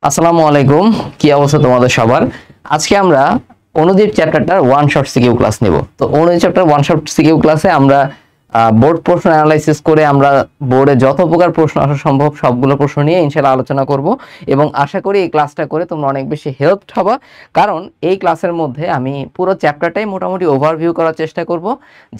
আসসালামু আলাইকুম, কি অবস্থা তোমাদের সবার? আজকে আমরা অনুদীপ চ্যাপ্টারটার ওয়ান শট সিকিউ ক্লাস নেব। তো অনুদীপ চ্যাপ্টার ওয়ান শট সিকিউ ক্লাসে আমরা বোর্ড প্রশ্ন অ্যানালাইসিস করে আমরা বোর্ডে যত প্রকার প্রশ্ন আসা সম্ভব সবগুলো প্রশ্ন নিয়ে ইনশাআল্লাহ আলোচনা করব এবং আশা করি এই ক্লাসটা করে তোমরা অনেক বেশি হেল্পড হবা। কারণ এই ক্লাসের মধ্যে আমি পুরো চ্যাপ্টারটাই মোটামুটি ওভারভিউ করার চেষ্টা করব,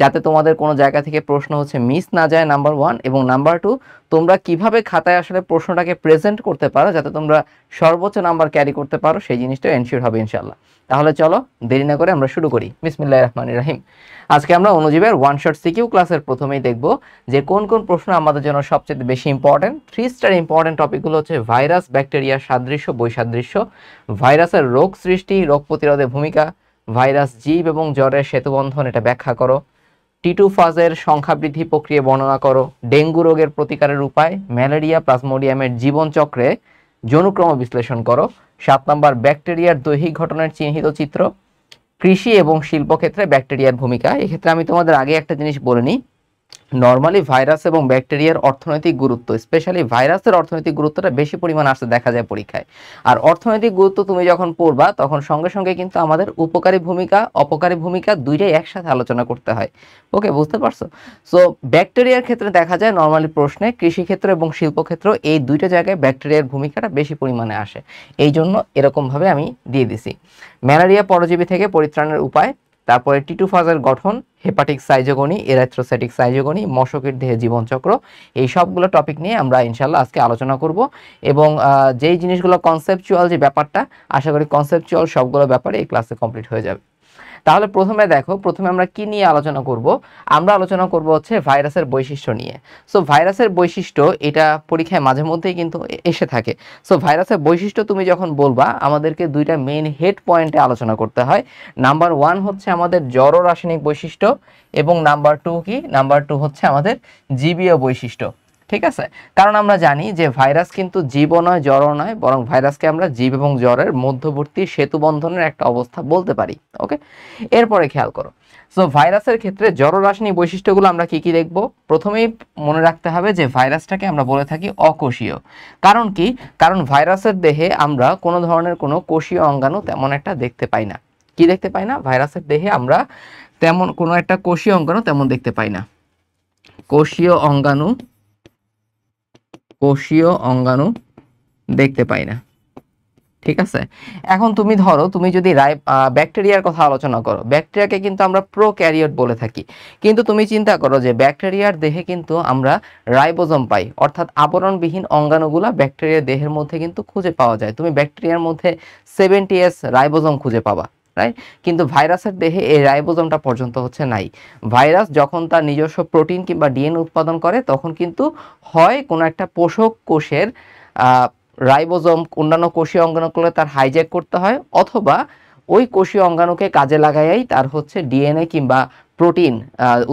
যাতে তোমাদের কোনো জায়গা থেকে প্রশ্ন মিস না যায়, নাম্বার ওয়ান। এবং নাম্বার টু, তোমরা কিভাবে খাতায় আসলে প্রশ্নটাকে প্রেজেন্ট করতে পারো যাতে তোমরা সর্বোচ্চ নাম্বার ক্যারি করতে পারো, সেই জিনিসটা এনশিওর হবে ইনশাআল্লাহ। তাহলে চলো দেরি না করে আমরা শুরু করি। বিসমিল্লাহির রহমানির রহিম। আজকে আমরা অনুজীবের ওয়ান শট সিকিউ ক্লাসের প্রথমেই দেখব যে কোন কোন প্রশ্ন আমাদের জন্য সবচেয়ে বেশি ইম্পর্টেন্ট। 3 স্টার ইম্পর্টেন্ট টপিকগুলো হচ্ছে ভাইরাস, ব্যাকটেরিয়া, সাদৃশ্য, বৈসাদৃশ্য, ভাইরাসের রোগ সৃষ্টি, রোগ প্রতিরোধে ভূমিকা, ভাইরাস জীব এবং জ্বরের সেতুবন্ধন, এটা ব্যাখ্যা করো, টি2 ফাজের সংখ্যা বৃদ্ধি প্রক্রিয়া বর্ণনা করো, ডেঙ্গু রোগের প্রতিকারের উপায়, ম্যালেরিয়া প্লাজমোডিয়ামের জীবনচক্রে যৌনক্রম বিশ্লেষণ করো। 7 নম্বর, ব্যাকটেরিয়ার দৈহিক ঘটনার চিহ্নিত চিত্র, কৃষি এবং শিল্প ক্ষেত্রে ব্যাকটেরিয়ার ভূমিকা। এক্ষেত্রে আমি তোমাদের আগে একটা জিনিস বলে নিই, নর্মালি ভাইরাস এবং ব্যাকটেরিয়ার অর্থনৈতিক গুরুত্ব, স্পেশালি ভাইরাসের অর্থনৈতিক গুরুত্বটা বেশি পরিমাণ আসতে দেখা যায় পরীক্ষায়। আর অর্থনৈতিক গুরুত্ব তুমি যখন পড়বা তখন সঙ্গে সঙ্গে কিন্তু আমাদের উপকারী ভূমিকা অপকারী ভূমিকা দুইটাই একসাথে আলোচনা করতে হয়। ওকে, বুঝতে পারছো? সো ব্যাকটেরিয়ার ক্ষেত্রে দেখা যায় নর্মালি প্রশ্নে কৃষিক্ষেত্র এবং শিল্পক্ষেত্র এই দুইটা জায়গায় ব্যাকটেরিয়ার ভূমিকাটা বেশি পরিমাণে আসে, এই জন্য এরকমভাবে আমি দিয়ে দিছি। ম্যালেরিয়া পরজীবী থেকে পরিত্রাণের উপায়, তারপরে টি2 ফাজের গঠন, হেপাটিক সাইজোগনি, এরাথ্রোসাইটিক সাইজোগনি, মশকের দেহে জীবনচক্র, এই সবগুলো টপিক নিয়ে আমরা ইনশাল্লাহ আজকে আলোচনা করব। এবং যেই জিনিসগুলো কনসেপচুয়াল যে ব্যাপারটা, আশা করি কনসেপচুয়াল সবগুলো ব্যাপারে এই ক্লাসে কমপ্লিট হয়ে যাবে। তাহলে প্রথমে আমরা কি নিয়ে আলোচনা করব? আমরা আলোচনা করব হচ্ছে ভাইরাসের বৈশিষ্ট্য নিয়ে। সো ভাইরাসের বৈশিষ্ট্য এটা পরীক্ষায় মাঝে মধ্যেই কিন্তু এসে থাকে। সো ভাইরাসের বৈশিষ্ট্য তুমি যখন বলবা আমাদেরকে দুইটা মেইন হেড পয়েন্টে আলোচনা করতে হয়। নাম্বার ওয়ান হচ্ছে আমাদের জড় রাসায়নিক বৈশিষ্ট্য এবং নাম্বার টু কি? নাম্বার টু হচ্ছে আমাদের জীবীয় বৈশিষ্ট্য। ঠিক আছে, কারণ আমরা জানি যে ভাইরাস কিন্তু জীবও নয় জড়ও নয়, বরং ভাইরাসকে আমরা জীব এবং জ্বরের মধ্যবর্তী সেতু বন্ধনের একটা অবস্থা বলতে পারি। ওকে, এরপরে খেয়াল করো। সো ভাইরাসের ক্ষেত্রে জড় রাসায়নিক বৈশিষ্ট্যগুলো আমরা কি কি দেখব? প্রথমেই মনে রাখতে হবে যে ভাইরাসটাকে আমরা বলে থাকি অকোষীয়। কারণ কি? কারণ ভাইরাসের দেহে আমরা কোনো ধরনের কোনো কোষীয় অঙ্গাণু তেমন একটা দেখতে পাই না। কি দেখতে পাই না? ভাইরাসের দেহে আমরা তেমন কোনো একটা কোষীয় অঙ্গাণু তেমন দেখতে পাই না। কোষীয় অঙ্গাণু দেখতে পাই না। ঠিক আছে, এখন তুমি ধরো তুমি যদি ব্যাকটেরিয়ার কথা আলোচনা করো, ব্যাকটেরিয়াকে কিন্তু আমরা প্রোক্যারিওট বলে থাকি। কিন্তু তুমি চিন্তা করো যে ব্যাকটেরিয়ার দেহে কিন্তু আমরা রাইবোজোম পাই, অর্থাৎ আবরণবিহীন অঙ্গাণুগুলা ব্যাকটেরিয়ার দেহের মধ্যে কিন্তু খুঁজে পাওয়া যায়। তুমি ব্যাকটেরিয়ার মধ্যে 70S রাইবোজোম খুঁজে পাবা, রাইট? কিন্তু ভাইরাসের দেহে এই রাইবোজোমটা পর্যন্ত নাই। ভাইরাস যখন তার নিজস্ব প্রোটিন কিংবা ডিএনএ উৎপাদন করে তখন কিন্তু হয় কোনো একটা পোষক কোষের রাইবোজোম অন্যান্য কোষীয় অঙ্গাণুগুলো তার হাইজ্যাক করতে হয়, অথবা ওই কোষীয় অঙ্গাণুকে কাজে লাগাইয়াই তার ডিএনএ কিংবা প্রোটিন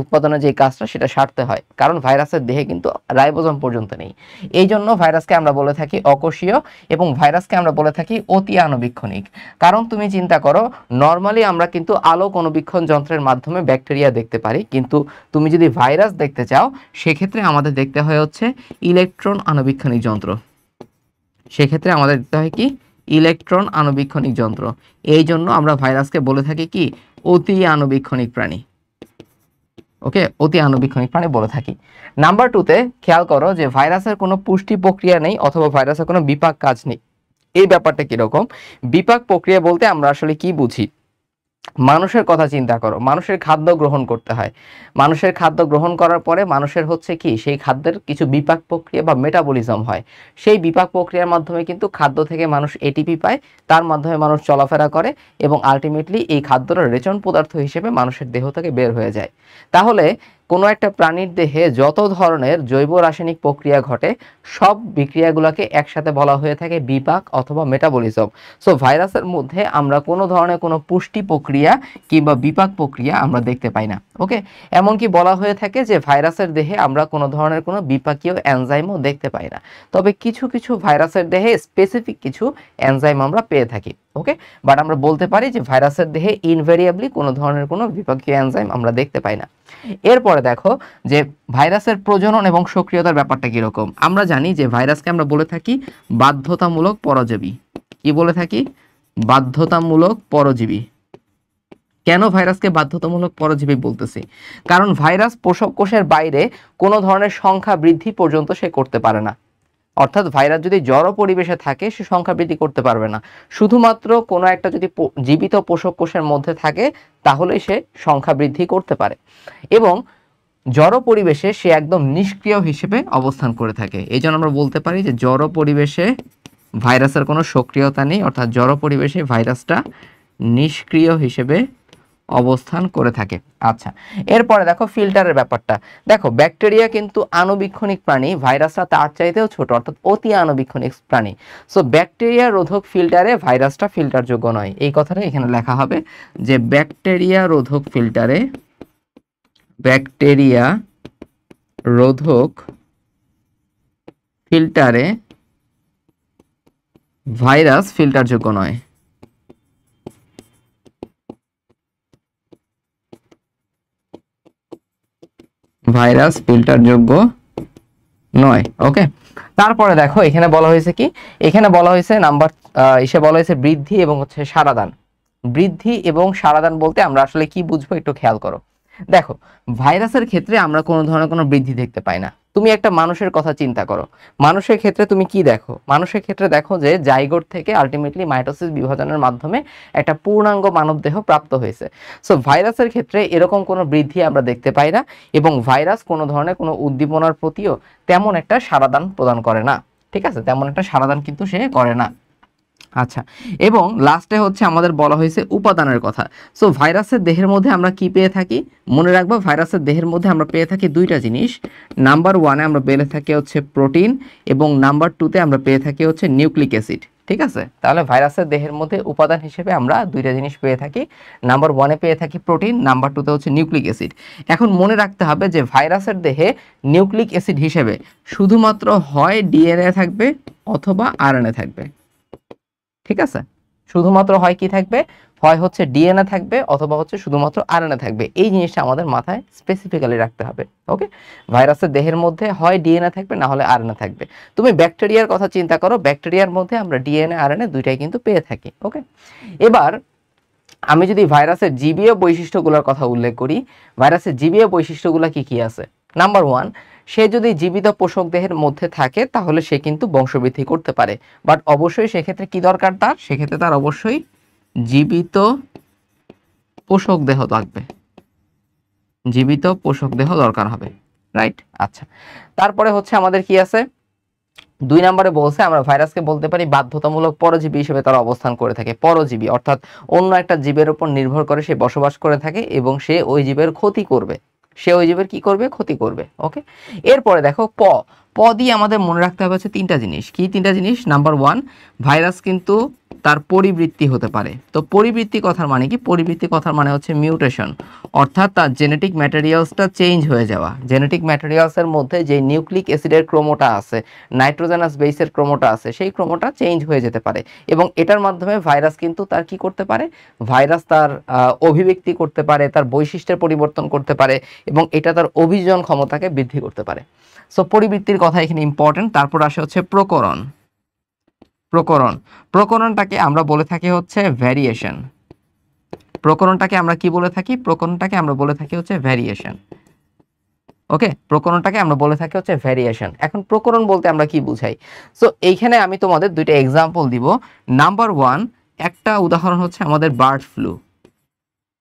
উৎপাদনের যে কাজটা সেটা সারতে হয়। কারণ ভাইরাসের দেহে কিন্তু রাইবোজোম পর্যন্ত নেই। এই জন্য ভাইরাসকে আমরা বলে থাকি অকোষীয় এবং ভাইরাসকে আমরা বলে থাকি অতি আণুবীক্ষণিক। কারণ তুমি চিন্তা করো, নর্মালি আমরা কিন্তু আলোক অণুবীক্ষণ যন্ত্রের মাধ্যমে ব্যাকটেরিয়া দেখতে পারি, কিন্তু তুমি যদি ভাইরাস দেখতে চাও সেক্ষেত্রে আমাদের দেখতে হয় ইলেকট্রন আণুবীক্ষণিক যন্ত্র। সেক্ষেত্রে আমাদের দেখতে হয় কি? ইলেকট্রন আণুবীক্ষণিক যন্ত্র। এই জন্য আমরা ভাইরাসকে বলে থাকি কি? অতি আণুবীক্ষণিক প্রাণী। ওকে, অতি আণুবীক্ষণিক প্রাণী বলে থাকি। নাম্বার টুতে খেয়াল করো যে ভাইরাসের কোনো পুষ্টি প্রক্রিয়া নেই অথবা ভাইরাসের কোনো বিপাক কাজ নেই। এই ব্যাপারটা কিরকম? বিপাক প্রক্রিয়া বলতে আমরা আসলে কি বুঝি? মানুষের কথা চিন্তা করো, মানুষের খাদ্য গ্রহণ করতে হয়। মানুষের খাদ্য গ্রহণ করার পরে মানুষের কি? সেই খাদ্যের কিছু বিপাক প্রক্রিয়া বা মেটাবলিজম হয়। সেই বিপাক প্রক্রিয়ার মাধ্যমে কিন্তু খাদ্য থেকে মানুষ এটিপি পায়, তার মাধ্যমে মানুষ চলাফেরা করে এবং আলটিমেটলি এই খাদ্যটা রেচন পদার্থ হিসেবে মানুষের দেহ থেকে বের হয়ে যায়। তাহলে কোনো একটা প্রাণীর দেহে যত ধরনের জৈব রাসায়নিক প্রক্রিয়া ঘটে সব বিক্রিয়াগুলোকে একসাথে বলা হয়ে থাকে বিপাক অথবা মেটাবলিজম। সো ভাইরাসের মধ্যে আমরা কোনো ধরনের কোনো পুষ্টি প্রক্রিয়া কিংবা বিপাক প্রক্রিয়া আমরা দেখতে পাই না। ওকে, এমনকি বলা হয়ে থাকে যে ভাইরাসের দেহে আমরা কোনো ধরনের কোনো বিপাকীয় এনজাইমও দেখতে পাই না। তবে কিছু কিছু ভাইরাসের দেহে স্পেসিফিক কিছু এনজাইম আমরা পেয়ে থাকি। ওকে, বাট আমরা বলতে পারি যে ভাইরাসের দেহে ইনভেরিয়েবলি কোনো ধরনের কোনো বিপাকীয় এনজাইম আমরা দেখতে পাই না। এরপরে দেখো যে ভাইরাসের প্রজনন এবং সক্রিয়তার ব্যাপারটা কিরকম। আমরা জানি যে ভাইরাসকে আমরা বলে থাকি বাধ্যতামূলক পরজীবী। কি বলে থাকি? বাধ্যতামূলক পরজীবী। কেন ভাইরাসকে বাধ্যতামূলক পরজীবী বলতেছি? কারণ ভাইরাস পোষক কোষের বাইরে কোনো ধরনের সংখ্যা বৃদ্ধি পর্যন্ত সে করতে পারে না। অর্থাৎ ভাইরাস যদি জড় পরিবেশে থাকে সে সংখ্যা বৃদ্ধি করতে পারবে না। শুধুমাত্র কোনো একটা যদি জীবিত পোষক কোষের মধ্যে থাকে তাহলে সে সংখ্যা বৃদ্ধি করতে পারে, এবং জড় পরিবেশে সে একদম নিষ্ক্রিয় হিসেবে অবস্থান করে থাকে। এই জন্য আমরা বলতে পারি যে জড় পরিবেশে ভাইরাসের কোনো সক্রিয়তা নেই, অর্থাৎ জড় পরিবেশে ভাইরাসটা নিষ্ক্রিয় হিসেবে অবস্থান করে থাকে। আচ্ছা, এরপরে দেখো ফিল্টারের ব্যাপারটা। দেখো ব্যাকটেরিয়া কিন্তু আণুবীক্ষণিক প্রাণী, ভাইরাসটা তার চাইতেও ছোট, অর্থাৎ অতি আণুবীক্ষণিক প্রাণী। সো ব্যাকটেরিয়া রোধক ফিল্টারে ভাইরাসটা ফিল্টারযোগ্য নয়। এই কথাটা এখানে লেখা হবে যে ব্যাকটেরিয়া রোধক ফিল্টারে, ব্যাকটেরিয়া রোধক ফিল্টারে ভাইরাস ফিল্টারযোগ্য নয়। ভাইরাস ফিল্টারযোগ্য নয়। ওকে, তারপরে দেখো এখানে বলা হয়েছে কি, এখানে বলা হয়েছে নাম্বার বলা হয়েছে বৃদ্ধি এবং হচ্ছে সারাদান। বৃদ্ধি এবং সারাদান বলতে আমরা আসলে কি বুঝবো একটু খেয়াল করো। দেখো ভাইরাসের ক্ষেত্রে আমরা কোনো ধরনের কোনো বৃদ্ধি দেখতে পাই না। তুমি একটা মানুষের কথা চিন্তা করো, মানুষের ক্ষেত্রে তুমি কি দেখো? মানুষের ক্ষেত্রে দেখো যে জাইগোট থেকে আলটিমেটলি মাইটোসিস বিভাজনের মাধ্যমে একটা পূর্ণাঙ্গ মানবদেহ প্রাপ্ত হয়েছে। সো ভাইরাসের ক্ষেত্রে এরকম কোনো বৃদ্ধি আমরা দেখতে পাই না, এবং ভাইরাস কোনো ধরনের কোনো উদ্দীপনার প্রতিও তেমন একটা সাড়াদান প্রদান করে না। ঠিক আছে, তেমন একটা সাড়াদান কিন্তু সে করে না। আচ্ছা, এবং লাস্টে হচ্ছে আমাদের বলা হয়েছে উপাদানের কথা। সো ভাইরাসের দেহের মধ্যে আমরা কি পেয়ে থাকি? মনে রাখবো ভাইরাসের দেহের মধ্যে আমরা পেয়ে থাকি দুইটা জিনিস। নাম্বার ওয়ানে আমরা পেয়ে থাকি হচ্ছে প্রোটিন, এবং নাম্বার টুতে আমরা পেয়ে থাকি হচ্ছে নিউক্লিক অ্যাসিড। ঠিক আছে, তাহলে ভাইরাসের দেহের মধ্যে উপাদান হিসেবে আমরা দুইটা জিনিস পেয়ে থাকি। নাম্বার ওয়ানে পেয়ে থাকি প্রোটিন, নাম্বার টুতে হচ্ছে নিউক্লিক অ্যাসিড। এখন মনে রাখতে হবে যে ভাইরাসের দেহে নিউক্লিক অ্যাসিড হিসেবে শুধুমাত্র হয় ডিএনএ থাকবে অথবা আরএনএ থাকবে। ঠিক আছে, শুধুমাত্র হয় কি থাকবে? হয় হচ্ছে ডিএনএ থাকবে অথবা হচ্ছে শুধুমাত্র আরএনএ থাকবে। এই জিনিসটা আমাদের মাথায় স্পেসিফিক্যালি রাখতে হবে। ওকে, ভাইরাসের দেহের মধ্যে হয় ডিএনএ থাকবে না হলে আরএনএ থাকবে। তুমি ব্যাকটেরিয়ার কথা চিন্তা করো, ব্যাকটেরিয়ার মধ্যে আমরা ডিএনএ আরএনএ দুইটাই কিন্তু পেয়ে থাকি। ওকে, এবার আমি যদি ভাইরাসের জীবীয় বৈশিষ্ট্যগুলোর কথা উল্লেখ করি, ভাইরাসের জীবীয় বৈশিষ্ট্যগুলো কি কি আছে? নাম্বার ওয়ান, সে যদি জীবিত পোষক দেহের মধ্যে থাকে তাহলে সে কিন্তু বংশবৃদ্ধি করতে পারে, বাট অবশ্যই সেক্ষেত্রে কি দরকার তার? সেক্ষেত্রে তার অবশ্যই জীবিত পোষক দেহ থাকবে, জীবিত পোষক দেহ দরকার হবে। রাইট, আচ্ছা, তারপরে হচ্ছে আমাদের কি আছে? 2 নম্বরে বলছে আমরা ভাইরাসকে বলতে পারি বাধ্যতামূলক পরজীবী হিসেবে তারা অবস্থান করে থাকে। পরজীবী অর্থাৎ অন্য একটা জীবের উপর নির্ভর করে সে বসবাস করে থাকে, এবং সে ওই জীবের ক্ষতি করবে, সে ওই জীবের কি করবে? ক্ষতি করবে। ওকে, এরপরে দেখো প দিয়ে আমাদের মনে রাখতে হবে হচ্ছে তিনটা জিনিস। কি তিনটা জিনিস? নাম্বার ওয়ান, ভাইরাস কিন্তু তার পরিবৃত্তি হতে পারে। তো পরিবৃত্তি কথার মানে কি? পরিবৃত্তি কথার মানে হচ্ছে মিউটেশন, অর্থাৎ তার জেনেটিক ম্যাটেরিয়ালসটা চেঞ্জ হয়ে যাওয়া। জেনেটিক ম্যাটেরিয়ালসের মধ্যে যে নিউক্লিক অ্যাসিডের ক্রোমোটা আছে, নাইট্রোজেনাস বেসের ক্রোমোটা আছে, সেই ক্রোমোটা চেঞ্জ হয়ে যেতে পারে, এবং এটার মাধ্যমে ভাইরাস কিন্তু তার কি করতে পারে? ভাইরাস তার অভিব্যক্তি করতে পারে, তার বৈশিষ্ট্যের পরিবর্তন করতে পারে, এবং এটা তার অভিযোজন ক্ষমতাকে বৃদ্ধি করতে পারে। সো পরিবৃত্তির কথা এখানে ইম্পর্টেন্ট। তারপর আসে হচ্ছে প্রকরণ। প্রকরণটাকে আমরা বলে থাকি হচ্ছে ভ্যারিয়েশন। প্রকরণটাকে আমরা কি বলে থাকি? প্রকরণটাকে আমরা বলে থাকি হচ্ছে ভ্যারিয়েশন। ওকে, প্রকরণটাকে আমরা বলে থাকি হচ্ছে ভ্যারিয়েশন। এখন প্রকরণ বলতে আমরা কি বুঝাই? সো এইখানে আমি তোমাদের দুইটা এক্সাম্পল দিব। নাম্বার ওয়ান, একটা উদাহরণ হচ্ছে আমাদের বার্ড ফ্লু,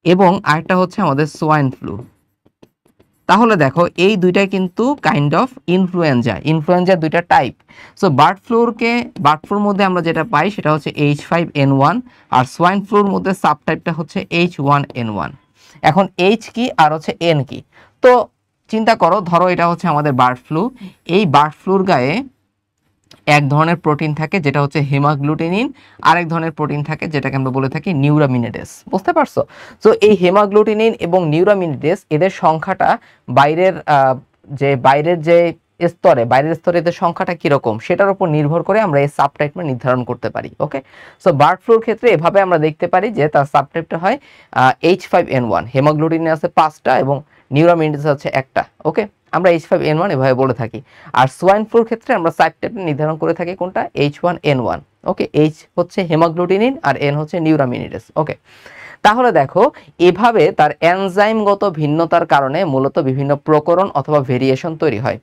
এবং আরেকটা হচ্ছে আমাদের সোয়াইন ফ্লু। তাহলে দেখো এই দুইটাই কিন্তু কাইন্ড অফ ইনফ্লুয়েঞ্জা দুইটা টাইপ। সো বার্ড ফ্লুর মধ্যে আমরা যেটা পাই সেটা হচ্ছে H5N1, আর সোয়াইন ফ্লুর মধ্যে সাবটাইপটা হচ্ছে H1N1। এখন H কি আর হচ্ছে N কি? তো চিন্তা করো, ধরো এটা হচ্ছে আমাদের বার্ড ফ্লু। এই বার্ড ফ্লুর গায়ে এক ধরনের প্রোটিন থাকে যেটা হচ্ছে হেমাগ্লুটিনিন, আরেক ধরনের প্রোটিন থাকে যেটাকে আমরা বলে থাকি নিউরামিনিডেস। বুঝতে পারছো? তো এই হেমাগ্লুটিনিন এবং নিউরামিনিডেস এদের সংখ্যাটা বাইরের যে স্তরে বাইরের স্তরে এদের সংখ্যাটা কিরকম সেটার উপর নির্ভর করে আমরা এই সাবটাইপটা নির্ধারণ করতে পারি। ওকে, সো বার্ড ফ্লুর ক্ষেত্রে এভাবে আমরা দেখতে পারি যে তার সাবটাইপটা হয় H5N1, হেমোগ্লোবিনে আছে 5টা এবং নিউরামিনেটেজ আছে একটা। ওকে, আমরা H5N1 এভাবে বলে থাকি। আর সোয়াইন ফ্লুর ক্ষেত্রে আমরা সাবটাইপটা নির্ধারণ করে থাকি কোনটা, H1N1। ওকে, H হচ্ছে হেমোগ্লোবিনিন আর N হচ্ছে নিউরামিনেটেজ। ওকে, তাহলে দেখো এভাবে তার এনজাইমগত ভিন্নতার কারণে মূলত বিভিন্ন প্রকরণ অথবা ভেরিয়েশন তৈরি হয়।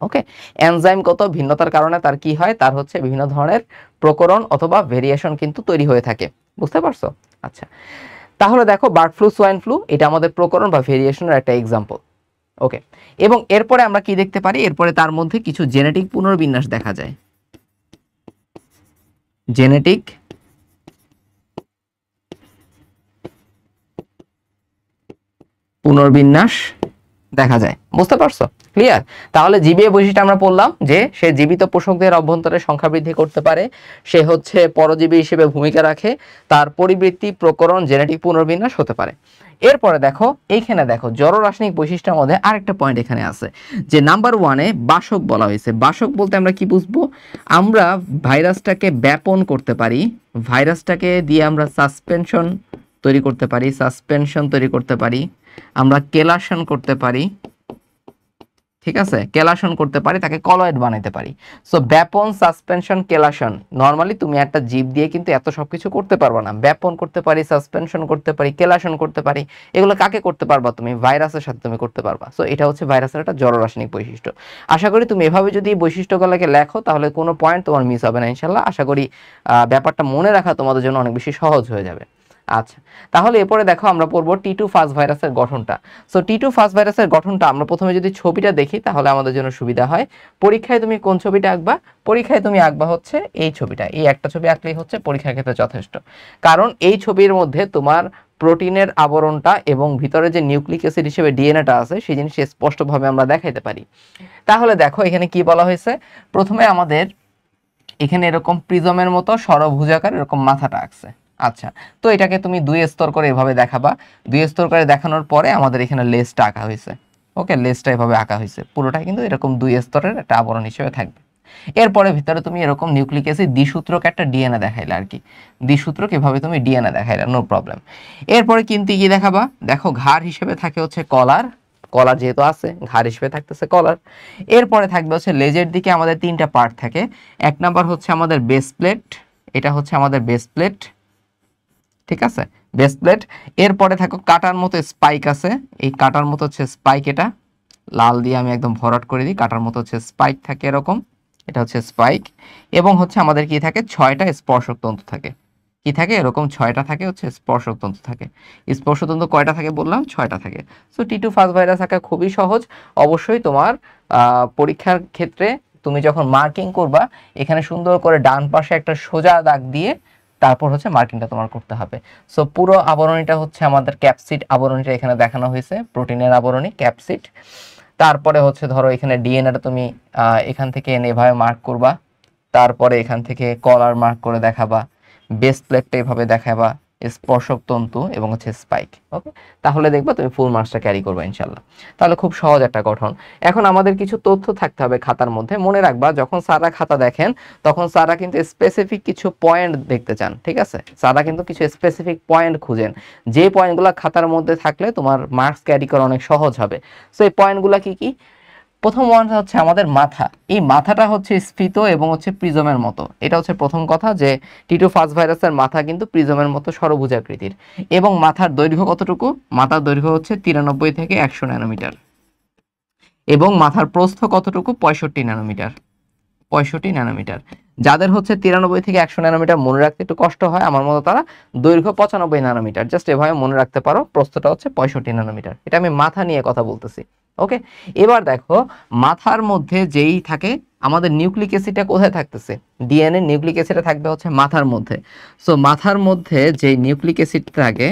ওকে, এনজাইমগত ভিন্নতার কারণে তার কি হয়, তার হচ্ছে বিভিন্ন ধরনের প্রকরণ অথবা ভেরিয়েশন কিন্তু তৈরি হয়ে থাকে। বুঝতে পারছো? আচ্ছা, তাহলে দেখো বার্ড ফ্লু, সোয়াইন ফ্লু এটা আমাদের প্রকরণ বা ভেরিয়েশনের একটা এক্সাম্পল। ওকে, এবং এরপরে আমরা কি দেখতে পারি, এরপরে তার মধ্যে কিছু জেনেটিক পুনর্বিন্যাস দেখা যায়। জেনেটিক পুনর্বিন্যাস দেখা যায়। বুঝতে পারছো? ক্লিয়ার? তাহলে জীবীয় বৈশিষ্ট্য আমরা বললাম যে সে জীবিত পোষকদের অভ্যন্তরে সংখ্যা বৃদ্ধি করতে পারে, সে হচ্ছে পরজীবী হিসেবে ভূমিকা রাখে, তার পরিবৃত্তি, প্রকরণ, জেনেটিক পুনর্বিন্যাস হতে পারে। এরপরে দেখো এইখানে দেখো জড় রাসায়নিক বৈশিষ্ট্যের মধ্যে আরেকটা পয়েন্ট এখানে আছে যে নাম্বার 1-এ বাসক বলা হয়েছে। বাসক বলতে আমরা কি বুঝবো, আমরা ভাইরাসটাকে ব্যাপন করতে পারি, ভাইরাসটাকে দিয়ে আমরা সাসপেনশন তৈরি করতে পারি, আমরা কেলাশন করতে পারি, ঠিক আছে, কেলাশন করতে পারি, তাকে কলয়েড বানাইতে পারি। সো ব্যাপন, সাসপেনশন, কেলাশন, নরমালি তুমি একটা জীব দিয়ে কিন্তু এত সবকিছু করতে পারবা না। ব্যাপন করতে পারি, সাসপেনশন করতে পারি, কেলাশন করতে পারি, এগুলো কাকে করতে পারবা, তুমি ভাইরাসের সাথে তুমি করতে পারবা। সো এটা হচ্ছে ভাইরাসের একটা জড় রাসায়নিক বৈশিষ্ট্য। আশা করি তুমি এভাবে যদি এই বৈশিষ্ট্যগুলোকে লেখো তাহলে কোনো পয়েন্ট তোমার মিস হবে না ইনশাল্লাহ। আশা করি ব্যাপারটা মনে রাখা তোমাদের জন্য অনেক বেশি সহজ হয়ে যাবে। আচ্ছা, তাহলে এরপরে দেখো আমরা পড়বো T2 ফাস্ট ভাইরাসের গঠনটা। সো T2 ফাস্ট ভাইরাসের গঠনটা আমরা প্রথমে যদি ছবিটা দেখি তাহলে আমাদের জন্য সুবিধা হয়। পরীক্ষায় তুমি কোন ছবিটা আঁকবা, পরীক্ষায় তুমি আঁকবা হচ্ছে এই ছবিটা, এই একটা ছবি আঁকলেই হচ্ছে পরীক্ষার ক্ষেত্রে যথেষ্ট। কারণ এই ছবির মধ্যে তোমার প্রোটিনের আবরণটা এবং ভিতরে যে নিউক্লিক অ্যাসিড হিসেবে ডিএনএটা আছে সেই জিনিস স্পষ্টভাবে আমরা দেখাইতে পারি। তাহলে দেখো এখানে কি বলা হয়েছে, প্রথমে আমাদের এখানে এরকম প্রিজমের মতো ষড়ভুজাকার এরকম মাথাটা আঁকছে। আচ্ছা, তো এটাকে তুমি 2 স্তর করে এভাবে দেখাবা। 2 স্তর করে দেখানোর পরে আমাদের এখানে লেজটা আঁকা হয়েছে। ওকে, লেজটা এভাবে আঁকা হয়েছে, পুরোটা কিন্তু এরকম 2 স্তরের একটা আবরণ হিসেবে থাকবে। এরপরে ভিতরে তুমি এরকম নিউক্লিক অ্যাসিড দ্বিসূত্রক একটা ডিএনএ দেখাইলে আর কি, দ্বিসূত্রক এভাবে তুমি ডিএনএ দেখাইলে, নো প্রবলেম। এরপরে কিন্তু কি দেখাবা, দেখো ঘাড় হিসেবে থাকে হচ্ছে কলার, কলার যেহেতু আছে ঘাড় হিসেবে থাকতেছে কলার। এরপরে থাকবে হচ্ছে লেজের দিকে আমাদের 3টা পার্ট থাকে। এক নাম্বার হচ্ছে আমাদের বেস প্লেট, এটা হচ্ছে আমাদের বেস প্লেট, ঠিক আছে, বেস প্লেট। এরপরে থাকো কাটার মতো স্পাইক আছে, এই কাটার মতো হচ্ছে স্পাইক, এটা লাল দিয়ে আমি একদম ভরাট করে দিই, কাটার মতো হচ্ছে স্পাইক থাকে এরকম, এটা হচ্ছে স্পাইক। এবং হচ্ছে আমাদের কি থাকে, 6টা স্পর্শক তন্তু থাকে, কি থাকে এরকম 6টা থাকে হচ্ছে স্পর্শক তন্তু থাকে। স্পর্শক তন্তু কয়টা থাকে বললাম, 6টা থাকে। সো T2 ফাস্ট ভাইরাস আঁকা খুবই সহজ। অবশ্যই তোমার পরীক্ষার ক্ষেত্রে তুমি যখন মার্কিং করবা এখানে সুন্দর করে ডান পাশে একটা সোজা দাগ দিয়ে তারপর হচ্ছে মার্কিংটা তোমার করতে হবে। সো পুরো আবরণীটা হচ্ছে আমাদের ক্যাপসিড আবরণীটা এখানে দেখানো হয়েছে, প্রোটিনের আবরণী ক্যাপসিড। তারপরে হচ্ছে ধরো এখানে ডিএনএটা তুমি এখান থেকে এনে এভাবে মার্ক করবা, তারপরে এখান থেকে কলার মার্ক করে দেখাবা, বেস প্লেটটা এভাবে দেখাবা, স্পর্শক তন্তু এবং হচ্ছে স্পাইক। ওকে, তাহলে দেখবা তুমি ফুল মার্কসটা ক্যারি করবে ইনশাল্লাহ। তাহলে খুব সহজ একটা গঠন। এখন আমাদের কিছু তথ্য থাকতে হবে খাতার মধ্যে। মনে রাখবা যখন স্যাররা খাতা দেখেন তখন স্যাররা কিন্তু স্পেসিফিক কিছু পয়েন্ট দেখতে চান, ঠিক আছে, স্যাররা কিন্তু কিছু স্পেসিফিক পয়েন্ট খুঁজেন, যে পয়েন্টগুলো খাতার মধ্যে থাকলে তোমার মার্কস ক্যারি করা অনেক সহজ হবে। সো এই পয়েন্টগুলো কি কি, প্রথম ওয়ান হচ্ছে আমাদের মাথা, এই মাথাটা হচ্ছে স্ফীত এবং হচ্ছে প্রিজমের মতো, এটা হচ্ছে প্রথম কথা যে T2 ফাস্ট ভাইরাসের মাথা কিন্তু প্রিজমের মতো ষড়ভুজাকৃতির। এবং মাথার দৈর্ঘ্য কতটুকু, মাথার দৈর্ঘ্য হচ্ছে 93 থেকে 100 ন্যানোমিটার। এবং মাথার প্রস্থ কতটুকু, 65 ন্যানোমিটার, 65 ন্যানোমিটার। যাদের হচ্ছে 93 থেকে 100 ন্যানোমিটার মনে রাখতে একটু কষ্ট হয় আমার মতো, তারা দৈর্ঘ্য 95 ন্যানোমিটার জাস্ট এভাবে মনে রাখতে পারো, প্রস্থটা হচ্ছে 65 ন্যানোমিটার। এটা আমি মাথা নিয়ে কথা বলতেছি। ওকে, এবার দেখো মাথার মধ্যে যেই থাকে আমাদের নিউক্লিক অ্যাসিডটা কোথায় থাকতেছে, ডিএনএ নিউক্লিক অ্যাসিডটা থাকবে হচ্ছে মাথার মধ্যে। সো মাথার মধ্যে যে নিউক্লিক অ্যাসিড থাকে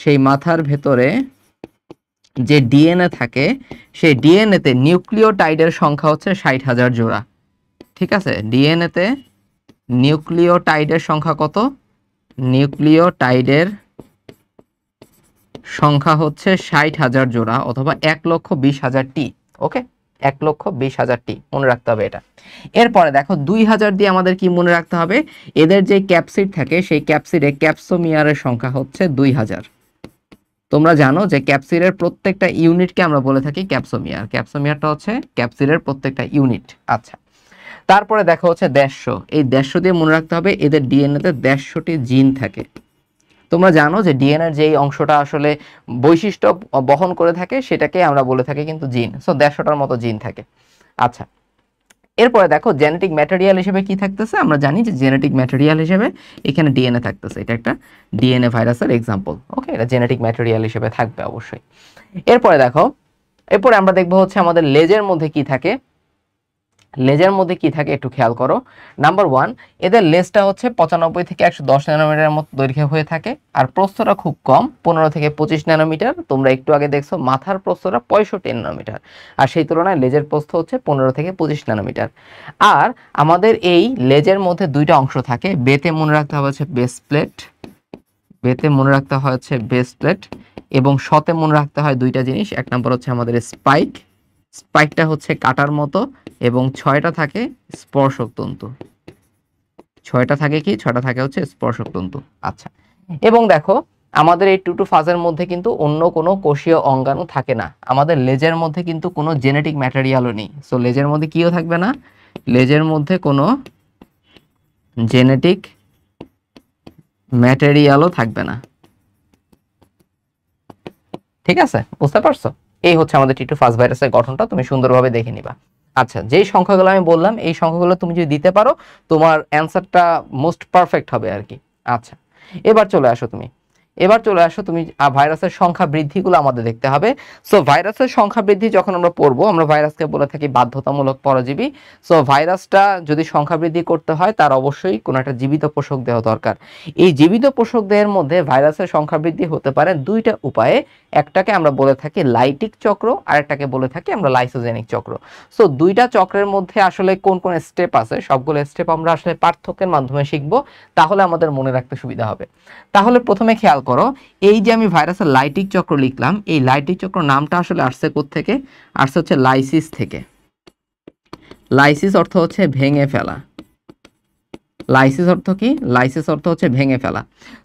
সেই মাথার ভেতরে যে ডিএনএ থাকে সেই ডিএনএতে নিউক্লিওটাইডের সংখ্যা হচ্ছে 60,000 জোড়া, ঠিক আছে। ডিএনএতে নিউক্লিওটাইডের সংখ্যা কত, নিউক্লিওটাইডের সংখ্যা হচ্ছে 60,000 জোড়া অথবা 1,20,000টি। ওকে, 1,20,000টি মনে রাখতে হবে এটা। এরপরে দেখো 2000 দিয়ে আমাদের কি মনে রাখতে হবে, এদের যে ক্যাপসিড থাকে সেই ক্যাপসিডে ক্যাপসোমিয়ারের সংখ্যা হচ্ছে 2000। তোমরা জানো যে ক্যাপসিডের প্রত্যেকটা ইউনিটকে আমরা বলে থাকি ক্যাপসোমিয়ার, ক্যাপসোমিয়ারটা হচ্ছে ক্যাপসিডের প্রত্যেকটা ইউনিট। আচ্ছা, তারপরে দেখো হচ্ছে 150, এই 150 দিয়ে মনে রাখতে হবে এদের ডিএনএতে 150টি জিন থাকে। তোমরা জানো যে ডিএনএর যেই অংশটা আসলে বৈশিষ্ট্য বহন করে থাকে সেটাকে আমরা বলে থাকি কিন্তু জিন। সো 150টার মতো জিন থাকে। আচ্ছা, এরপরে দেখো জেনেটিক ম্যাটেরিয়াল হিসেবে কি থাকতেছে, আমরা জানি যে জেনেটিক ম্যাটেরিয়াল হিসেবে এখানে ডিএনএ থাকতেছে, এটা একটা ডিএনএ ভাইরাসের এক্সাম্পল। ওকে, এটা জেনেটিক ম্যাটেরিয়াল হিসেবে থাকবে অবশ্যই। এরপরে দেখো, এরপরে আমরা দেখবো হচ্ছে আমাদের লেজের মধ্যে কি থাকে। লেজের মধ্যে কি থাকে একটু খেয়াল করো। নাম্বার 1, এদের লেজটা হচ্ছে 95 থেকে 110 ন্যানোমিটারের মতো দৈর্ঘ্য হয়ে থাকে, আর প্রস্থটা খুব কম, 15 থেকে 25 ন্যানোমিটার। তোমরা একটু আগে দেখছো মাথার প্রস্থটা 65 ন্যানোমিটার, আর সেই তুলনায় লেজের প্রস্থ হচ্ছে 15 থেকে 25 ন্যানোমিটার। আর আমাদের এই লেজের মধ্যে দুইটা অংশ থাকে, বেতে মনে রাখতে হবে হচ্ছে বেস প্লেট, বেতে মনে রাখতে হয় হচ্ছে বেস প্লেট, এবং শতে মনে রাখতে হয় দুইটা জিনিস। এক নম্বর হচ্ছে আমাদের স্পাইক, স্পাইকটা হচ্ছে কাটার মতো, এবং 6টা থাকে স্পর্শক তন্তু। 6টা থাকে কি, 6টা থাকে হচ্ছে স্পর্শক তন্তু। আচ্ছা, এবং দেখো আমাদের এই টুটু ফাজের মধ্যে কিন্তু অন্য কোনো কোষীয় অঙ্গাণু থাকে না। আমাদের লেজের মধ্যে কিন্তু কোনো জেনেটিক ম্যাটেরিয়ালও নেই। সো লেজের মধ্যে কিও থাকবে না, লেজের মধ্যে কোনো জেনেটিক ম্যাটেরিয়ালও থাকবে না। ঠিক আছে, বুঝতে পারছো? এই হচ্ছে আমাদের টিটু ফাজ ভাইরাসের গঠনটা, তুমি সুন্দরভাবে দেখে নিবা। আচ্ছা, যেই সংখ্যাগুলো আমি বললাম এই সংখ্যাগুলো তুমি যদি দিতে পারো তোমার অ্যান্সারটা মোস্ট পারফেক্ট হবে আর কি। আচ্ছা, এবার চলে আসো তুমি, এবার চলে আসো তুমি ভাইরাসের সংখ্যা বৃদ্ধিগুলো আমাদের দেখতে হবে। সো ভাইরাসের সংখ্যা বৃদ্ধি যখন আমরা পড়বো, আমরা ভাইরাসকে বলে থাকি বাধ্যতামূলক পরজীবী। সো ভাইরাসটা যদি সংখ্যা বৃদ্ধি করতে হয় তার অবশ্যই কোনো একটা জীবিত পোষক দেহ দরকার। এই জীবিত পোষক দেহের মধ্যে ভাইরাসের সংখ্যা বৃদ্ধি হতে পারে দুইটা উপায়ে। একটাকে আমরা বলে থাকি লাইটিক চক্র, আর একটাকে বলে থাকি আমরা লাইসোজেনিক চক্র। সো দুইটা চক্রের মধ্যে আসলে কোন কোন স্টেপ আছে সবগুলো স্টেপ আমরা আসলে পার্থক্যের মাধ্যমে শিখবো, তাহলে আমাদের মনে রাখতে সুবিধা হবে। তাহলে প্রথমে খেয়াল করো, এই যে আমি ভাইরাসের লাইটিক চক্র লিখলাম, এই লাইটিক চক্র নামটা আসলে আসছে কোত্থেকে, আসছে হচ্ছে লাইসিস থেকে। লাইসিস অর্থ হচ্ছে ভেঙে ফেলা। লাইসিস অর্থ কি, লাইসিস অর্থ হচ্ছে ভেঙে ফেলা।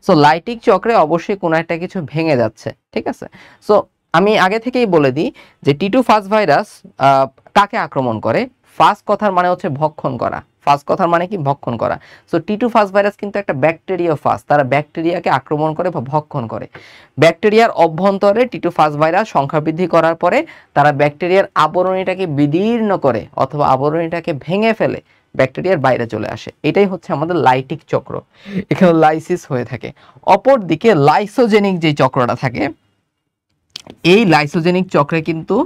সো লাইটিক চক্রে অবশ্যই কোনো একটা কিছু ভেঙে যাচ্ছে। ঠিক আছে, সো আমি আগে থেকেই বলে দিই যে টিটু ফাজ ভাইরাস কাকে আক্রমণ করে। ফাজ কথার মানে হচ্ছে ভক্ষণ করা, ফাজ কথার মানে কি ভক্ষণ করা। সো টিটু ফাজ ভাইরাস কিন্তু একটা ব্যাকটেরিয়া ফাজ, তারা ব্যাকটেরিয়াকে আক্রমণ করে বা ভক্ষণ করে। ব্যাকটেরিয়ার অভ্যন্তরে টিটু ফাজ ভাইরাস সংখ্যা বৃদ্ধি করার পরে তারা ব্যাকটেরিয়ার আবরণীটাকে বিদীর্ণ করে অথবা আবরণীটাকে ভেঙে ফেলে ব্যাকটেরিয়ার বাইরে চলে আসে। এটাই হচ্ছে আমাদের লাইটিক চক্র, এখানে লাইসিস হয়ে থাকে। অপর দিকে লাইসোজেনিক যে চক্রটা থাকে, এই লাইসোজেনিক চক্রে কিন্তু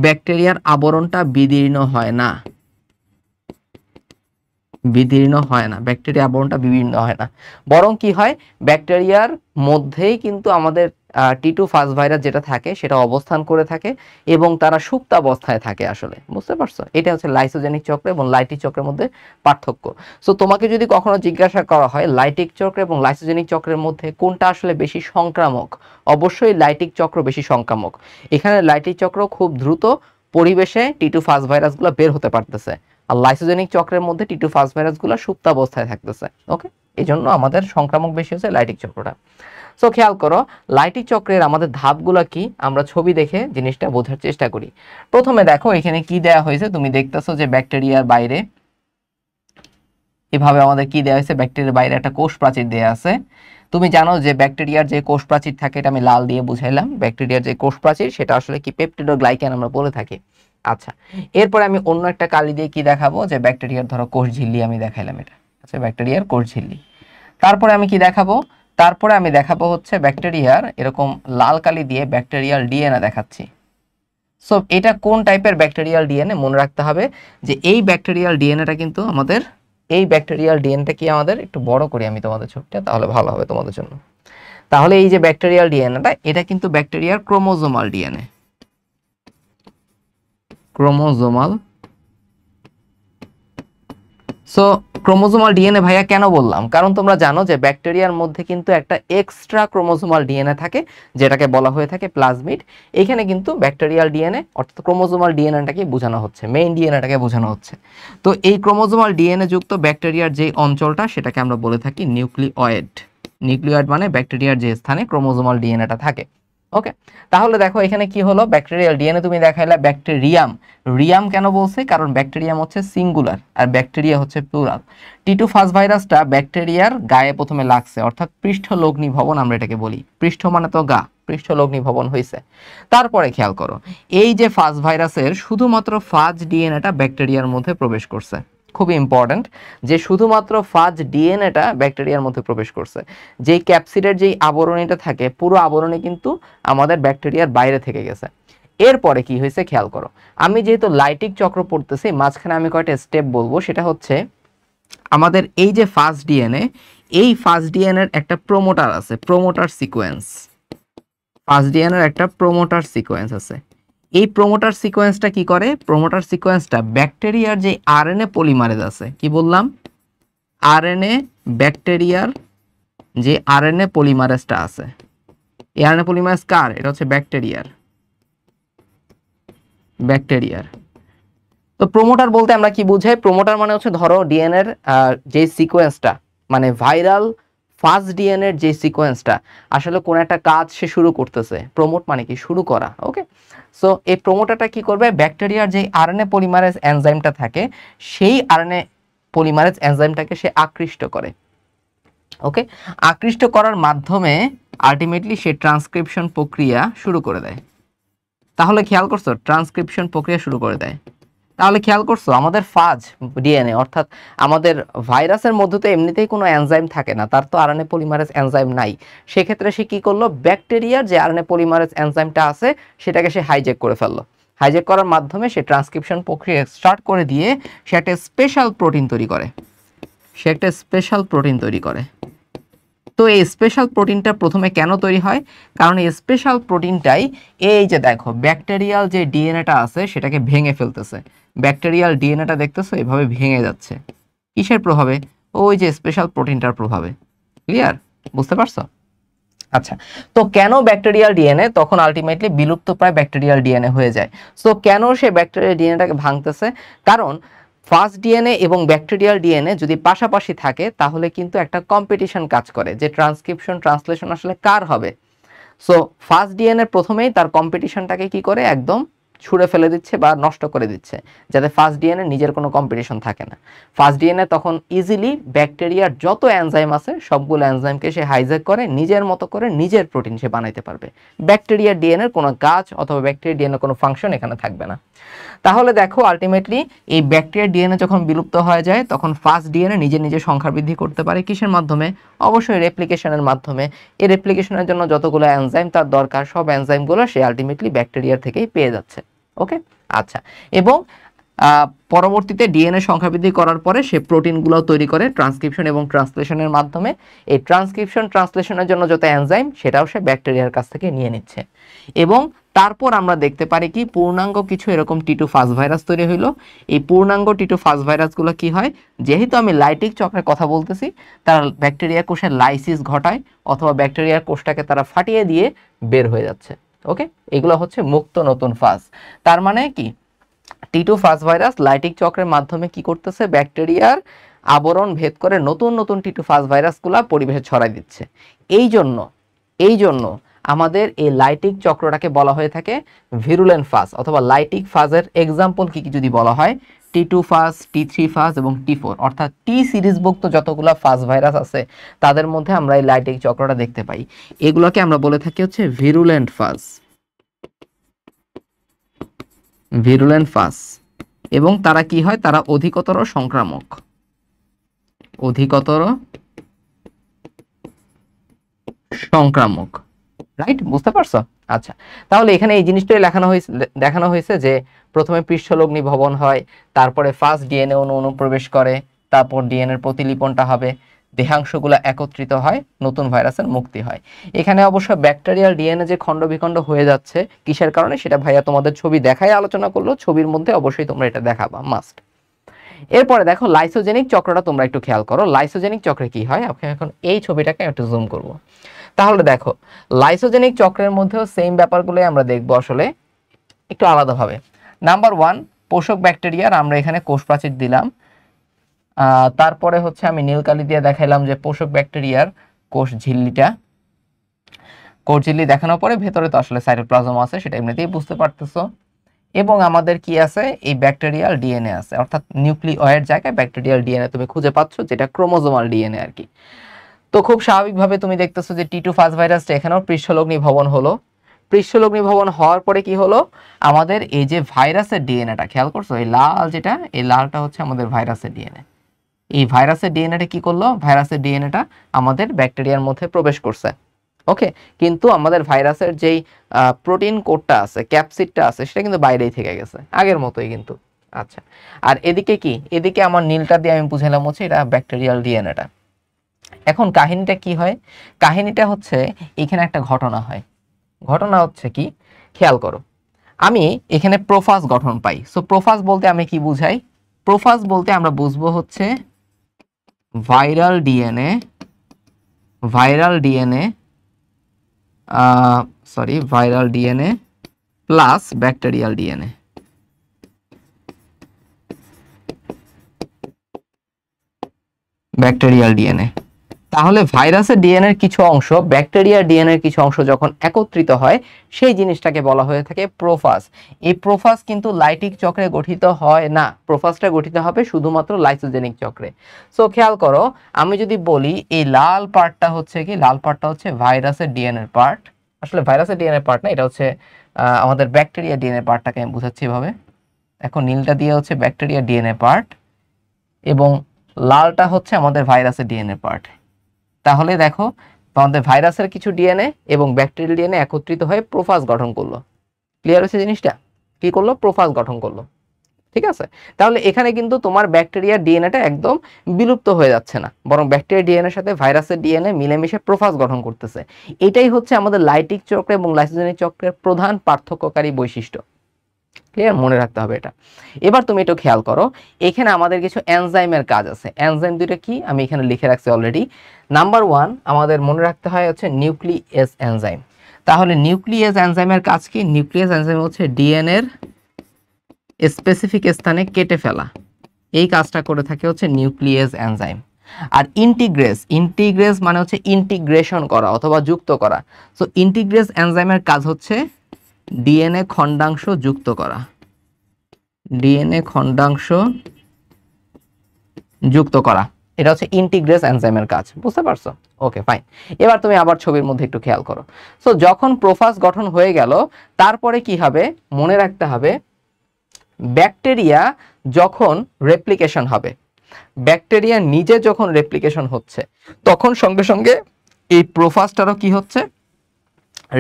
ব্যাকটেরিয়ার আবরণটা বিদীর্ণ হয় না, বিদীর্ণ হয় না, ব্যাকটেরিয়া আবরণটা বিদীর্ণ হয় না। বরং কি হয়, ব্যাকটেরিয়ার মধ্যেই কিন্তু আমাদের টিটু ফাজ ভাইরাস যেটা থাকে সেটা অবস্থান করে থাকে, এবং তারা সুপ্ত অবস্থায় থাকে আসলে। বুঝতে পারছো? এটা হচ্ছে লাইসোজেনিক চক্র এবং লাইটিক চক্রের মধ্যে পার্থক্য। সো তোমাকে যদি কখনো জিজ্ঞাসা করা হয় লাইটিক চক্র এবং লাইসোজেনিক চক্রের মধ্যে কোনটা আসলে বেশি সংক্রামক, অবশ্যই লাইটিক চক্র বেশি সংক্রামক। এখানে লাইটিক চক্র খুব দ্রুত পরিবেশে টিটু ফাজ ভাইরাসগুলো বের হতে পারতেছে, আর লাইসোজেনিক চক্রের মধ্যে টিটু ফাজ ভাইরাসগুলো সুপ্ত অবস্থায় থাকতেছে। ওকে, এই জন্য আমাদের সংক্রামক বেশি হচ্ছে লাইটিক চক্রটা। সো খেয়াল করো লাইটিক চক্রের আমাদের ধাপগুলো কি, আমরা ছবি দেখে জিনিসটা বোঝার চেষ্টা করি। প্রথমে দেখো এখানে কি দেয়া হয়েছে, তুমি দেখতেছো যে ব্যাকটেরিয়ার বাইরে এভাবে আমাদের কি দেয়া হয়েছে, ব্যাকটেরিয়ার বাইরে একটা কোষ প্রাচীর দেয়া আছে। তুমি জানো যে ব্যাকটেরিয়ার যে কোষ প্রাচীর থাকে, এটা আমি লাল দিয়ে বুঝাইলাম, ব্যাকটেরিয়ার যে কোষ প্রাচীর সেটা আসলে কি পেপটিডোগ্লাইকান আমরা বলে থাকি। আচ্ছা, এরপরে আমি অন্য একটা কালি দিয়ে কি দেখাবো, যে ব্যাকটেরিয়ার ধরো কোষ ঝিল্লি আমি দেখাইলাম, এটা আচ্ছা ব্যাকটেরিয়ার কোষ ঝিল্লি। তারপরে আমি কি দেখাবো, তারপরে আমি দেখাবো হচ্ছে ব্যাকটেরিয়ার এরকম লাল কালি দিয়ে ব্যাকটেরিয়াল ডিএনএ দেখাচ্ছি। সো এটা কোন টাইপের ব্যাকটেরিয়াল ডিএনএ মনে রাখতে হবে, যে এই ব্যাকটেরিয়াল ডিএনএটা কিন্তু আমাদের, এই ব্যাকটেরিয়াল ডিএনএটা কি আমাদের, একটু বড় করি আমি তোমাদের ছবিটা তাহলে ভালো হবে তোমাদের জন্য। তাহলে এই যে ব্যাকটেরিয়াল ডিএনএটা, এটা কিন্তু ব্যাকটেরিয়ার chromosomal DNA, chromosomal so chromosomal DNA ভাইয়া কেন বললাম, কারণ তোমরা জানো যে ব্যাকটেরিয়ার মধ্যে কিন্তু একটা এক্সট্রা ক্রোমোজোমাল ডিএনএ থাকে যেটাকে বলা হয়ে থাকে প্লাজমিড। এখানে কিন্তু ব্যাকটেরিয়াল ডিএনএ অর্থাৎ ক্রোমোজোমাল ডিএনএটাকে বোঝানো হচ্ছে, মেইন ডিএনএটাকে বোঝানো হচ্ছে। তো এই ক্রোমোজোমাল ডিএনএ যুক্ত ব্যাকটেরিয়ার যে অঞ্চলটা সেটাকে আমরা বলে থাকি নিউক্লিওয়েড। নিউক্লিওয়েড মানে ব্যাকটেরিয়ার যে স্থানে ক্রোমোজোমাল ডিএনএটা থাকে। ওকে, তাহলে দেখো এখানে কি হলো, ব্যাকটেরিয়াল ডিএনএ তুমি দেখাইলা ব্যাকটেরিয়াম। রিয়াম কেন বলছে, কারণ ব্যাকটেরিয়াম হচ্ছে সিঙ্গুলার আর ব্যাকটেরিয়া হচ্ছে প্লুরাল। টিটু ফাস ভাইরাসটা ব্যাকটেরিয়ার গায়ে প্রথমে লাগছে, অর্থাৎ পৃষ্ঠলগ্নি ভবন আমরা এটাকে বলি। পৃষ্ঠ মানে তো গা, পৃষ্ঠলগ্নি ভবন হয়েছে। তারপরে খেয়াল করো, এই যে ফাস ভাইরাসের শুধুমাত্র ফাজ ডিএনএটা ব্যাকটেরিয়ার মধ্যে প্রবেশ করছে। খুবই ইম্পর্ট্যান্ট যে শুধুমাত্র ফাজ ডিএনএটা ব্যাকটেরিয়ার মধ্যে প্রবেশ করছে। যেই ক্যাপসিডের যেই আবরণীটা থাকে পুরো আবরণী কিন্তু আমাদের ব্যাকটেরিয়ার বাইরে থেকে গেছে। এরপরে কি হয়েছে খেয়াল করো, আমি যেহেতু লাইটিক চক্র পড়তেছি মাঝখানে আমি কয়টা স্টেপ বলবো, সেটা হচ্ছে আমাদের এই যে ফাস্ট ডিএনএ, এই ফাস্ট ডিএনএ এর একটা প্রোমোটার আছে, প্রোমোটার সিকোয়েন্স। ফাস্ট ডিএনএ এর একটা প্রোমোটার সিকোয়েন্স আছে। এই প্রোমোটার সিকোয়েন্সটা কি করে, প্রোমোটার সিকোয়েন্সটা ব্যাকটেরিয়ার যে আরএনএ পলিমারেজ আছে, কি বললাম, আরএনএ, ব্যাকটেরিয়ার যে আরএনএ পলিমারেজটা আছে, এই আরএনএ পলিমারেজ কার, এটা হচ্ছে ব্যাকটেরিয়ার। ব্যাকটেরিয়ার তো প্রোমোটার বলতে আমরা কি বুঝাই, প্রোমোটার মানে হচ্ছে ধরো ডিএনএ এর যে সিকোয়েন্সটা মানে ভাইরাল ফাস্ট ডিএনএ এর যে সিকোয়েন্সটা আসলে কোন একটা কাজ সে শুরু করতেছে, প্রমোট মানে কি শুরু করা। ওকে, সো এই প্রোমোটারটা কি করবে, ব্যাকটেরিয়ার যে আরএনএ পলিমারেজ এনজাইমটা থাকে সেই আরএনএ পলিমারেজ এনজাইমটাকে সে আকৃষ্ট করে। ওকে, আকৃষ্ট করার মাধ্যমে আলটিমেটলি সে ট্রান্সক্রিপশন প্রক্রিয়া শুরু করে দেয়। তাহলে খেয়াল করছো, ট্রান্সক্রিপশন প্রক্রিয়া শুরু করে দেয়। তাহলে খেয়াল করছো আমাদের ফাজ ডিএনএ অর্থাৎ আমাদের ভাইরাসের মধ্যে তো এমনিতেই কোনো এনজাইম থাকে না, তার তো আরএনএ পলিমারেজ এনজাইম নাই। সেক্ষেত্রে সে কি করলো, ব্যাকটেরিয়ার যে আরএনএ পলিমারেজ এনজাইমটা আছে সেটাকে সে হাইজ্যাক করে ফেললো। হাইজ্যাক করার মাধ্যমে সে ট্রান্সক্রিপশন প্রক্রিয়া স্টার্ট করে দিয়ে সে একটা স্পেশাল প্রোটিন তৈরি করে। সে একটা স্পেশাল প্রোটিন তৈরি করে। তো এই স্পেশাল প্রোটিনটা প্রথমে কেন তৈরি হয়, কারণ এই স্পেশাল প্রোটিনটাই এই যে দেখো ব্যাকটেরিয়াল যে ডিএনএটা আছে সেটাকে ভেঙে ফেলতেছে। ব্যাকটেরিয়াল ডিএনএটা দেখতেছো এভাবে ভেঙে যাচ্ছে, কিসের প্রভাবে, ওই যে স্পেশাল প্রোটিনটার প্রভাবে। ক্লিয়ার, বুঝতে পারছো? আচ্ছা, তো কেন ব্যাকটেরিয়াল ডিএনএ তখন আলটিমেটলি বিলুপ্ত প্রায় ব্যাকটেরিয়াল ডিএনএ হয়ে যায়। সো কেন সে ব্যাকটেরিয়াল ডিএনএটাকে ভাঙতেছে, কারণ ফাস্ট ডিএনএ এবং ব্যাকটেরিয়াল ডিএনএ যদি পাশাপাশি থাকে তাহলে কিন্তু একটা কম্পিটিশন কাজ করে যে ট্রান্সক্রিপশন ট্রান্সলেশন আসলে কার হবে। সো ফাস্ট ডিএনএ প্রথমেই তার কম্পিটিশনটাকে কি করে একদম ছুঁড়ে ফেলে দিচ্ছে বা নষ্ট করে দিচ্ছে, যাতে ফাস্ট ডিএনএ নিজের কোনো কম্পিটিশন থাকে না। ফাস্ট ডিএনএ তখন ইজিলি ব্যাকটেরিয়ার যত এনজাইম আছে সবগুলো এনজাইমকে সে হাইজ্যাক করে নিজের মতো করে নিজের প্রোটিন সে বানাইতে পারবে। ব্যাকটেরিয়ার ডিএনএর কোনো কাজ অথবা ব্যাকটেরিয়ার ডিএনএ কোনো ফাংশন এখানে থাকবে না। তাহলে দেখো আলটিমেটলি এই ব্যাকটেরিয়ার ডিএনএ যখন বিলুপ্ত হয়ে যায় তখন ফাস্ট ডিএনএ নিজে নিজে সংখ্যা বৃদ্ধি করতে পারে কিসের মাধ্যমে, অবশ্যই রেপ্লিকেশনের মাধ্যমে। এই রেপ্লিকেশনের জন্য যতগুলো এনজাইম তার দরকার সব এনজাইমগুলো সে আলটিমেটলি ব্যাকটেরিয়ার থেকেই পেয়ে যাচ্ছে। ওকে, আচ্ছা, এবং পরবর্তীতে ডিএনএ সংখ্যা বৃদ্ধি করার পরে সে প্রোটিনগুলো তৈরি করে ট্রান্সক্রিপশন এবং ট্রান্সলেশনের মাধ্যমে। এই ট্রান্সক্রিপশন ট্রান্সলেশনের জন্য যত এনজাইম সেটাও সে ব্যাকটেরিয়ার কাছ থেকে নিয়ে নিচ্ছে। এবং তারপর আমরা দেখতে পারি কি পূর্ণাঙ্গ কিছু এরকম টিটু ফাস ভাইরাস তৈরি হইলো। এই পূর্ণাঙ্গ টিটু ফাস ভাইরাসগুলো কি হয়, যেহেতু আমি লাইটিক চক্রের কথা বলতেছি, তারা ব্যাকটেরিয়া কোষের লাইসিস ঘটায় অথবা ব্যাকটেরিয়ার কোষটাকে তারা ফাটিয়ে দিয়ে বের হয়ে যাচ্ছে। ওকে, এগুলো হচ্ছে মুক্ত নতুন ফাস। তার মানে কি টিটু ফাস ভাইরাস লাইটিক চক্রের মাধ্যমে কি করতেছে, ব্যাকটেরিয়ার আবরণ ভেদ করে নতুন নতুন টিটু ফাস ভাইরাসগুলা পরিবেশে ছড়াই দিচ্ছে। এই জন্য আমাদের এই লাইটিক চক্রটাকে বলা হয়ে থাকে ভিরুলেন্ট ফাস অথবা লাইটিক ফাজের এক্সাম্পল কি কি যদি বলা হয়, T2 ফাস, T3 ফাস এবং T4, অর্থাৎ টি সিরিজভুক্ত যতগুলো ফাস ভাইরাস আছে তাদের মধ্যে আমরা এই লাইটিক চক্রটা দেখতে পাই। এগুলোকে আমরা বলে থাকি হচ্ছে ভিরুলেন্ট ফাস। ভিরুলেন্ট ফাস, এবং তারা কি হয়, তারা অধিকতর সংক্রামক। অধিকতর সংক্রামক, রাইট, বুঝতে পারছো? আচ্ছা, তাহলে এখানে এই জিনিসটাই দেখানো হয়েছে যে প্রথমে পৃষ্ঠলগ্নি ভবন হয়, তারপরে ফাস্ট ডিএনএ অনুপ্রবেশ করে, তারপর ডিএনএর প্রতিলিপনটা হবে, দেহাংশগুলো একত্রিত হয়, নতুন ভাইরাসের মুক্তি হয়। এখানে অবশ্য ব্যাকটেরিয়াল ডিএনএ যে খণ্ড বিখণ্ড হয়ে যাচ্ছে কিসের কারণে সেটা ভাইয়া তোমাদের ছবি দেখায় আলোচনা করলো, ছবির মধ্যে অবশ্যই তোমরা এটা দেখাবা মাস্ট। এরপরে দেখো লাইসোজেনিক চক্রটা তোমরা একটু খেয়াল করো। লাইসোজেনিক চক্রে কি হয়, এখন এই ছবিটাকে একটু জুম করব। তাহলে দেখো লাইসোজেনিক চক্রের মধ্যেও সেম ব্যাপারগুলোই আমরা দেখবো, আসলে একটু আলাদাভাবে। নাম্বার 1, পোষক ব্যাকটেরিয়ার আমরা এখানে কোষ প্রাচীর দিলাম। তারপরে হচ্ছে আমি নীল কালি দিয়ে দেখাইলাম যে পোষক ব্যাকটেরিয়ার কোষ ঝিল্লিটা। কোষ ঝিল্লি দেখানোর পরে ভেতরে তো আসলে সাইটোপ্লাজম আছে, সেটা এমনিতেই বুঝতে পারতেছো। এবং আমাদের কি আছে, এই ব্যাকটেরিয়াল ডিএনএ আছে, অর্থাৎ নিউক্লিওয়েড জায়গায় ব্যাকটেরিয়াল ডিএনএ তুমি খুঁজে পাচ্ছ, যেটা ক্রোমোজোমাল ডিএনএ আর কি। তো খুব স্বাভাবিকভাবে তুমি দেখতেছো যে টি2 ফাস্ট ভাইরাসটা এখানেও পৃষ্ঠলগ্নি ভবন হলো। পৃষ্ঠলগ্নি ভবন হওয়ার পরে কি হলো, আমাদের এই যে ভাইরাসের ডিএনএটা খেয়াল করছো, এই লাল যেটা, এই লালটা হচ্ছে আমাদের ভাইরাসের ডিএনএ। এই ভাইরাসের ডিএনএটা কি করলো, ভাইরাসের ডিএনএটা আমাদের ব্যাকটেরিয়ার মধ্যে প্রবেশ করছে। ওকে, কিন্তু আমাদের ভাইরাসের যেই প্রোটিন কোডটা আছে, ক্যাপসিডটা আছে, সেটা কিন্তু বাইরেই থেকে গেছে আগের মতোই কিন্তু। আচ্ছা, আর এদিকে কি, এদিকে আমার নীলটা দিয়ে আমি বুঝালাম হচ্ছে এটা ব্যাকটেরিয়াল ডিএনএটা। এখন কাহিনীটা কি হয়, কাহিনীটা হচ্ছে এখানে একটা ঘটনা হয়। ঘটনা হচ্ছে কি, খেয়াল করো, আমি এখানে প্রোফাজ গঠন পাই। সো প্রোফাজ বলতে আমি কি বুঝাই, প্রোফাজ বলতে আমরা বুঝবো হচ্ছে viral DNA, viral DNA viral DNA plus bacterial DNA. Bacterial DNA, তাহলে ভাইরাসের ডিএনএর কিছু অংশ ব্যাকটেরিয়ার ডিএনএর কিছু অংশ যখন একত্রিত হয়, সেই জিনিসটাকে বলা হয়ে থাকে প্রোফাজ। এই প্রোফাজ কিন্তু লাইটিক চক্রে গঠিত হয় না, প্রোফাজটা গঠিত হবে শুধুমাত্র লাইসোজেনিক চক্রে। সো খেয়াল করো, আমি যদি বলি এই লাল পার্টটা হচ্ছে কি, লাল পার্টটা হচ্ছে ভাইরাসের ডিএনএর পার্ট। আসলে ভাইরাসের ডিএনএ পার্ট না, এটা হচ্ছে আমাদের ব্যাকটেরিয়া ডিএনএ পার্টটাকে আমি বুঝাচ্ছি এভাবে। এখন নীলটা দিয়ে হচ্ছে ব্যাকটেরিয়া ডিএনএ পার্ট এবং লালটা হচ্ছে আমাদের ভাইরাসের ডিএনএ পার্ট। তাহলে দেখো আমাদের ভাইরাসের কিছু ডিএনএ এবং ব্যাকটেরিয়াল ডিএনএ একত্রিত হয়ে প্রোফাজ গঠন করলো। ক্লিয়ার হয়েছে জিনিসটা, কি করলো, প্রোফাজ গঠন করলো। ঠিক আছে, তাহলে এখানে কিন্তু তোমার ব্যাকটেরিয়ার ডিএনএটা একদম বিলুপ্ত হয়ে যাচ্ছে না, বরং ব্যাকটেরিয়া ডিএনএর সাথে ভাইরাসের ডিএনএ মিলেমিশে প্রোফাজ গঠন করতেছে। এটাই হচ্ছে আমাদের লাইটিক চক্র এবং লাইসোজেনিক চক্রের প্রধান পার্থক্যকারী বৈশিষ্ট্য। ক্লিয়ার, মনে রাখতে হবে এটা। এবার তুমি একটু খেয়াল করো, এখানে আমাদের কিছু এনজাইমের কাজ আছে। এনজাইম দুইটা কি আমি এখানে লিখে রাখছি অলরেডি। নাম্বার 1 আমাদের মনে রাখতে হয় হচ্ছে নিউক্লিয়েজ এনজাইম। তাহলে নিউক্লিয়েজ এনজাইমের কাজ কি, নিউক্লিয়েজ এনজাইম হচ্ছে ডিএনএর স্পেসিফিক স্থানে কেটে ফেলা, এই কাজটা করে থাকে হচ্ছে নিউক্লিয়েজ এনজাইম। আর ইন্টিগ্রেজ, ইন্টিগ্রেজ মানে হচ্ছে ইন্টিগ্রেশন করা অথবা যুক্ত করা। সো ইন্টিগ্রেজ এনজাইমের কাজ হচ্ছে ডিএনএ খণ্ডাংশ যুক্ত করা, ডিএনএ খণ্ডাংশ যুক্ত করা, এটা হচ্ছে ইন্টিগ্রেজ এনজাইমের কাজ। বুঝতে পারছো? Okay fine. এবার তুমি আবার ছবির মধ্যে একটু খেয়াল করো। সো যখন প্রোফাজ গঠন হয়ে গেল, তারপরে কি হবে মনে রাখতে হবে, ব্যাকটেরিয়া যখন রেপ্লিকেশন হবে, ব্যাকটেরিয়া নিজে যখন রেপ্লিকেশন হচ্ছে, তখন সঙ্গে সঙ্গে এই প্রোফাজটারও কি হচ্ছে,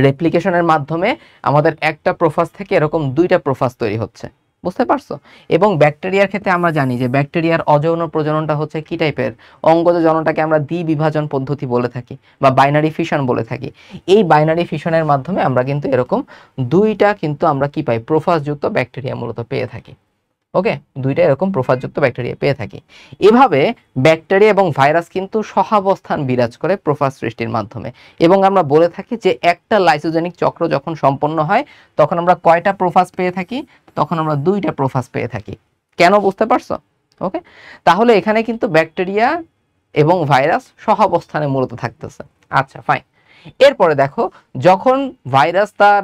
রেপ্লিকেশনের মাধ্যমে আমাদের একটা প্রোফাজ থেকে এরকম দুইটা প্রোফাজ তৈরি হচ্ছে। বুঝতে পারছো? এবং ব্যাকটেরিয়ার ক্ষেত্রে আমরা জানি যে ব্যাকটেরিয়ার অযৌন প্রজননটা হচ্ছে কি টাইপের, অঙ্গজ জননটাকে আমরা দ্বিবিভাজন পদ্ধতি বলে থাকি বা বাইনারি ফিশন বলে থাকি। এই বাইনারি ফিশনের মাধ্যমে আমরা কিন্তু এরকম দুইটা কিন্তু আমরা কি পাই, প্রোফাজযুক্ত ব্যাকটেরিয়া মূলত পেয়ে থাকি। ওকে, দুইটা এরকম প্রোফাজযুক্ত ব্যাকটেরিয়া পেয়ে থাকি। এভাবে ব্যাকটেরিয়া এবং ভাইরাস কিন্তু সহাবস্থান বিরাজ করে প্রোফাজ সৃষ্টির মাধ্যমে। এবং আমরা বলে থাকি যে একটা লাইসোজেনিক চক্র যখন সম্পন্ন হয়, তখন আমরা কয়টা প্রোফাজ পেয়ে থাকি, তখন আমরা দুইটা প্রোফাজ পেয়ে থাকি। কেন, বুঝতে পারছো? ওকে, তাহলে এখানে কিন্তু ব্যাকটেরিয়া এবং ভাইরাস সহাবস্থানে মূলত থাকতেছে। আচ্ছা ফাইন। এরপরে দেখো, যখন ভাইরাস তার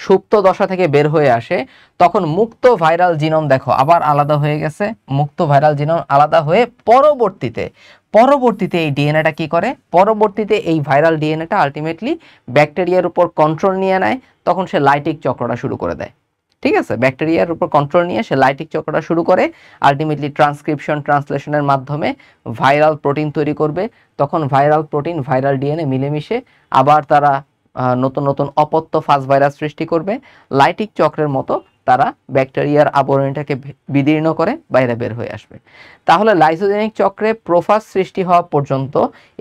সুপ্ত দশা থেকে বের হয়ে আসে, তখন মুক্ত ভাইরাল জিনোম দেখো আবার আলাদা হয়ে গেছে। মুক্ত ভাইরাল জিনোম আলাদা হয়ে পরবর্তীতে এই ডিএনএটা কি করে, পরবর্তীতে এই ভাইরাল ডিএনএটা আলটিমেটলি ব্যাকটেরিয়ার উপর কন্ট্রোল নিয়ে নেয়। তখন সে লাইটিক চক্রটা শুরু করে দেয়। ঠিক আছে, ব্যাকটেরিয়ার উপর কন্ট্রোল নিয়ে সে লাইটিক চক্রটা শুরু করে, আলটিমেটলি ট্রান্সক্রিপশন ট্রান্সলেশনের মাধ্যমে ভাইরাল প্রোটিন তৈরি করবে। তখন ভাইরাল প্রোটিন ভাইরাল ডিএনএ মিলেমিশে আবার তারা নতুন নতুন অপত্য ফাজ ভাইরাস সৃষ্টি করবে। লাইটিক চক্রের মতো তারা ব্যাকটেরিয়ার আবরণীটাকে বিদীর্ণ করে বাইরে বের হয়ে আসবে। তাহলে লাইসোজেনিক চক্রে প্রোফাজ সৃষ্টি হওয়া পর্যন্ত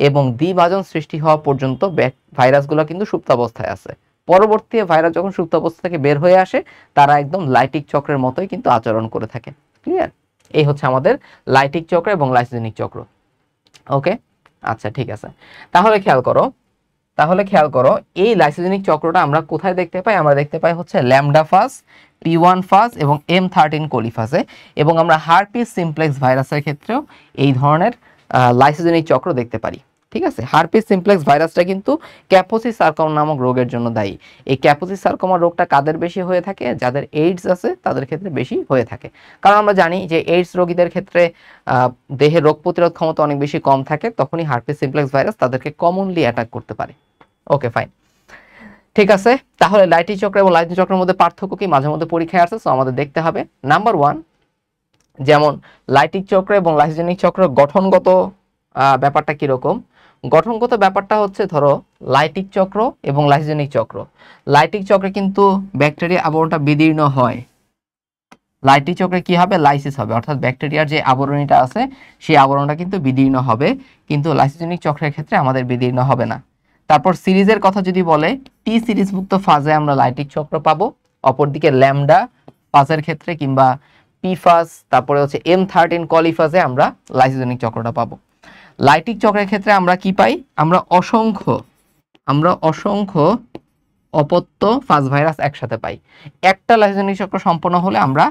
এবং দ্বিভাজন সৃষ্টি হওয়া পর্যন্ত ভাইরাসগুলো কিন্তু সুপ্তাবস্থায় আছে। পরবর্তী ভাইরাস যখন সুপ্তাবস্থা থেকে বের হয়ে আসে, তারা একদম লাইটিক চক্রের মতোই কিন্তু আচরণ করে থাকে। ক্লিয়ার? এই হচ্ছে আমাদের লাইটিক চক্র এবং লাইসোজেনিক চক্র। ওকে, আচ্ছা ঠিক আছে। তাহলে খেয়াল করো এই লাইসোজেনিক চক্রটা আমরা কোথায় দেখতে পাই? আমরা দেখতে পাই হচ্ছে ল্যামডা ফাজ, P1 ফাজ এবং M13 কোলিফাজে, এবং আমরা হার্পিস সিমপ্লেক্স ভাইরাসের ক্ষেত্রেও এই ধরনের লাইসোজেনিক চক্র দেখতে পারি। ঠিক আছে, হার্পিস সিমপ্লেক্স ভাইরাসটা কিন্তু ক্যাপোসিস সার্কোমা নামক রোগের জন্য দায়ী। এই ক্যাপোসিস সার্কোমা রোগটা কাদের বেশি হয়ে থাকে? যাদের এইডস আছে তাদের ক্ষেত্রে বেশি হয়ে থাকে। কারণ আমরা জানি যে এইডস রোগীদের ক্ষেত্রে দেহের রোগ প্রতিরোধ ক্ষমতা অনেক বেশি কম থাকে, তখনই হার্পিস সিমপ্লেক্স ভাইরাস তাদেরকে কমনলি অ্যাটাক করতে পারে। ওকে ফাইন, ঠিক আছে। তাহলে লাইটিক চক্র এবং লাইসোজেনিক চক্রের মধ্যে পার্থক্য কি? মাঝে মধ্যে পরীক্ষায় আসে, সো আমাদের দেখতে হবে। নাম্বার 1, যেমন লাইটিক চক্র এবং লাইসোজেনিক চক্র গঠনগত ব্যাপারটা কিরকম? গঠনগত ব্যাপারটা হচ্ছে, ধরো লাইটিক চক্র এবং লাইসোজেনিক চক্র, লাইটিক চক্রে কিন্তু ব্যাকটেরিয়া আবরণটা বিদীর্ণ হয়। লাইটিক চক্রে কি হবে? লাইসিস হবে, অর্থাৎ ব্যাকটেরিয়ার যে আবরণীটা আছে সেই আবরণটা কিন্তু বিদীর্ণ হবে, কিন্তু লাইসোজেনিক চক্রের ক্ষেত্রে আমাদের বিদীর্ণ হবে না। তারপর সিরিজের কথা যদি বলে, টি সিরিজমুক্ত ফাজে আমরা লাইটিক চক্র পাবো, অপরদিকে ল্যামডা ফাজের ক্ষেত্রে কিংবা পি ফাজ, তারপরে হচ্ছে M13 কলিফাজে আমরা লাইসোজেনিক চক্রটা পাবো। লাইটিক চক্রের ক্ষেত্রে আমরা কি পাই? আমরা অসংখ্য অপত্য ফাজ ভাইরাস একসাথে পাই। একটা লাইসোজেনিক চক্র সম্পন্ন হলে আমরা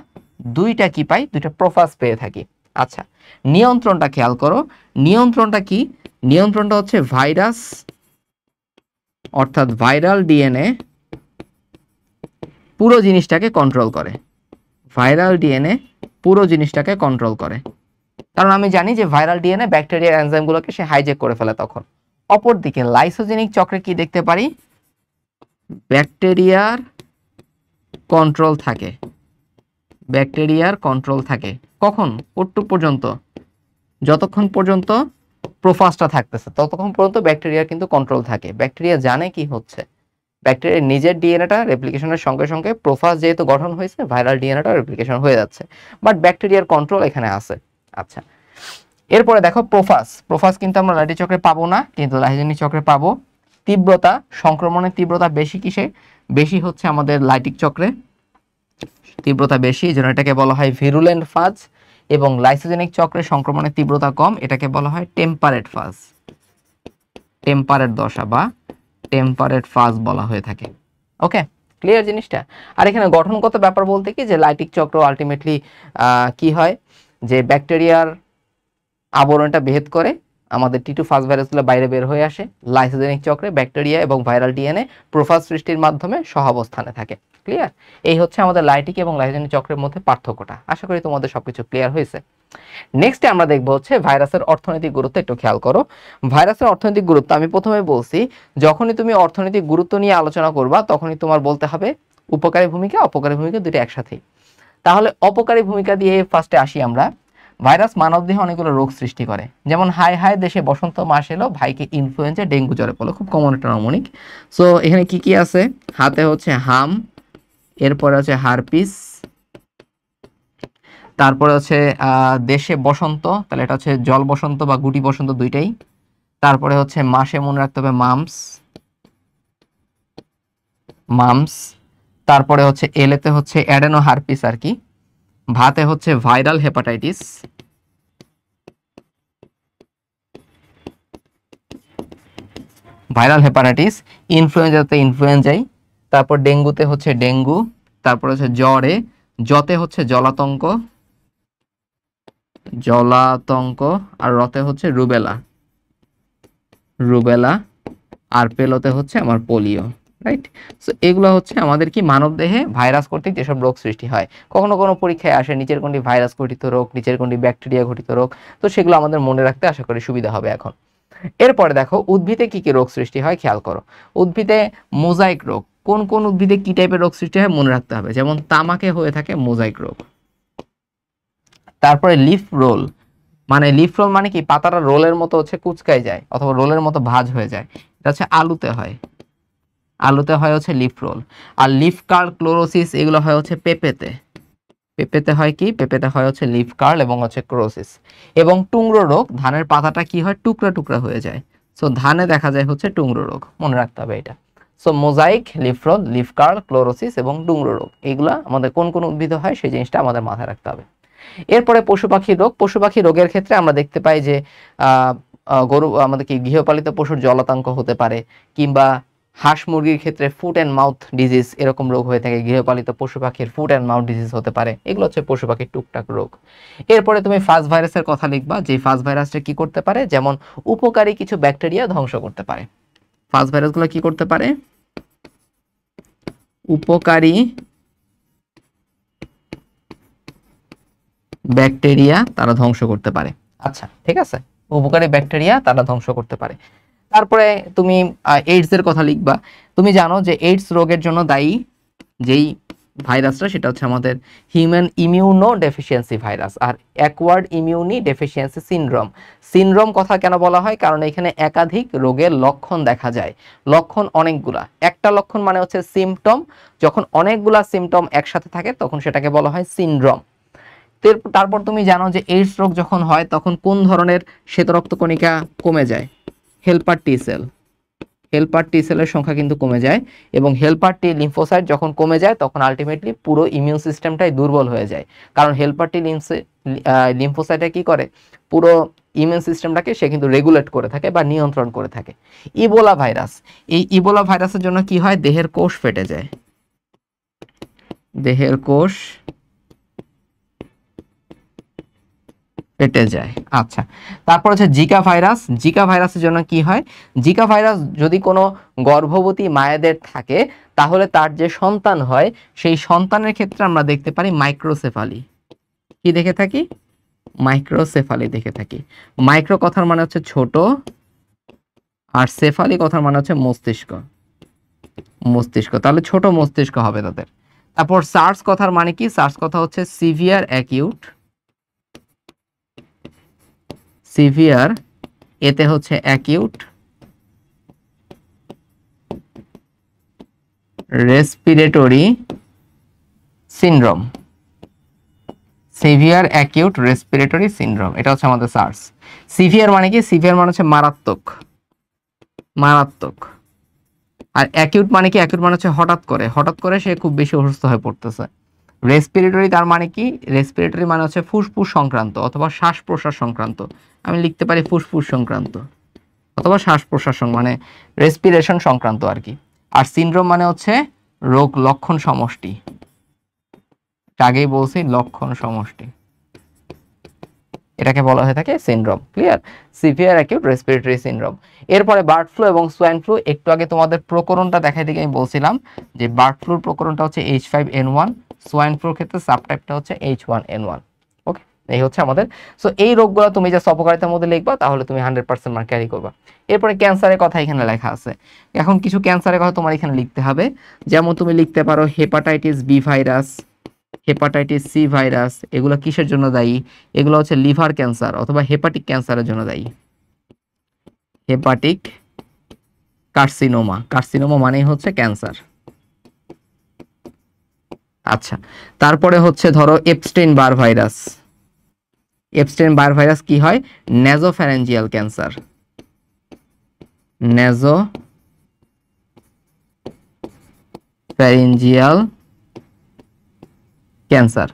দুইটা কি পাই? দুইটা প্রোফাজ পেয়ে থাকি। আচ্ছা, নিয়ন্ত্রণটা খেয়াল করো। নিয়ন্ত্রণটা কি? নিয়ন্ত্রণটা হচ্ছে ভাইরাস, অর্থাৎ ভাইরাল ডিএনএ পুরো জিনিসটাকে কন্ট্রোল করে। ভাইরাল ডিএনএ পুরো জিনিসটাকে কন্ট্রোল করে, কারণ আমি জানি যে ভাইরাল ডিএনএ ব্যাকটেরিয়ার এনজাইমগুলোকে সে হাইজ্যাক করে ফেলে তখন। অপরদিকে লাইসোজেনিক চক্রে কি দেখতে পারি? ব্যাকটেরিয়ার কন্ট্রোল থাকে। ব্যাকটেরিয়ার কন্ট্রোল থাকে কখন? কতটুকু পর্যন্ত? যতক্ষণ পর্যন্ত প্রোফাজটা থাকতেছে ততক্ষণ পর্যন্ত ব্যাকটেরিয়ার কিন্তু কন্ট্রোল থাকে। ব্যাকটেরিয়া জানে কি হচ্ছে, ব্যাকটেরিয়ার নিজের ডিএনএটা রেপ্লিকেশনের সঙ্গে সঙ্গে প্রোফাজ যেহেতু গঠন হয়েছে, ভাইরাল ডিএনএটা রেপ্লিকেশন হয়ে যাচ্ছে, বাট ব্যাকটেরিয়ার কন্ট্রোল এখানে আছে। আচ্ছা, এরপরে দেখো প্রোফাজ কিন্তু আমরা লাইটিক চক্রে পাবো না, কিন্তু লাইসোজেনিক চক্রে পাবো। তীব্রতা, সংক্রমণের তীব্রতা বেশি কিসে? বেশি হচ্ছে আমাদের লাইটিক চক্রে, তীব্রতা বেশি, যেন এটাকে বলা হয় ভিরুলেন্ট ফাজ। এবং লাইসোজেনিক চক্রে সংক্রমণের তীব্রতা কম, এটাকে বলা হয় টেম্পারেট ফাজ, টেম্পারেট দশা বা টেম্পারেট ফাজ বলা হয়ে থাকে। ওকে, ক্লিয়ার জিনিসটা? আর এখানে গঠনগত ব্যাপার বলতে কি, যে লাইটিক চক্র আলটিমেটলি কি হয়, যে ব্যাকটেরিয়ার আবরণটা ভেদ করে আমাদের টি2 ফাজ ভাইরাসগুলো বাইরে বের হয়ে আসে। লাইসোজেনিক চক্রে ব্যাকটেরিয়া এবং ভাইরাল ডিএনএ প্রোফাজ সৃষ্টির মাধ্যমে সহাবস্থানে থাকে। ক্লিয়ার? এই হচ্ছে আমাদের লাইটিক এবং লাইসোজেনিক চক্রের মধ্যে পার্থক্যটা। আশা করি তোমাদের সবকিছু ক্লিয়ার হয়েছে। নেক্সটে আমরা দেখবো হচ্ছে ভাইরাসের অর্থনৈতিক গুরুত্ব। একটু খেয়াল করো, ভাইরাসের অর্থনৈতিক গুরুত্ব আমি প্রথমে বলছি, যখনই তুমি অর্থনৈতিক গুরুত্ব নিয়ে আলোচনা করবা তখনই তোমার বলতে হবে উপকারী ভূমিকা অপকারী ভূমিকা দুটো একসাথেই। তাহলে অপকারী ভূমিকা দিয়ে ফার্স্টে আসি আমরা। ভাইরাস মানবদেহে অনেকগুলো রোগ সৃষ্টি করে, যেমন হাই দেশে বসন্ত মাস এলো, ভাইকে ইনফ্লুয়েঞ্জা ডেঙ্গু জ্বরে পড়লো, খুব কমন একটা নমুনিক। সো এখানে কি কি আছে? হাতে হচ্ছে হাম, এরপরে হচ্ছে হারপিস, তারপরে হচ্ছে দেশে বসন্ত, তাহলে এটা হচ্ছে জল বসন্ত বা গুটি বসন্ত দুইটাই। তারপরে হচ্ছে মাসে মনে রাখতে হবে মামস। তারপরে হচ্ছে এলেতে হচ্ছে অ্যাডেনো হারপিস আর কি। ভাতে হচ্ছে ভাইরাল হেপাটাইটিস। ইনফ্লুয়েঞ্জাতে ইনফ্লুয়েঞ্জাই। তারপর ডেঙ্গুতে হচ্ছে ডেঙ্গু। তারপর হচ্ছে জতে হচ্ছে জলাতঙ্ক, আর রতে হচ্ছে রুবেলা, আর পেলোতে হচ্ছে আমার পোলিও। রাইট? সো এগুলো হচ্ছে আমাদের কি মানব দেহে ভাইরাস কর্তৃক যেসব রোগ সৃষ্টি হয়। কখনো কোনো পরীক্ষায় আসে নিচের কোনটি ভাইরাস ঘটিত রোগ, নিচের কোনটি ব্যাকটেরিয়া ঘটিত রোগ, তো সেগুলো আমাদের মনে রাখতে আশা করি সুবিধা হবে এখন। এরপরে দেখো উদ্ভিদে কি কি রোগ সৃষ্টি হয় খেয়াল করো। উদ্ভিদে মোজাইক রোগ, কোন কোন উদ্ভিদে কি টাইপের রোগ সৃষ্টি হয় মনে রাখতে হবে, যেমন তামাকে হয়ে থাকে মোজাইক রোগ। তারপরে লিফ রোল মানে কি, পাতাটা রোলের মতো হচ্ছে কুচকায় যায় অথবা রোলের মতো ভাঁজ হয়ে যায়, এটা হচ্ছে আলুতে হয় হচ্ছে লিফ রোল। আর লিফ কার্ল, ক্লোরোসিস এগুলো হয় হচ্ছে পেঁপেতে হয় কি, পেঁপেতে হয় হচ্ছে লিফ কার্ল এবং হচ্ছে ক্লোরোসিস। এবং টুংরো রোগ, ধানের পাতাটা কি হয়, টুকরা টুকরা হয়ে যায়, সো ধানে দেখা যায় হচ্ছে টুংরো রোগ, মনে রাখতে হবে এটা। So mosaic, leaf roll, leaf curl, chlorosis এবং টুংরো রোগ, এগুলা আমাদের কোন কোন উদ্ভিদে হয় সেই জিনিসটা আমাদের মাথায় রাখতে হবে। এরপরে পশু পাখি রোগ। পশু পাখি রোগের ক্ষেত্রে আমরা দেখতে পাই যে গরু আমাদের কি গৃহপালিত পশুর জলাতঙ্ক হতে পারে, কিংবা হাঁস মুরগির ক্ষেত্রে ফুট অ্যান্ড মাউথ ডিজিজ এরকম রোগ হয়ে থাকে, গৃহপালিত পশু পাখির ফুট অ্যান্ড মাউথ ডিজিজ হতে পারে। এগুলো হচ্ছে পশু পাখির টুকটাক রোগ। এরপরে তুমি ফাজ ভাইরাসের কথা লিখবা, যে ফাজ ভাইরাসটা কি করতে পারে, যেমন উপকারী কিছু ব্যাকটেরিয়া ধ্বংস করতে পারে। ফাজ ভাইরাসগুলো কি করতে পারে, উপকারী ব্যাকটেরিয়া তারা ধ্বংস করতে পারে। আচ্ছা ঠিক আছে, উপকারী ব্যাকটেরিয়া তারা ধ্বংস করতে পারে। তারপরে তুমি এইডস এর কথা লিখবা। তুমি জানো যে এইডস রোগের জন্য দায়ী যেই ভাইরাসটা, সেটা হচ্ছে আমাদের হিউম্যান ইমিউনো ডেফিসিয়েন্সি ভাইরাস আর অ্যাকোয়ার্ড ইমিউনি ডেফিসিয়েন্সি সিনড্রোম। সিনড্রোম কথা কেন বলা হয়, কারণ এখানে একাধিক রোগের লক্ষণ দেখা যায়। লক্ষণ অনেকগুলা, একটা লক্ষণ মানে হচ্ছে সিমটম। যখন অনেকগুলা সিমটম একসাথে থাকে তখন সেটাকে বলা হয় সিনড্রোম। তারপর তুমি জানো যে এইডস রোগ যখন হয় তখন কোন ধরনের শ্বেত রক্তকণিকা কমে যায়, হেল্পার টি সেল। হেল্পার টি সেলের সংখ্যা কিন্তু কমে যায়, এবং হেল্পার টি লিম্ফোসাইট যখন কমে যায় তখন আলটিমেটলি পুরো ইমিউন সিস্টেমটাই দুর্বল হয়ে যায়। কারণ হেল্পার টি লিম্ফোসাইটে কি করে, পুরো ইমিউন সিস্টেমটাকে সে কিন্তু রেগুলেট করে থাকে বা নিয়ন্ত্রণ করে থাকে। ইবোলা ভাইরাস, এই ইবোলা ভাইরাসের জন্য কি হয়, দেহের কোষ ফেটে যায়, দেহের কোষ পেটে যায়। আচ্ছা, তারপর হচ্ছে জিকা ভাইরাস। জিকা ভাইরাসের জন্য কি হয়, জিকা ভাইরাস যদি কোনো গর্ভবতী মায়েদের থাকে তাহলে তার যে সন্তান হয় সেই সন্তানের ক্ষেত্রে আমরা দেখতে পারি মাইক্রোসেফালি। কি দেখে থাকি, মাইক্রোসেফালি দেখে থাকি। মাইক্রো কথার মানে হচ্ছে ছোট, আর সেফালি কথার মানে হচ্ছে মস্তিষ্ক। মস্তিষ্ক, তাহলে ছোট মস্তিষ্ক হবে তাদের। তারপর সার্স কথার মানে কি, সার্স কথা হচ্ছে সিভিয়ার অ্যাকিউট, সিভিয়ার এতে হচ্ছে acute respiratory syndrome. Severe acute respiratory syndrome, এটা হচ্ছে আমাদের সার্স। সিভিয়ার মানে কি, সিভিয়ার মানে হচ্ছে মারাত্মক, মারাত্মক। আর অ্যাকিউট মানে কি, অ্যাকিউট মানে হচ্ছে হঠাৎ করে, হঠাৎ করে সে খুব বেশি অসুস্থ হয়ে পড়তেছে। রেসপিরেটরি তার মানে কি, রেসপিরেটরি মানে হচ্ছে ফুসফুস সংক্রান্ত অথবা শ্বাস প্রশ্বাস সংক্রান্ত। আমি লিখতে পারি ফুসফুস সংক্রান্ত অথবা শ্বাস প্রশ্বাস মানে রেসপিরেশন সংক্রান্ত আর কি। আর সিনড্রোম মানে হচ্ছে রোগ লক্ষণ সমষ্টি, আগেই বলছি লক্ষণ সমষ্টি, এটাকে বলা হয়ে থাকে syndrome. Clear, severe acute respiratory syndrome. এরপরে বার্ড ফ্লু এবং সোয়াইন ফ্লু। একটু আগে তোমাদের প্রকরণটা দেখাই দিকে আমি বলছিলাম যে বার্ড ফ্লুর প্রকরণটা হচ্ছে H5N1, সোয়াইন ফ্লুর ক্ষেত্রে সাবটাইপটা হচ্ছে H1N1। ওকে, এই হচ্ছে আমাদের। সো এই রোগগুলো তুমি যে অপকারিতার মধ্যে লিখবা তাহলে তুমি 100% মার্ক ক্যারি করবা। এরপরে ক্যান্সারের কথা এখানে লেখা আছে। এখন কিছু ক্যান্সারের কথা তোমার এখানে লিখতে হবে, যেমন তুমি লিখতে পারো hepatitis B virus, hepatitis C virus. এগুলো কিসের জন্য দায়ী, এগুলো হচ্ছে লিভার ক্যান্সার অথবা হেপাটিক ক্যান্সারের জন্য দায়ী। হেপাটিক কার্সিনোমা, কার্সিনোমা মানেই হচ্ছে ক্যান্সার। আচ্ছা, তারপরে হচ্ছে ধরো এপস্টেইন বার ভাইরাস। এপস্টেইন বার ভাইরাস কি হয়, নেজোফ্যারেঞ্জিয়াল ক্যান্সার, নেজোফ্যারেঞ্জিয়াল ক্যান্সার।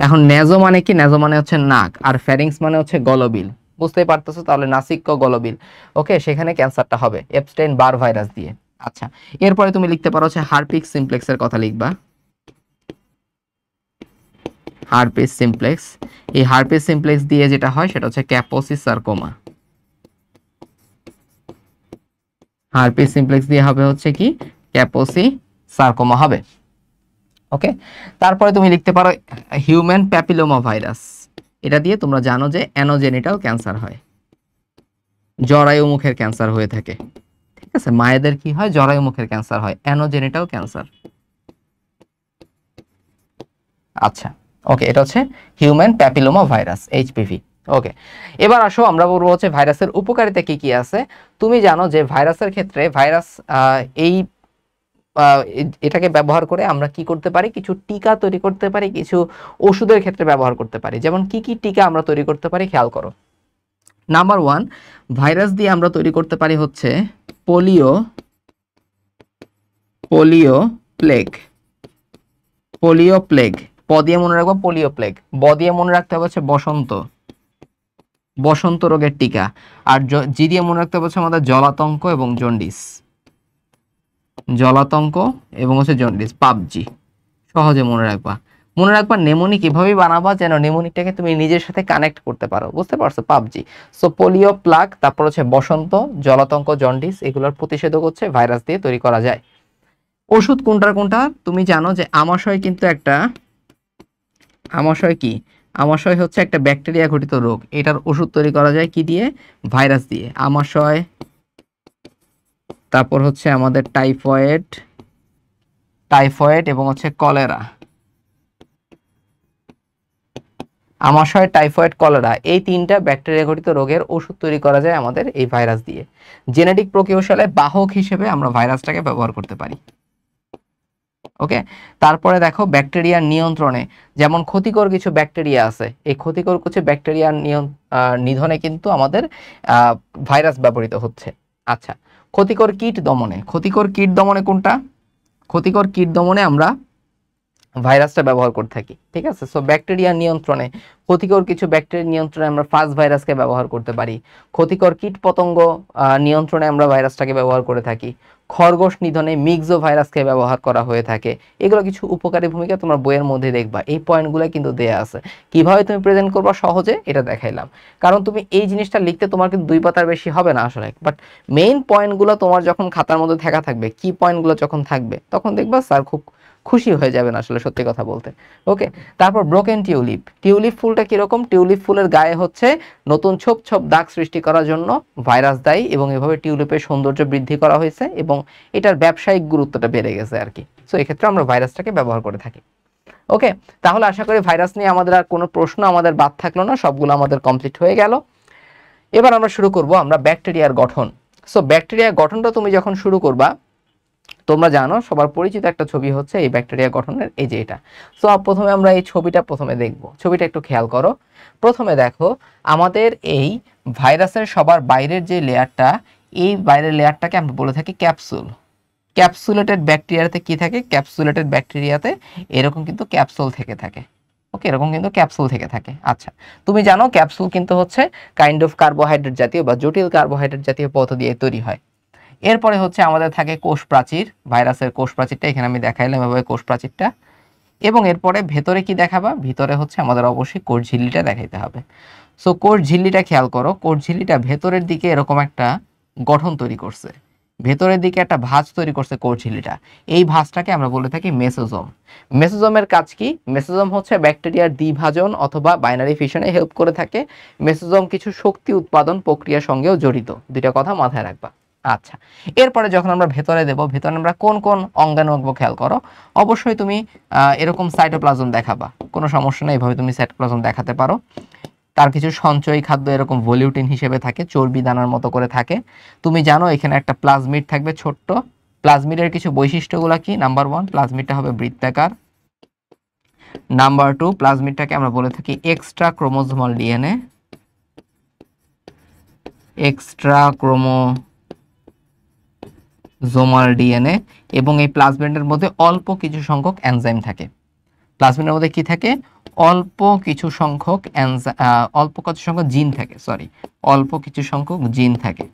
এখন নেজো মানে কি, নেজো মানে হচ্ছে নাক, আর ফ্যারিংস মানে হচ্ছে গলবিল। বুঝতেই পারতেছো, তাহলে নাসিক্য গলবিল। ওকে, সেখানে ক্যান্সারটা হবে এপস্টেইন বার ভাইরাস দিয়ে। আচ্ছা, এরপরে তুমি লিখতে পারো হচ্ছে হারপিক সিমপ্লেক্সের কথা লিখবা, হারপিস সিমপ্লেক্স। এই হারপিস সিমপ্লেক্স দিয়ে যেটা হয় সেটা হচ্ছে ক্যাপোসি সার্কোমা। হারপিস সিমপ্লেক্স দিয়ে হবে হচ্ছে কি, ক্যাপোসি সার্কোমা হবে। ওকে, তারপরে তুমি লিখতে পারো হিউম্যান প্যাপিলোমা ভাইরাস। এটা দিয়ে তোমরা জানো যে অ্যানোজেনিটাল ক্যান্সার হয়, জরায়ু মুখের ক্যান্সার হয়ে থাকে। ঠিক আছে, মায়েদের কি হয়, জরায়ু মুখের ক্যান্সার হয়, অ্যানোজেনিটাল ক্যান্সার। আচ্ছা, ওকে, এটা হচ্ছে হিউম্যান প্যাপিলোমা ভাইরাস, এইচপিভি। ওকে, এবার আসো আমরা বলবো হচ্ছে ভাইরাসের উপকারিতা কি কি আছে। তুমি জানো যে ভাইরাসের ক্ষেত্রে ভাইরাস এটাকে ব্যবহার করে আমরা কি করতে পারি, কিছু টিকা তৈরি করতে পারি, কিছু ওষুধের ক্ষেত্রে ব্যবহার করতে পারি। যেমন কি কি টিকা আমরা তৈরি করতে পারি, খেয়াল করো। নাম্বার 1, ভাইরাস দিয়ে আমরা তৈরি করতে পারি হচ্ছে পোলিও প্লেগ। পোলিও প্লেগ, দিয়ে মনে রাখবো পোলিও প্লেগ, দিয়ে মনে রাখতে হবে হচ্ছে বসন্ত রোগের টিকা, আর জি দিয়ে মনে রাখতে হবে হচ্ছে আমাদের জলাতঙ্ক এবং জন্ডিস, হচ্ছে জন্ডিস, পাবজি। সহজে মনে রাখবা। নেমোনিক এভাবেই বানাবা যেন নেমোনিকটাকে তুমি নিজের সাথে কানেক্ট করতে পারো, বুঝতে পারছো? পাবজি। সো পোলিও প্লাগ, তারপর হচ্ছে বসন্ত, জলাতঙ্ক, জন্ডিস, এগুলোর প্রতিষেধক হচ্ছে ভাইরাস দিয়ে তৈরি করা যায়। ওষুধ কোনটা তুমি জানো যে আমাশয় কিন্তু একটা, আমাশয় কি? আমাশয় হচ্ছে একটা ব্যাকটেরিয়া ঘটিত রোগ, এটার ওষুধ তৈরি করা যায় কি দিয়ে? ভাইরাস দিয়ে। আমাশয়, তারপর হচ্ছে আমাদের টাইফয়েড এবং হচ্ছে কলেরা। আমাশয়, টাইফয়েড, কলেরা, এই তিনটা ব্যাকটেরিয়া ঘটিত রোগের ওষুধ তৈরি করা যায় আমাদের এই ভাইরাস দিয়ে। জেনেটিক প্রকৌশলে বাহক হিসেবে আমরা ভাইরাসটাকে ব্যবহার করতে পারি। ওকে, তারপরে দেখো ব্যাকটেরিয়ার নিয়ন্ত্রণে, যেমন ক্ষতিকর কিছু ব্যাকটেরিয়া আছে, এই ক্ষতিকর কিছু ব্যাকটেরিয়ার নিধনে কিন্তু আমাদের ভাইরাস ব্যবহৃত হচ্ছে। আচ্ছা, ক্ষতিকর কীট দমনে কোনটা? ক্ষতিকর কীট দমনে আমরা ভাইরাসটা ব্যবহার করে থাকি, ঠিক আছে? সো ব্যাকটেরিয়া নিয়ন্ত্রণে, ক্ষতিকর কিছু ব্যাকটেরিয়া নিয়ন্ত্রণে আমরা ফাস্ট ভাইরাসকে ব্যবহার করতে পারি। ক্ষতিকর কীট পতঙ্গ নিয়ন্ত্রণে আমরা ভাইরাসটাকে ব্যবহার করে থাকি। খরগোশ নিধনে মিক্সো ভাইরাসকে ব্যবহার করা হয়ে থাকে। এগুলো কিছু উপকারী ভূমিকা তোমার বইয়ের মধ্যে দেখবা, এই পয়েন্টগুলো কিন্তু দেয়া আছে। কিভাবে তুমি প্রেজেন্ট করবা সহজে এটা দেখাইলাম, কারণ তুমি এই জিনিসটা লিখতে তোমার কিন্তু 2 পাতার বেশি হবে না আসলে, বাট মেইন পয়েন্টগুলো তোমার যখন খাতার মধ্যে থাকবে, কি পয়েন্টগুলো যখন থাকবে, তখন দেখবা স্যার খুব খুশি হয়ে যাবেন আসলে, সত্যি কথা বলতে। ওকে, তারপর ব্রোকেন টিউলিপ ফুলটা কিরকম? টিউলিপ ফুলের গায়ে হচ্ছে নতুন ছোপ ছোপ দাগ সৃষ্টি করার জন্য ভাইরাস দায়ী, এবং এভাবে টিউলিপের সৌন্দর্য বৃদ্ধি করা হয়েছে এবং এটার ব্যবসায়িক গুরুত্বটা বেড়ে গেছে আর কি। সো এক্ষেত্রে আমরা ভাইরাসটাকে ব্যবহার করে থাকি। ওকে, তাহলে আশা করি ভাইরাস নিয়ে আমাদের আর কোনো প্রশ্ন আমাদের বাদ থাকলো না, সবগুলো আমাদের কমপ্লিট হয়ে গেল। এবার আমরা শুরু করব আমরা ব্যাকটেরিয়ার গঠন। সো ব্যাকটেরিয়ার গঠনটা তুমি যখন শুরু করবা, তোমরা জানো সবার পরিচিত একটা ছবি হচ্ছে এই ব্যাকটেরিয়া গঠনের, এই যে এটা। সো প্রথমে আমরা এই ছবিটা দেখব। ছবিটা একটু খেয়াল করো। প্রথমে দেখো আমাদের এই ভাইরাসের সবার বাইরের যে লেয়ারটা, এই বাইরের লেয়ারটাকে আমরা বলে থাকি ক্যাপসুল। ক্যাপসুলেটেড ব্যাকটেরিয়াতে কি থাকে? ক্যাপসুলেটেড ব্যাকটেরিয়াতে এরকম কিন্তু ক্যাপসুল থেকে থাকে। ওকে, এরকম কিন্তু ক্যাপসুল থেকে থাকে। আচ্ছা, তুমি জানো ক্যাপসুল কিন্তু হচ্ছে কাইন্ড অফ কার্বোহাইড্রেট জাতীয় বা জটিল কার্বোহাইড্রেট জাতীয় পদার্থ দিয়ে তৈরি হয়। এরপরে হচ্ছে আমাদের থাকে কোষ প্রাচীর, ভাইরাসের কোষ প্রাচীরটা এখানে আমি দেখাইলাম এভাবে কোষ প্রাচীরটা। এবং এরপরে ভেতরে কি দেখাবা? ভিতরে হচ্ছে আমাদের অবশ্যই কোষ ঝিল্লিটা দেখাইতে হবে। সো কোষ ঝিল্লিটা খেয়াল করো, কোষ ঝিল্লিটা ভেতরের দিকে এরকম একটা গঠন তৈরি করছে, ভেতরের দিকে একটা ভাঁজ তৈরি করছে কোষ ঝিল্লিটা। এই ভাঁজটাকে আমরা বলে থাকি মেসোজোম। মেসোজোমের কাজ কি? মেসোজোম হচ্ছে ব্যাকটেরিয়ার দ্বিভাজন অথবা বাইনারি ফিশনে হেল্প করে থাকে। মেসোজোম কিছু শক্তি উৎপাদন প্রক্রিয়ার সঙ্গেও জড়িত, দুইটা কথা মাথায় রাখবা। আচ্ছা, এরপরে যখন আমরা ভেতরে দেব, ভেতরে আমরা কোন কোন অঙ্গাণু আঁকবো খেয়াল করো। অবশ্যই তুমি এরকম সাইটোপ্লাজম দেখাবা, কোনো সমস্যা নেই, এভাবে তুমি সাইটোপ্লাজম দেখাতে পারো। তার কিছু সঞ্চয়ী খাদ্য এরকম ভলিউটিন হিসেবে থাকে, চর্বি দানার মতো করে থাকে। তুমি জানো এখানে একটা প্লাজমিড থাকবে ছোট্ট। প্লাজমিডের কিছু বৈশিষ্ট্যগুলো কি? নাম্বার 1, প্লাজমিডটা হবে বৃত্তাকার। নাম্বার 2, প্লাজমিডটাকে আমরা বলে থাকি extra chromosomal DNA, extra chromosomal DNA. এবং এই প্লাজমিডের মধ্যে অল্প কিছু সংখ্যক এনজাইম থাকে। প্লাজমিডের মধ্যে কি থাকে? অল্প কিছু সংখ্যক জিন থাকে, অল্প কিছু সংখ্যক জিন থাকে।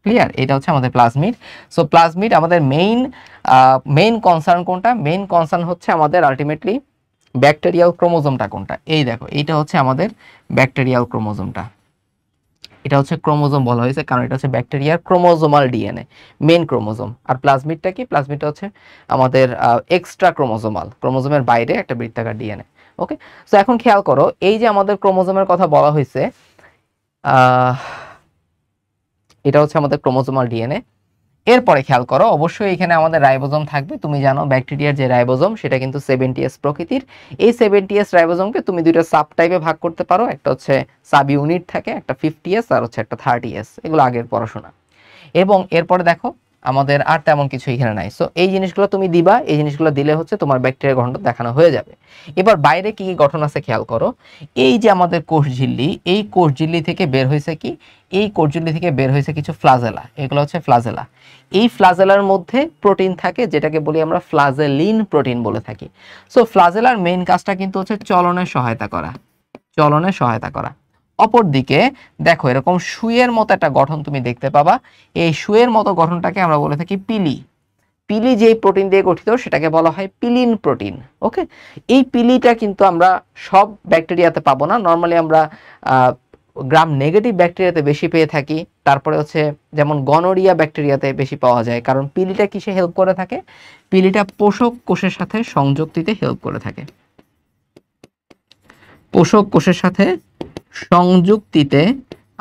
ক্লিয়ার? এটা হচ্ছে আমাদের প্লাজমিড। সো প্লাজমিড আমাদের মেইন কনসার্ন কোনটা? মেইন কনসার্ন হচ্ছে আমাদের আলটিমেটলি ব্যাকটেরিয়াল ক্রোমোজোমটা কোনটা। এই দেখো, এইটা হচ্ছে আমাদের ব্যাকটেরিয়াল ক্রোমোজোমটা। এটা হচ্ছে ক্রোমোজোম বলা হয়েছে কারণ এটা হচ্ছে ব্যাকটেরিয়ার ক্রোমোজোমাল ডিএনএ, মেইন ক্রোমোজোম। আর প্লাজমিডটা কি? প্লাজমিডটা হচ্ছে আমাদের এক্সট্রা ক্রোমোজোমের বাইরে একটা বৃত্তাকার ডিএনএ। ওকে, সো এখন খেয়াল করো, এই যে আমাদের ক্রোমোজোমের কথা বলা হয়েছে, এটা হচ্ছে আমাদের ক্রোমোজোমাল ডিএনএ। এরপরে খেয়াল করো, অবশ্যই এখানে আমাদের রাইবোজোম থাকবে। তুমি জানো ব্যাকটেরিয়ার যে রাইবোজোম সেটা কিন্তু 70S প্রকৃতির। এই 70S রাইবোজোমকে তুমি দুইটা সাব টাইপে ভাগ করতে পারো, একটা হচ্ছে সাব ইউনিট থাকে, একটা 50S আর হচ্ছে একটা 30S, এগুলো আগের পড়াশোনা। এবং এরপরে দেখো আমাদের আর তেমন কিছু এখানে নাই। সো এই জিনিসগুলো তুমি দিবা, এই জিনিসগুলো দিলে হচ্ছে তোমার ব্যাকটেরিয়া গঠনটা দেখানো হয়ে যাবে। এবার বাইরে কি কি গঠন আছে খেয়াল করো। এই যে আমাদের কোষ ঝিল্লি, এই কোষ ঝিল্লি থেকে বের হয়েছে কি, এই কোষ ঝিল্লি থেকে বের হয়েছে কিছু ফ্লাজেলা, এগুলো হচ্ছে ফ্লাজেলা। এই ফ্লাজেলার মধ্যে প্রোটিন থাকে যেটাকে বলি আমরা ফ্লাজেলিন প্রোটিন বলে থাকি। সো ফ্লাজেলার মেইন কাজটা কিন্তু হচ্ছে চলনে সহায়তা করা, চলনে সহায়তা করা। অপরদিকে দেখো এরকম সুইয়ের মতো একটা গঠন তুমি দেখতে পাবা। এই সুইয়ের মতো গঠনটাকে আমরা বলে থাকি পিলি। পিলি যেই প্রোটিন দিয়ে গঠিত সেটাকে বলা হয় পিলিন প্রোটিন। ওকে, এই পিলিটা কিন্তু আমরা সব ব্যাকটেরিয়াতে পাবো না, নর্মালি আমরা গ্রাম নেগেটিভ ব্যাকটেরিয়াতে বেশি পেয়ে থাকি। তারপরে হচ্ছে যেমন গনোরিয়া ব্যাকটেরিয়াতে বেশি পাওয়া যায়, কারণ পিলিটা কিসে হেল্প করে থাকে, পিলিটা পোষক কোষের সাথে সংযুক্তিতে হেল্প করে থাকে, পোষক কোষের সাথে সংযুক্তিতে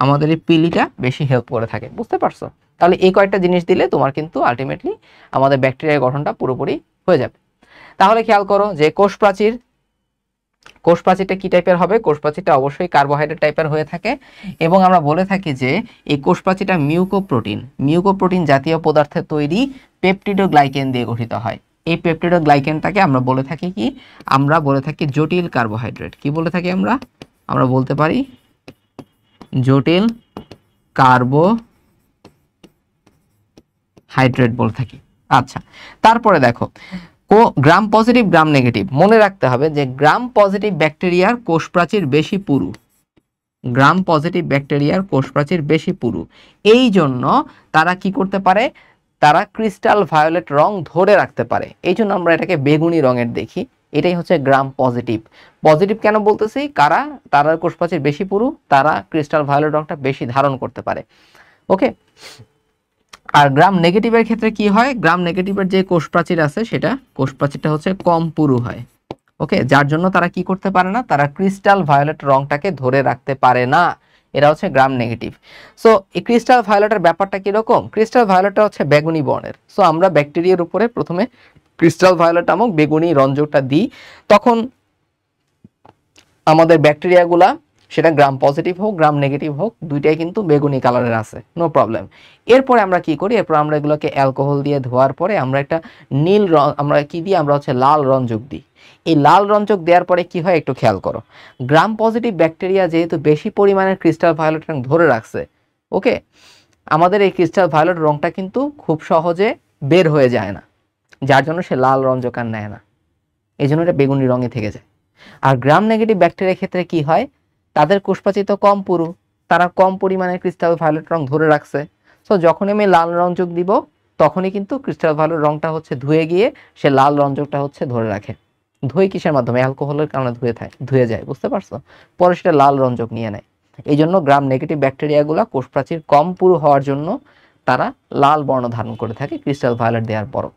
আমাদের এই পিলিটা বেশি হেল্প করে থাকে। বুঝতে পারছো? তাহলে এই কয়েকটা জিনিস দিলে তোমার কিন্তু আলটিমেটলি আমাদের ব্যাকটেরিয়ার গঠনটা পুরোপুরি হয়ে যাবে। তাহলে খেয়াল করো যে কোষ প্রাচীর, কোষ প্রাচীরটা কি টাইপের হবে? কোষ প্রাচীরটা অবশ্যই কার্বোহাইড্রেট টাইপের হয়ে থাকে, এবং আমরা বলে থাকি যে এই কোষ প্রাচীরটা মিউকোপ্রোটিন জাতীয় পদার্থের তৈরি পেপটিডোগ্লাইকেন দিয়ে গঠিত হয়। এই পেপটিডোগ্লাইকেনটাকে আমরা বলে থাকি কি, আমরা বলে থাকি জটিল কার্বোহাইড্রেট। কি বলে থাকি আমরা? আমরা বলতে পারি জটিল কার্বোহাইড্রেট বলে থাকি। আচ্ছা, তারপরে দেখো গ্রাম পজিটিভ গ্রাম নেগেটিভ, মনে রাখতে হবে যে গ্রাম পজিটিভ ব্যাকটেরিয়ার কোষ প্রাচীর বেশি পুরু, গ্রাম পজিটিভ ব্যাকটেরিয়ার কোষ প্রাচীর বেশি পুরু। এই জন্য তারা কি করতে পারে, তারা ক্রিস্টাল ভায়োলেট রং ধরে রাখতে পারে। এই জন্য আমরা এটাকে বেগুনি রঙের দেখি। এটাই হচ্ছে গ্রাম পজিটিভ। পজিটিভ কেন বলতেছি? তারা কোষ প্রাচীর বেশি পুরু, তারা ক্রিস্টাল ভায়োলেট রংটা বেশি ধারণ করতে পারে। ওকে, আর গ্রাম নেগেটিভের ক্ষেত্রে কি হয়? গ্রাম নেগেটিভের যে কোষ প্রাচীর আছে সেটা কোষ প্রাচীরটা হচ্ছে কম পুরু হয়। ওকে, যার জন্য তারা কি করতে পারে না, তারা ক্রিস্টাল ভায়োলেট রংটাকে ধরে রাখতে পারে না। এরা হচ্ছে গ্রাম নেগেটিভ। সো এই ক্রিস্টাল ভায়োলেটের ব্যাপারটা কিরকম? ক্রিস্টাল ভায়োলেটটা হচ্ছে বেগুনি বর্ণের। সো আমরা ব্যাকটেরিয়ার উপরে প্রথমে ক্রিস্টাল ভায়োলেট নামক বেগুনি রঞ্জকটা দিই, তখন আমাদের ব্যাকটেরিয়াগুলা, সেটা গ্রাম পজিটিভ হোক গ্রাম নেগেটিভ হোক, দুইটাই কিন্তু বেগুনি কালারের আছে, নো প্রবলেম। এরপরে আমরা কি করি? এরপর আমরা এগুলোকে অ্যালকোহল দিয়ে ধোয়ার পরে আমরা একটা নীল রং, আমরা কি দিই? আমরা হচ্ছে লাল রঞ্জক দিই। এই লাল রঞ্জক দেওয়ার পরে কি হয় একটু খেয়াল করো। গ্রাম পজিটিভ ব্যাকটেরিয়া যেহেতু বেশি পরিমাণের ক্রিস্টাল ভায়োলেট রং ধরে রাখছে, ওকে, আমাদের এই ক্রিস্টাল ভায়োলেট রংটা কিন্তু খুব সহজে বের হয়ে যায় না, যার জন্য সে লাল রঞ্জক আর নেয় না, এই জন্য এটা বেগুনি রঙে থেকে যায়। আর গ্রাম নেগেটিভ ব্যাকটেরিয়ার ক্ষেত্রে কি হয়? তাদের কোষপ্রাচীর তো কম পুরু, তারা কম পরিমাণে ক্রিস্টাল ভায়োলেট রং ধরে রাখছে। সো যখন আমি লাল রঞ্জক দিব, তখনই কিন্তু ক্রিস্টাল ভায়োলেট রংটা হচ্ছে ধুয়ে গিয়ে সে লাল রঞ্জকটা হচ্ছে ধরে রাখে। ধুয়ে কিসের মাধ্যমে? অ্যালকোহলের কারণে ধুয়ে যায়। বুঝতে পারছো? পরে সেটা লাল রঞ্জক নিয়ে নেয়। এই জন্য গ্রাম নেগেটিভ ব্যাকটেরিয়াগুলো কোষপ্রাচীর কম পুরু হওয়ার জন্য তারা লাল বর্ণ ধারণ করে থাকে ক্রিস্টাল ভায়োলেট দেওয়ার পরও।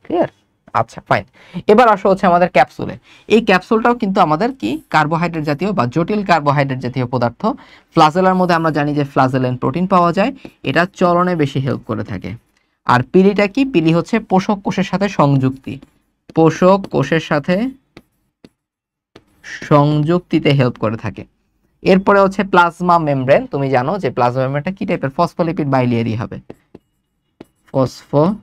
ক্লিয়ার? আচ্ছা, ফাইন। এবার আসো হচ্ছে আমাদের ক্যাপসুলে। এই ক্যাপসুলটাও কিন্তু আমাদের কি কার্বোহাইড্রেট জাতীয় বা জটিল কার্বোহাইড্রেট জাতীয় পদার্থ। ফ্লাজেলার মধ্যে আমরা জানি যে ফ্লাজেলেন প্রোটিন পাওয়া যায়, এটা চলনে বেশি হেল্প করে থাকে। আর পিলিটা কি? পিলি হচ্ছে পোষক কোষের সাথে সংযুক্তি, পোষক কোষের সাথে সংযুক্তিতে হেল্প করে থাকে। এরপরে হচ্ছে প্লাজমা মেমব্রেন। তুমি জানো যে প্লাজমা মেমব্রেনটা কি টাইপের? ফসফোলিপিড বাইলেয়ারই হবে, ফসফোলিপিড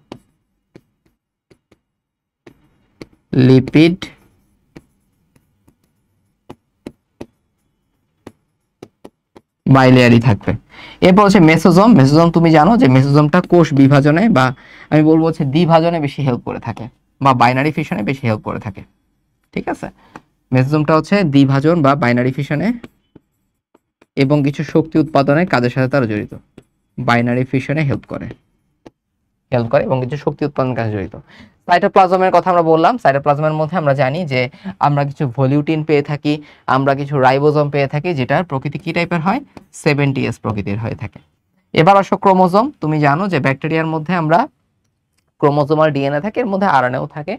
বাইলেয়ারই থাকবে। এরপর হচ্ছে মেসোজোম। মেসোজোম তুমি জানো যে মেসোজোমটা কোষ বিভাজনে বা আমি বলবো হচ্ছে দ্বিভাজনে বেশি হেল্প করে থাকে, বা বাইনারি ফিশনে বেশি হেল্প করে থাকে। ঠিক আছে, মেসোজোমটা হচ্ছে দ্বিভাজন বা বাইনারি ফিশনে এবং কিছু শক্তি উৎপাদনের কাজের সাথে তারা জড়িত। বাইনারি ফিশনে হেল্প করে এবং কিছু শক্তি উৎপাদনের কাজে জড়িত। সাইটোপ্লাজমের কথা আমরা বললাম। সাইটোপ্লাজমের মধ্যে আমরা জানি যে আমরা কিছু ভলিউটিন পেয়ে থাকি, আমরা কিছু রাইবোজোম পেয়ে থাকি, যেটার প্রকৃতি কি টাইপের হয়? 70s প্রকৃতির হয়ে থাকে। এবার আসো ক্রোমোজোম। তুমি জানো যে ব্যাকটেরিয়ার মধ্যে আমরা ক্রোমোজোমাল ডিএনএ থাকে, এর মধ্যে আরএনএও থাকে,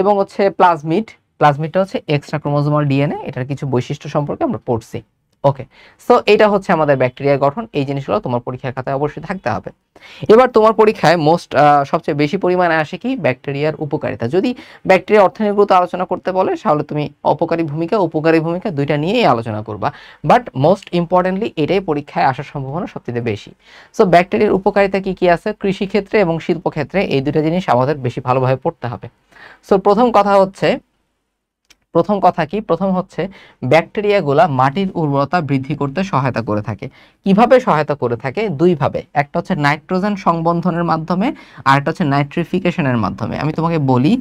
এবং হচ্ছে প্লাজমিড। প্লাজমিডটা হচ্ছে এক্সট্রা ক্রোমোজোমাল ডিএনএ। এটার কিছু বৈশিষ্ট্য সম্পর্কে আমরা পড়ছি। ওকে, সো এটা হচ্ছে আমাদের ব্যাকটেরিয়ার গঠন। এই জিনিসগুলো তোমার পরীক্ষার খাতায় অবশ্যই থাকতে হবে। এবার তোমার পরীক্ষায় সবচেয়ে বেশি পরিমাণে আসে কি ব্যাকটেরিয়ার উপকারিতা। যদি ব্যাকটেরিয়া অর্থনীতিগত আলোচনা করতে বলে তাহলে তুমি অপকারী ভূমিকা উপকারী ভূমিকা দুইটা নিয়েই আলোচনা করবা, বাট মোস্ট ইম্পর্টেন্টলি এটাই পরীক্ষায় আসার সম্ভাবনা সবচেয়ে বেশি। সো ব্যাকটেরিয়ার উপকারিতা কি কি আছে কৃষি ক্ষেত্রে এবং শিল্প ক্ষেত্রে, এই দুটো জিনিস আমাদের বেশি ভালোভাবে পড়তে হবে। সো প্রথম কথা হচ্ছে ব্যাকটেরিয়াগুলা মাটির উর্বরতা বৃদ্ধি করতে সহায়তা করে থাকে। কিভাবে সহায়তা করে থাকে? দুইভাবে, একটা হচ্ছে নাইট্রোজেন সংবন্ধনের মাধ্যমে আর একটা হচ্ছে নাইট্রিফিকেশনের মাধ্যমে। আমি তোমাকে বলি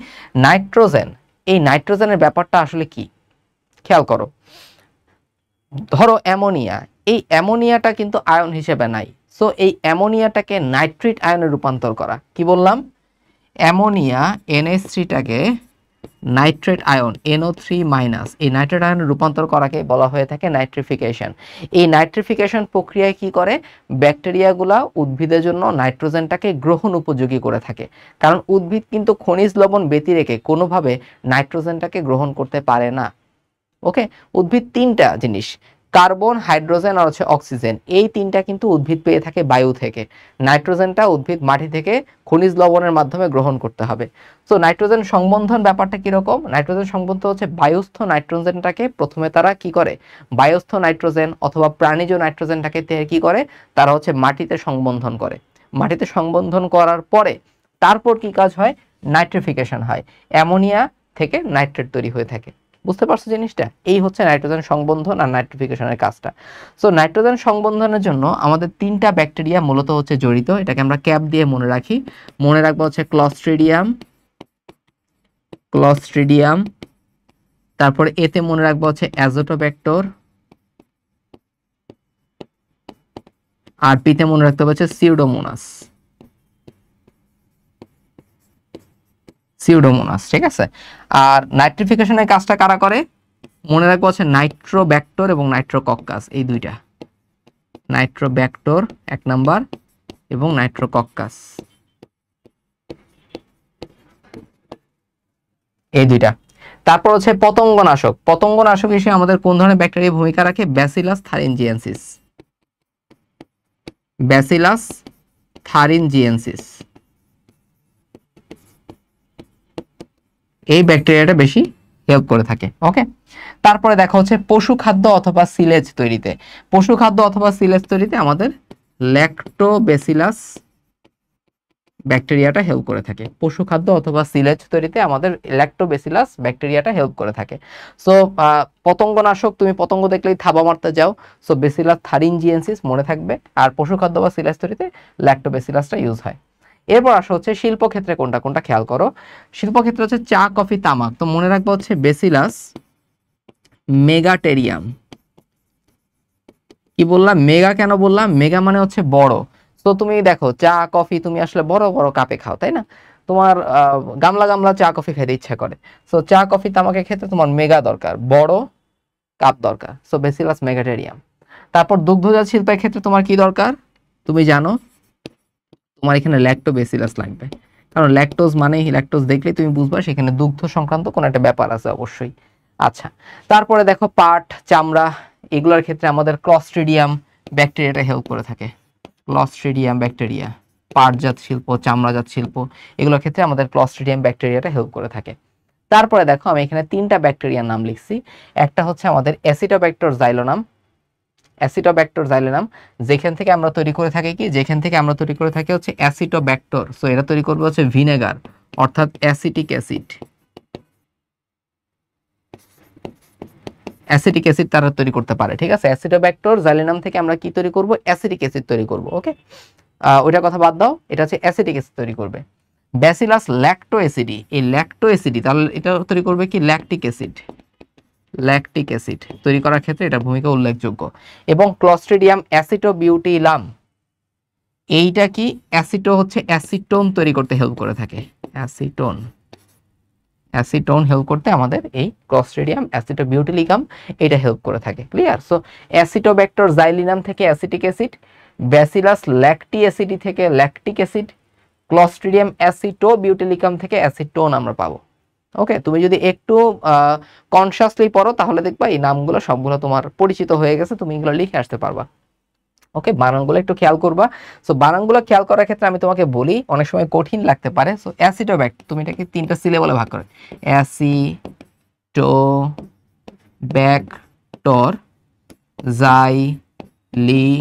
এই নাইট্রোজেনের ব্যাপারটা আসলে কি, খেয়াল করো। ধরো অ্যামোনিয়া, এই অ্যামোনিয়াটা কিন্তু আয়ন হিসেবে নাই। সো এই অ্যামোনিয়াটাকে নাইট্রেট আয়নে রূপান্তর করা, কি বললাম? অ্যামোনিয়া NH3টাকে নাইট্রেট আয়ন NO3- এই নাইট্রেট আয়নে রূপান্তর করাকে বলা হয়ে থাকে নাইট্রিফিকেশন। এই নাইট্রিফিকেশন প্রক্রিয়ায় কি করে? ব্যাকটেরিয়াগুলা উদ্ভিদের জন্য নাইট্রোজেনটাকে গ্রহণ উপযোগী করে থাকে, কারণ উদ্ভিদ কিন্তু খনিজ লবণ ব্যতি রেখে কোনোভাবে নাইট্রোজেনটাকে গ্রহণ করতে পারে না। ওকে, উদ্ভিদ তিনটা জিনিস, কার্বন, হাইড্রোজেন আর হচ্ছে অক্সিজেন, এই তিনটা কিন্তু উদ্ভিদ পেয়ে থাকে বায়ু থেকে। নাইট্রোজেনটা উদ্ভিদ মাটি থেকে খনিজ লবণের মাধ্যমে গ্রহণ করতে হবে। সো নাইট্রোজেন সংবন্ধন ব্যাপারটা কিরকম? নাইট্রোজেন সংবন্ধন হচ্ছে বায়ুস্থ নাইট্রোজেনটাকে প্রথমে তারা কি করে, বায়ুস্থ নাইট্রোজেন অথবা প্রাণীজ নাইট্রোজেনটাকে কি করে, তারা হচ্ছে মাটিতে সংবন্ধন করে। মাটিতে সংবন্ধন করার পরে তারপর কি কাজ হয়? নাইট্রিফিকেশন হয়, অ্যামোনিয়া থেকে নাইট্রেট তৈরি হয়ে থাকে। বুঝতে পারছো জিনিসটা? এই হচ্ছে নাইট্রোজেন সংবন্ধন আর নাইট্রিফিকেশনের কাজটা। সো নাইট্রোজেন সংবন্ধনের জন্য আমাদের তিনটা ব্যাকটেরিয়া মূলত হচ্ছে জড়িত, এটাকে আমরা ক্যাপ দিয়ে মনে রাখি। মনে রাখবো হচ্ছে ক্লস্ট্রিডিয়াম, তারপরে এতে মনে রাখবো হচ্ছে অ্যাজোটোব্যাক্টর, আর পিতে মনে রাখতে হবে হচ্ছে সিউডোমোনাস, ঠিক আছে? আর নাইট্রিফিকেশনের কাজটা কারা করে? মনে রাখবো হচ্ছে নাইট্রোব্যাক্টর এবং নাইট্রোকক্কাস, এই দুইটা। নাইট্রোব্যাক্টর 1 নাম্বার এবং নাইট্রোকক্কাস, এই দুইটা। তারপর হচ্ছে পতঙ্গনাশক হিসেবে আমাদের কোন ধরনের ব্যাকটেরিয়া ভূমিকা রাখে? ব্যাসিলাস থারিনজিয়েন্সিস, এই ব্যাকটেরিয়াটা বেশি হেল্প করে থাকে। ওকে, তারপরে দেখা হচ্ছে পশু খাদ্য অথবা সিলেজ তৈরিতে আমাদের ল্যাক্টোব্যাসিলাস ব্যাকটেরিয়াটা হেল্প করে থাকে। পশু খাদ্য অথবা সিলেজ তৈরিতে আমাদের ল্যাক্টোব্যাসিলাস ব্যাকটেরিয়াটা হেল্প করে থাকে। সো পতঙ্গনাশক, তুমি পতঙ্গ দেখলেই থাবা মারতে যাও, সো ব্যাসিলাস থারিনজিয়েন্সিস মনে থাকবে। আর পশু খাদ্য বা সিলেজ তৈরিতে ল্যাক্টোব্যাসিলাসটা ইউজ হয়। এরপর আসা হচ্ছে শিল্পক্ষেত্রে কোনটা খেয়াল করো। শিল্পক্ষেত্রে হচ্ছে চা, কফি, তামাক, তো মনে রাখবো হচ্ছে ব্যাসিলাস মেগাটেরিয়াম। কি বললাম? মেগা কেন বললাম? মেগা মানে হচ্ছে বড়। তো তুমি দেখো চা কফি তুমি আসলে বড় বড় কাপে খাও, তাই না? তোমার গামলা গামলা চা কফি খেতে ইচ্ছা করে। সো চা কফি তামাকের ক্ষেত্রে তোমার মেগা দরকার, বড় কাপ দরকার। So Bacillus megaterium. তারপর দুগ্ধজাত শিল্পের ক্ষেত্রে তোমার কি দরকার? তুমি জানো তোমার এখানে ল্যাক্টোব্যাসিলাস লাগবে, কারণ ল্যাকটোজ দেখলেই তুমি বুঝবা সেখানে দুগ্ধ সংক্রান্ত কোনো একটা ব্যাপার আছে অবশ্যই। আচ্ছা, তারপরে দেখো পাট, চামড়া, এগুলোর ক্ষেত্রে আমাদের ক্লস্ট্রিডিয়াম ব্যাকটেরিয়াটা হেল্প করে থাকে। ক্লস্ট্রিডিয়াম ব্যাকটেরিয়া, পাটজাত শিল্প, চামড়াজাত শিল্প, এগুলোর ক্ষেত্রে আমাদের ক্লস্ট্রিডিয়াম ব্যাকটেরিয়াটা হেল্প করে থাকে। তারপরে দেখো আমি এখানে তিনটা ব্যাকটেরিয়ার নাম লিখছি। একটা হচ্ছে আমাদের অ্যাসিটোব্যাক্টর জাইলোনাম, যেখান থেকে আমরা তৈরি করে থাকি হচ্ছে অ্যাসিটোব্যাক্টর। সো এটা তৈরি করবে হচ্ছে ভিনেগার অর্থাৎ অ্যাসিটিক অ্যাসিড তারা তৈরি করতে পারে, ঠিক আছে? অ্যাসিটোব্যাক্টর জাইলোনাম থেকে আমরা কি তৈরি করব? অ্যাসিটিক অ্যাসিড তৈরি করব। ওকে, ওইটার কথা বাদ দাও, এটা হচ্ছে অ্যাসিটিক অ্যাসিড তৈরি করবে। ব্যাসিলাস ল্যাক্টোএসিডি, এই ল্যাক্টোএসিডি তাহলে এটা তৈরি করবে কি? ল্যাকটিক অ্যাসিড তৈরি করার ক্ষেত্রে এটা ভূমিকা উল্লেখযোগ্য। এবং ক্লস্ট্রিডিয়াম অ্যাসিটোবিউটিলাম, এইটা কি? হচ্ছে অ্যাসিটোন তৈরি করতে হেল্প করে থাকে। অ্যাসিটোন হেল্প করতে আমাদের এই ক্লস্ট্রিডিয়াম অ্যাসিটোবিউটিলিকাম এটা হেল্প করে থাকে। ক্লিয়ার? সো অ্যাসিটোব্যাক্টর জাইলিনাম থেকে অ্যাসিটিক অ্যাসিড, ব্যাসিলাস ল্যাকটিএসিডি থেকে ল্যাকটিক অ্যাসিড, ক্লস্ট্রিডিয়াম অ্যাসিটোবিউটিলিকাম থেকে অ্যাসিটোন আমরা পাবো। ওকে, তুমি যদি একটু কনসিয়াসলি পড়ো তাহলে দেখবা এই নামগুলো সবগুলো তোমার পরিচিত হয়ে গেছে, তুমি এগুলো লিখে আসতে পারবা। ওকে, বানানগুলো একটু খেয়াল করবা। সো বানানগুলো খেয়াল করার ক্ষেত্রে আমি তোমাকে বলি, অনেক সময় কঠিন লাগতে পারে। সো অ্যাসিটোব্যাক্ট, তুমি এটাকে 3টা সিলেবলে ভাগ করো, অ্যাসিটোব্যাক্টর, জাইলিনাম।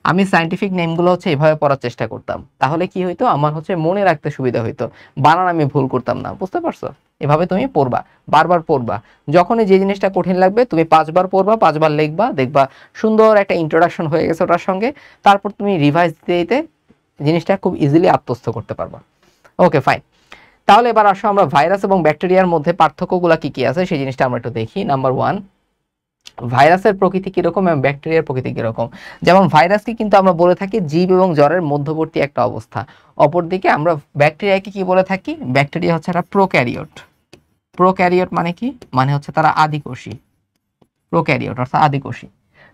আমি সায়েন্টিফিক নেমগুলো হচ্ছে এভাবে পড়ার চেষ্টা করতাম, তাহলে কি হইতো, আমার হচ্ছে মনে রাখতে সুবিধা হইতো, বানান আমি ভুল করতাম না। বুঝতে পারছো? এভাবে তুমি পড়বা, বারবার পড়বা। যখনই যে জিনিসটা কঠিন লাগবে তুমি 5বার পড়বা, 5বার লিখবা, দেখবা সুন্দর একটা ইন্ট্রোডাকশন হয়ে গেছে ওটার সঙ্গে। তারপর তুমি রিভাইজ দিতে দিতে জিনিসটা খুব ইজিলি আত্মস্থ করতে পারবা। Okay fine. তাহলে এবার আসো আমরা ভাইরাস এবং ব্যাকটেরিয়ার মধ্যে পার্থক্যগুলো কি কি আছে সেই জিনিসটা আমরা একটু দেখি। নাম্বার 1, ভাইরাসের প্রকৃতি কিরকম এবং ব্যাকটেরিয়ার প্রকৃতি কিরকম। যেমন ভাইরাসকে কিন্তু আমরা বলে থাকি জীব এবং জ্বরের মধ্যবর্তী একটা অবস্থা। অপরদিকে আমরা ব্যাকটেরিয়াকে কি বলে থাকি, ব্যাকটেরিয়া হচ্ছে একটা প্রোক্যারিওট। প্রোক্যারিওট মানে কি, মানে হচ্ছে তারা আদিকোষী। প্রোক্যারিওট অর্থাৎ আদিকোষী।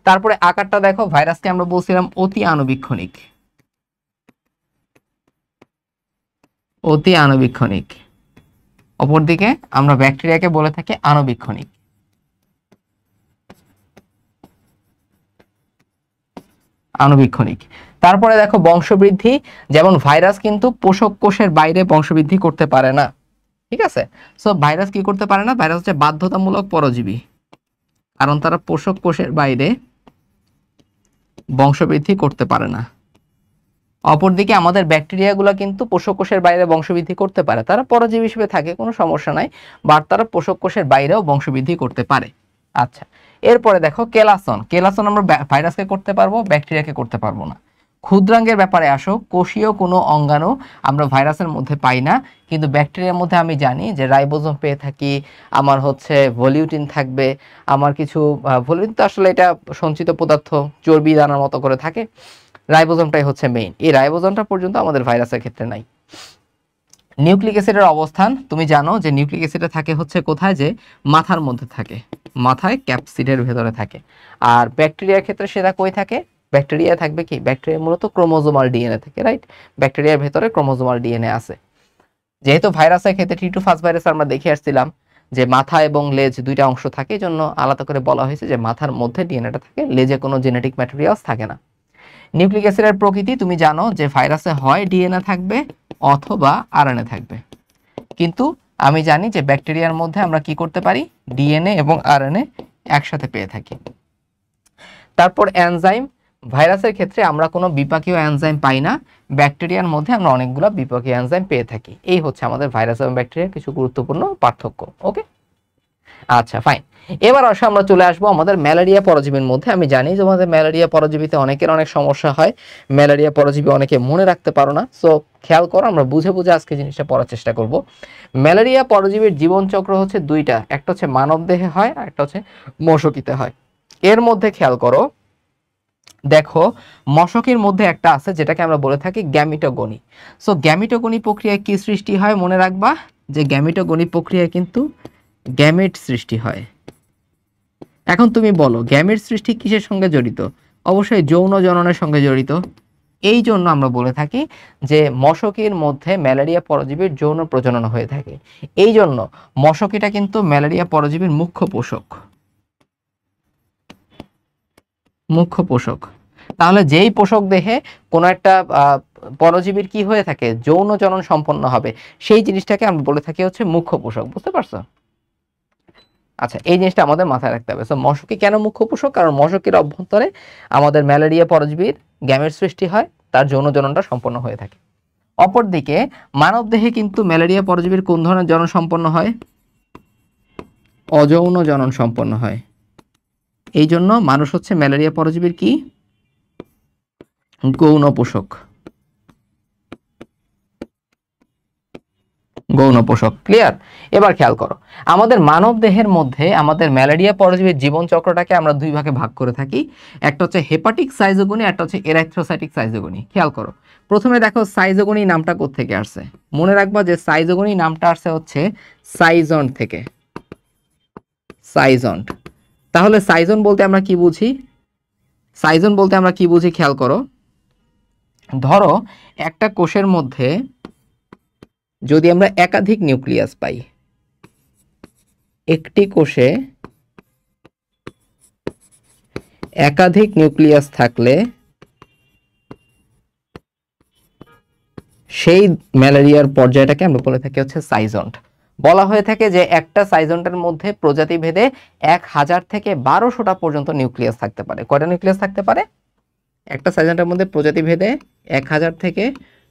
তারপরে আকারটা দেখো, ভাইরাসকে আমরা বলছিলাম অতি আণুবীক্ষণিক, অতি আণুবীক্ষণিক। অপরদিকে আমরা ব্যাকটেরিয়াকে বলে থাকি আণুবীক্ষণিক, আণুবীক্ষণিক। তারপরে দেখো বংশবৃদ্ধি, যেমন ভাইরাস কিন্তু পোষক কোষের বাইরে বংশবৃদ্ধি করতে পারে না। ঠিক আছে, সো ভাইরাস কি করতে পারে না, ভাইরাস হচ্ছে বাধ্যতামূলক পরজীবী, কারণ তারা পোষক কোষের বাইরে বংশবৃদ্ধি করতে পারে না। অপরদিকে আমাদের ব্যাকটেরিয়াগুলো কিন্তু পোষক কোষের বাইরে বংশবৃদ্ধি করতে পারে, তারা পরজীবী হিসেবে থাকে, কোনো সমস্যা নাই, বাট তারা পোষক কোষের বাইরেও বংশবৃদ্ধি করতে পারে। আচ্ছা, এরপরে দেখো কেলাসন। কেলাসন আমরা ভাইরাসকে করতে পারবো, ব্যাকটেরিয়াকে করতে পারবো না। ক্ষুদ্রাঙ্গের ব্যাপারে আসো, কোষীয় কোনো অঙ্গাণু আমরা ভাইরাসের মধ্যে পাই না, কিন্তু ব্যাকটেরিয়ার মধ্যে আমি জানি যে রাইবোজোম পেয়ে থাকি, আমার হচ্ছে ভলিউটিন থাকবে, আমার কিছু ভলিউটিন তো আসলে এটা সঞ্চিত পদার্থ, চর্বি দানার মতো করে থাকে, রাইবোজোমটাই হচ্ছে মেইন। এই রাইবোজোমটা পর্যন্ত আমাদের ভাইরাসের ক্ষেত্রে নাই। নিউক্লিক অ্যাসিডের অবস্থান তুমি জানো যে নিউক্লিক অ্যাসিডে থাকে হচ্ছে কোথায়, যে মাথার মধ্যে থাকে, মাথায় ক্যাপসিডের ভেতরে থাকে। আর ব্যাকটেরিয়ার ক্ষেত্রে সেটা কই থাকে, ব্যাকটেরিয়া থাকবে কি, ব্যাকটেরিয়া মূলত ক্রোমোজোমাল ডিএনএ থাকে, রাইট? ব্যাকটেরিয়ার ভেতরে ক্রোমোজোমাল ডিএনএ আছে। যেহেতু ভাইরাসের ক্ষেত্রে টি টু ফার্স্ট ভাইরাস আমরা দেখে আসছিলাম যে মাথা এবং লেজ দুইটা অংশ থাকে, এই জন্য আলাদা করে বলা হয়েছে যে মাথার মধ্যে ডিএনএটা থাকে, লেজে কোনো জেনেটিক ম্যাটেরিয়ালস থাকে না। নিউক্লিক অ্যাসিডের প্রকৃতি তুমি জানো যে ভাইরাসে হয় ডিএনএ থাকবে অথবা আরএনএ থাকবে, কিন্তু আমি জানি যে ব্যাকটেরিয়ার মধ্যে আমরা কি করতে পারি, ডিএনএ এবং আরএনএ একসাথে পেয়ে থাকি। তারপর এনজাইম, ভাইরাসের ক্ষেত্রে আমরা কোনো বিপাকীয় এনজাইম পাই না, ব্যাকটেরিয়ার মধ্যে আমরা অনেকগুলো বিপাকীয় এনজাইম পেয়ে থাকি। এই হচ্ছে আমাদের ভাইরাস এবং ব্যাকটেরিয়ার কিছু গুরুত্বপূর্ণ পার্থক্য। ওকে, আচ্ছা ফাইন। এবার আসলে আমরা চলে আসবো আমাদের ম্যালেরিয়া পরজীবীর মধ্যে। আমি জানি যে আমাদের ম্যালেরিয়া পরজীবীতে অনেকের অনেক সমস্যা হয়, ম্যালেরিয়া পরজীবী অনেকে মনে রাখতে পারো না, সো খেয়াল করো, আমরা বুঝে বুঝে আজকে জিনিসটা পড়ার চেষ্টা করব। ম্যালেরিয়া পরজীবীর জীবনচক্র হচ্ছে দুইটা, একটা হচ্ছে মানব দেহে হয় আর একটা হচ্ছে মশকিতে হয়। এর মধ্যে খেয়াল করো, দেখো মশকের মধ্যে একটা আছে যেটাকে আমরা বলে থাকি গ্যামিটোগনি। সো গ্যামিটোগনি প্রক্রিয়ায় কি সৃষ্টি হয়, মনে রাখবা যে গ্যামিটোগনি প্রক্রিয়ায় কিন্তু গ্যামেট সৃষ্টি হয়। এখন তুমি বলো গ্যামেট সৃষ্টি কিসের সঙ্গে জড়িত, অবশ্যই যৌন জননের সঙ্গে জড়িত। এই জন্য আমরা বলে থাকি যে মশকের মধ্যে ম্যালেরিয়া পরজীবীর যৌন প্রজনন হয়ে থাকে। এই জন্য মশকিটা কিন্তু ম্যালেরিয়া পরজীবীর মুখ্য পোষক, মুখ্য পোষক। তাহলে যেই পোষক দেহে কোনো একটা পরজীবীর কি হয়ে থাকে, যৌন জনন সম্পন্ন হবে, সেই জিনিসটাকে আমরা বলে থাকি হচ্ছে মুখ্য পোষক। বুঝতে পারছো? আচ্ছা, এই জিনিসটা আমাদের মাথায় রাখতে হবে। সো মশকি কেন মুখ্য পোষক, কারণ মশকের অভ্যন্তরে আমাদের ম্যালেরিয়া পরজীবীর গ্যামেট সৃষ্টি হয়, তার যৌন জননটা সম্পন্ন হয়ে থাকে। অপরদিকে মানব দেহে কিন্তু ম্যালেরিয়া পরজীবীর কোন ধরনের জনন সম্পন্ন হয়, অযৌন জনন সম্পন্ন হয়। এই জন্য মানুষ হচ্ছে ম্যালেরিয়া পরজীবীর কি, গৌণ পোষক, গৌণ পোষক। ক্লিয়ার? এবার খেয়াল করো, আমাদের মানব দেহের মধ্যে আমাদের ম্যালেরিয়া পরজীবীর জীবন চক্রটাকে আমরা দুই ভাগে ভাগ করে থাকি, একটা হচ্ছে হেপাটিক সাইজোগনি, একটা হচ্ছে এরাইথ্রোসাইটিক সাইজোগনি। খেয়াল করো, প্রথমে দেখো সাইজোগনি নামটা কোত্থেকে আসছে, মনে রাখবা যে সাইজোগনি নামটা আসছে হচ্ছে সাইজন্ট থেকে, সাইজন্ট। তাহলে সাইজন বলতে আমরা কি বুঝি, সাইজন বলতে আমরা কি বুঝি খেয়াল করো, ধরো একটা কোষের মধ্যে যদি আমরা একাধিক নিউক্লিয়াস পাই, একটি কোষে একাধিক নিউক্লিয়াস থাকলে সেই ম্যালেরিয়ার পর্যায়টাকে আমরা বলে থাকি হচ্ছে সাইজন্ট। বলা হয়ে থাকে যে একটা সাইজন্টের মধ্যে প্রজাতি ভেদে 1000 থেকে 1200টা পর্যন্ত নিউক্লিয়াস থাকতে পারে। কয়টা নিউক্লিয়াস থাকতে পারে? একটা সাইজন্টের মধ্যে প্রজাতি ভেদে 1000 থেকে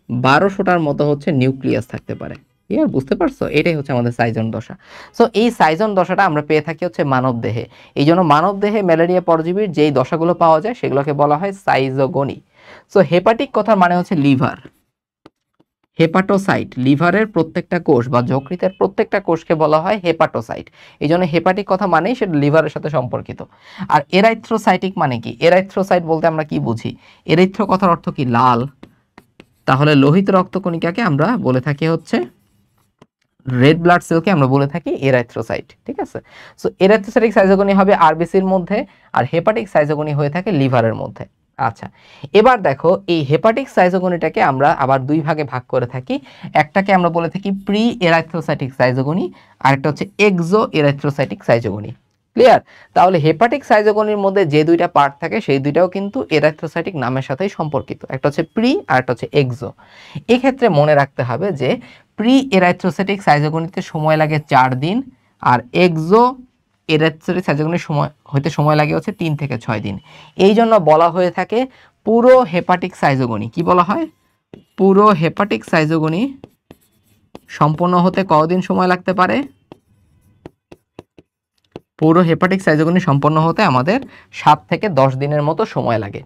1200টার মতো হচ্ছে নিউক্লিয়াস থাকতে পারে। ক্লিয়ার? বুঝতে পারছো? এটাই হচ্ছে আমাদের সাইজন দশা। সো এই সাইজন দশাটা আমরা পেয়ে থাকি হচ্ছে মানব দেহে। এই জন্য মানব দেহে ম্যালেরিয়া পরজীবীর যেই দশাগুলো পাওয়া যায় সেগুলোকে বলা হয় সাইজোগনি। সো হেপাটিক কথার মানে হচ্ছে লিভার। হেপাটোসাইট, লিভারের প্রত্যেকটা কোষ বা যকৃতের প্রত্যেকটা কোষকে বলা হয় হেপাটোসাইট। এই জন্য হেপাটিক কথা মানেই সেটা লিভারের সাথে সম্পর্কিত। আর এরাইথ্রোসাইটিক মানে কি? এরাইথ্রোসাইট বলতে আমরা কি বুঝি? এরিথ্রো কথার অর্থ কি? লাল। তাহলে লোহিত রক্তকণিকাকে আমরা বলে থাকি হচ্ছে রেড ব্লাড সেলকে আমরা বলে থাকি এরাইথ্রোসাইট। ঠিক আছে? সো এরাইথ্রোসাইটিক সাইজোগনি হবে আরবিসির মধ্যে, আর হেপাটিক সাইজোগনি হয়ে থাকে লিভারের মধ্যে। আচ্ছা, এবার দেখো এই হেপাটিক সাইজোগনিটাকে আমরা আবার দুই ভাগে ভাগ করে থাকি। একটাকে আমরা বলে থাকি প্রি এরাইথ্রোসাইটিক সাইজোগনি, আর একটা হচ্ছে এক্সো এরাইথ্রোসাইটিক সাইজোগনি। ক্লিয়ার? তাহলে হেপাটিক সাইজোগনির মধ্যে যে দুইটা পার্ট থাকে সেই দুইটাও কিন্তু এরাইথ্রোসাইটিক নামের সাথেই সম্পর্কিত। একটা হচ্ছে প্রি আর একটা হচ্ছে এক্সো। এক্ষেত্রে মনে রাখতে হবে যে প্রি এরাইথ্রোসাইটিক সাইজোগনিতে সময় লাগে 4 দিন, আর এক্সো এরাইথ্রোসাইটিক সাইজোগনির সময় লাগে হচ্ছে 3 থেকে 6 দিন। এই জন্য বলা হয়ে থাকে পুরো হেপাটিক সাইজোগনি। কি বলা হয়? পুরো হেপাটিক সাইজোগনি সম্পন্ন হতে কতদিন সময় লাগতে পারে? পুরো হেপাটিক সাইজোগনি সম্পন্ন হতে আমাদের 7 থেকে 10 দিনের মতো সময় লাগে।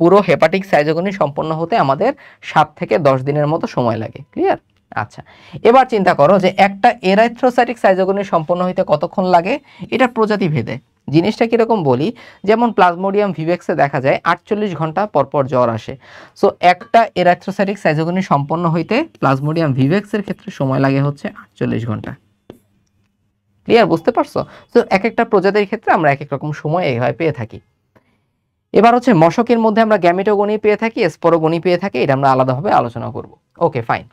পুরো হেপাটিক সাইজোগনি সম্পন্ন হতে আমাদের 7 থেকে 10 দিনের মতো সময় লাগে। ক্লিয়ার? আচ্ছা, এবার চিন্তা করো যে একটা এরাইথ্রোসাইটিক সাইজোগনি সম্পন্ন হইতে কতক্ষণ লাগে? এটা প্রজাতি ভেদে। জিনিসটা কিরকম বলি, যেমন প্লাজমোডিয়াম ভিভেক্সে দেখা যায় 48 ঘন্টা পরপর জ্বর আসে। সো একটা এরাইথ্রোসাইটিক সাইজোগনি সম্পন্ন হইতে প্লাজমোডিয়াম ভিভেক্সের ক্ষেত্রে সময় লাগে হচ্ছে 48 ঘন্টা। ক্লিয়ার? বুঝতে পারছো? তো এক একটা প্রজাতির ক্ষেত্রে আমরা এক এক রকম সময় এইভাবে পেয়ে থাকি। এবার হচ্ছে মশকের মধ্যে আমরা গ্যামেটোগনি পেয়ে থাকি, স্পোরোগনি পেয়ে থাকি, এটা আমরা আলাদাভাবে আলোচনা করব। ওকে, ফাইন।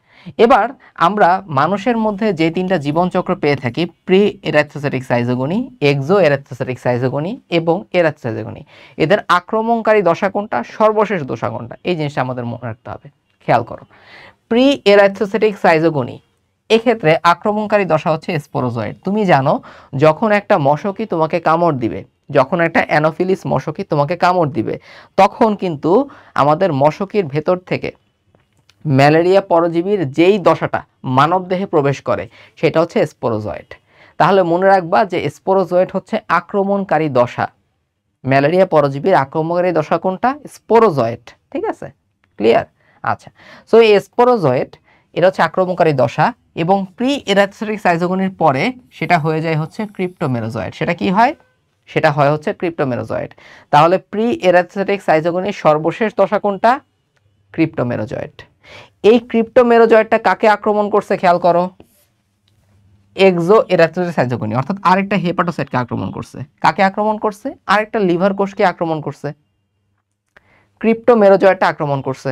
এবার আমরা মানুষের মধ্যে যে তিনটা জীবনচক্র পেয়ে থাকি, প্রি এরাথ্রোসাইটিক সাইজোগনি, এক্সো এরাথ্রোসাইটিক সাইজোগনি এবং এরাথ্রোসাইজোগনি, এদের আক্রমণকারী দশা কোনটা, সর্বশেষ দশা কোনটা, এই জিনিসটা আমাদের মনে রাখতে হবে। খেয়াল করো, প্রি এরাথ্রোসাইটিক সাইজোগনি এক্ষেত্রে আক্রমণকারী দশা হচ্ছে স্পোরোজয়েড। তুমি জানো যখন একটা মশকি তোমাকে কামড় দিবে, যখন একটা অ্যানোফিলিস মশকি তোমাকে কামড় দিবে, তখন কিন্তু আমাদের মশকির ভেতর থেকে ম্যালেরিয়া পরজীবীর যেই দশাটা মানব দেহে প্রবেশ করে সেটা হচ্ছে স্পোরোজয়েড। তাহলে মনে রাখবা যে স্পোরোজয়েড হচ্ছে আক্রমণকারী দশা। ম্যালেরিয়া পরজীবীর আক্রমণকারী দশা কোনটা? স্পোরোজয়েড। ঠিক আছে? ক্লিয়ার? আচ্ছা, সো এই স্পোরোজয়েড এটা হচ্ছে আক্রমণকারী দশা, এবং প্রি এরাথ্রোসাইটিক সাইজোগনির পরে সেটা হয়ে যায় হচ্ছে ক্রিপ্টোমেরোজয়েড। সেটা কি হয়? সেটা হয় হচ্ছে ক্রিপ্টোমেরোজয়েড। তাহলে প্রি এরাথ্রোসাইটিক সাইজোগনির সর্বশেষ দশা কোনটা? ক্রিপ্টোমেরোজয়েড। এই ক্রিপ্টোমেরোজয়েডটা কাকে আক্রমণ করছে খেয়াল করো? এক্সো এরাথ্রোসাইটিক সাইজোগনি, অর্থাৎ আরেকটা হেপাটোসাইটকে আক্রমণ করছে। কাকে আক্রমণ করছে? আরেকটা লিভার কোষকে আক্রমণ করছে। ক্রিপ্টোমেরোজয়েডটা আক্রমণ করছে।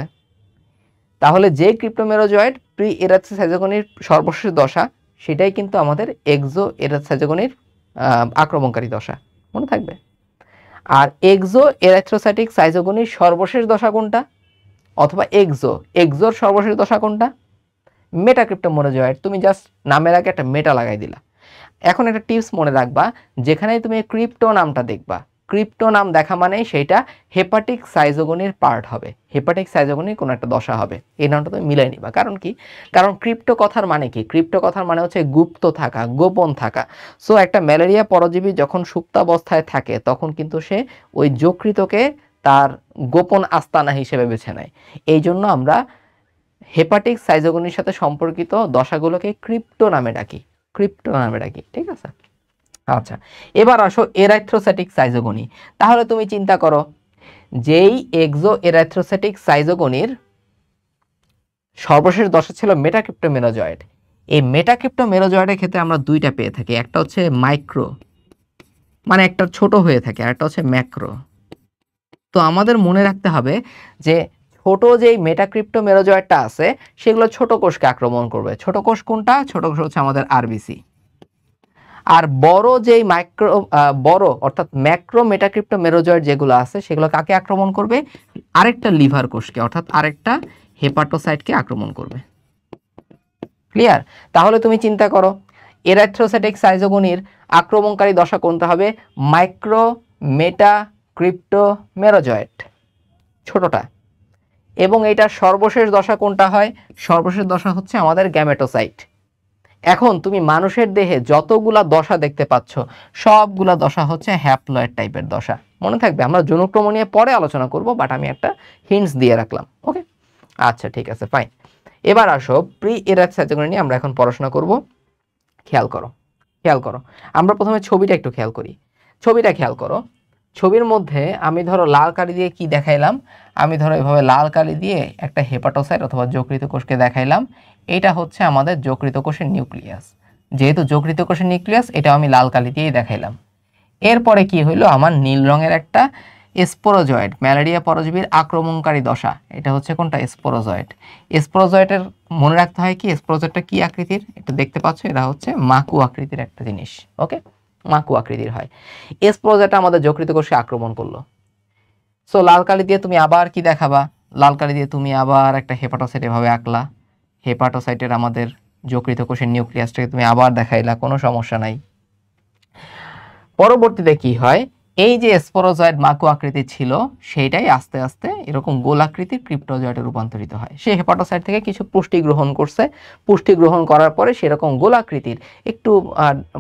তাহলে যে ক্রিপ্টোমেরোজয়েড প্রি এরাথ্রোসাইটিক সাইজোগনির সর্বশেষ দশা, সেটাই কিন্তু আমাদের এক্সো এরাথ্রোসাইটিক সাইজোগনির আক্রমণকারী দশা। মনে থাকবে। আর এক্সো এরাথ্রোসাইটিক সাইজোগনির সর্বশেষ দশা কোনটা? অথবা এক্সোর সর্বশেষ দশা কোনটা? মেটাক্রিপ্টোমেরোজয়েড। তুমি জাস্ট নামের আগে একটা মেটা লাগাই দিলা। এখন একটা টিপস মনে রাখবা, যেখানেই তুমি ক্রিপ্টো নামটা দেখবা, ক্রিপ্টো নাম দেখা মানে সেইটা হেপাটিক সাইজোগনির পার্ট হবে, হেপাটিক সাইজোগনির কোনো একটা দশা হবে। এই নামটা তুমি মিলাই নিবা। কারণ কি? কারণ ক্রিপ্টো কথার মানে কি? ক্রিপ্টো কথার মানে হচ্ছে গুপ্ত থাকা, গোপন থাকা। সো একটা ম্যালেরিয়া পরজীবী যখন সুপ্তাবস্থায় থাকে তখন কিন্তু সে ওই যকৃতকে তার গোপন আস্তানা হিসেবে বেছে নেয়। এই জন্য আমরা হেপাটিক সাইজোগনির সাথে সম্পর্কিত দশাগুলোকে ক্রিপ্টো নামে ডাকি, ক্রিপ্টো নামে ডাকি। ঠিক আছে? আচ্ছা, এবার আসো এরাথ্রোসাইটিক সাইজোগনি। তাহলে তুমি চিন্তা করো, যেই এক্সো এরাথ্রোসাইটিক সাইজোগনির সর্বশেষ দশা ছিল মেটাক্রিপ্টোমেরোজয়েড, এই মেটাক্রিপ্টোমেরোজয়েডের ক্ষেত্রে আমরা দুইটা পেয়ে থাকি। একটা হচ্ছে মাইক্রো, মানে একটা ছোট হয়ে থাকে, আর একটা হচ্ছে ম্যাক্রো। তো আমাদের মনে রাখতে হবে যে ছোট যেই মেটাক্রিপ্টো মেরোজয়েটটা আছে সেগুলো ছোট কোষকে আক্রমণ করবে। ছোট কোষ কোনটা? ছোট কোষ হচ্ছে আমাদের আরবিসি। আর বড় যেই বড় অর্থাৎ ম্যাক্রো মেটাক্রিপ্টো মেরোজয়েট যেগুলো আছে সেগুলো কাকে আক্রমণ করবে? আরেকটা লিভার কোষকে অর্থাৎ আরেকটা হেপাটোসাইটকে আক্রমণ করবে। ক্লিয়ার? তাহলে তুমি চিন্তা করো এরাথ্রোসাইটিক সাইজোগনির আক্রমণকারী দশা কোনটা হবে? মাইক্রো মেটাক্রিপ্টো মেরোজয়েট, ছোটটা। এবং এইটার সর্বশেষ দশা কোনটা হয়? সর্বশেষ দশা হচ্ছে আমাদের গ্যামেটোসাইট। এখন তুমি মানুষের দেহে যতগুলা দশা দেখতে পাচ্ছ সবগুলা দশা হচ্ছে হ্যাপ্লয়েড টাইপের দশা। মনে থাকবে, আমরা যৌনক্রম নিয়ে পরে আলোচনা করব, বাট আমি একটা হিন্টস দিয়ে রাখলাম। ওকে, আচ্ছা ঠিক আছে, ফাইন। এবার আসো প্রি এরাথ্রোসাইটোগনি নিয়ে আমরা এখন পড়াশোনা করব। খেয়াল করো, খেয়াল করো, আমরা প্রথমে ছবিটা একটু খেয়াল করি। ছবিটা খেয়াল করো। ছবির মধ্যে আমি ধরো লাল কালি দিয়ে কি দেখাইলাম? আমি ধরো এভাবে লাল কালি দিয়ে একটা হেপাটোসাইট অথবা যকৃত কোষকে দেখাইলাম। এটা হচ্ছে আমাদের যকৃত কোষের নিউক্লিয়াস। যেহেতু যকৃত কোষের নিউক্লিয়াস, এটা আমি লাল কালি দিয়েই দেখাইলাম। এরপরে কি হইলো? আমার নীল রঙের একটা স্পোরোজয়েড, ম্যালেরিয়া পরজীবীর আক্রমণকারী দশা। এটা হচ্ছে কোনটা? স্পোরোজয়েড। স্পোরোজয়েডের মনে রাখতে হয় কি, স্পোরোজয়েডটা কি আকৃতির? এটা দেখতে পাচ্ছ, এটা হচ্ছে মাকু আকৃতির একটা জিনিস। ওকে, মাকু আকৃতির হয়। স্পোরোজয়েডটা আমাদের যকৃত কোষে আক্রমণ করলো। সো লাল কালি দিয়ে তুমি আবার কি দেখাবা? লাল কালি দিয়ে তুমি আবার একটা হেপাটোসাইট এভাবে আঁকলা। হেপাটোসাইটের আমাদের যকৃত কোষের নিউক্লিয়াসটাকে তুমি আবার দেখাইলা, কোনো সমস্যা নাই। পরবর্তীতে কি হয়? এই যে স্পোরোজয়েড মাকু আকৃতি ছিল সেইটাই আস্তে আস্তে এরকম গোলাকৃতির ক্রিপ্টোজয়েডে রূপান্তরিত হয়। সে হেপাটোসাইট থেকে কিছু পুষ্টি গ্রহণ করছে, পুষ্টি গ্রহণ করার পরে সেরকম গোলাকৃতির একটু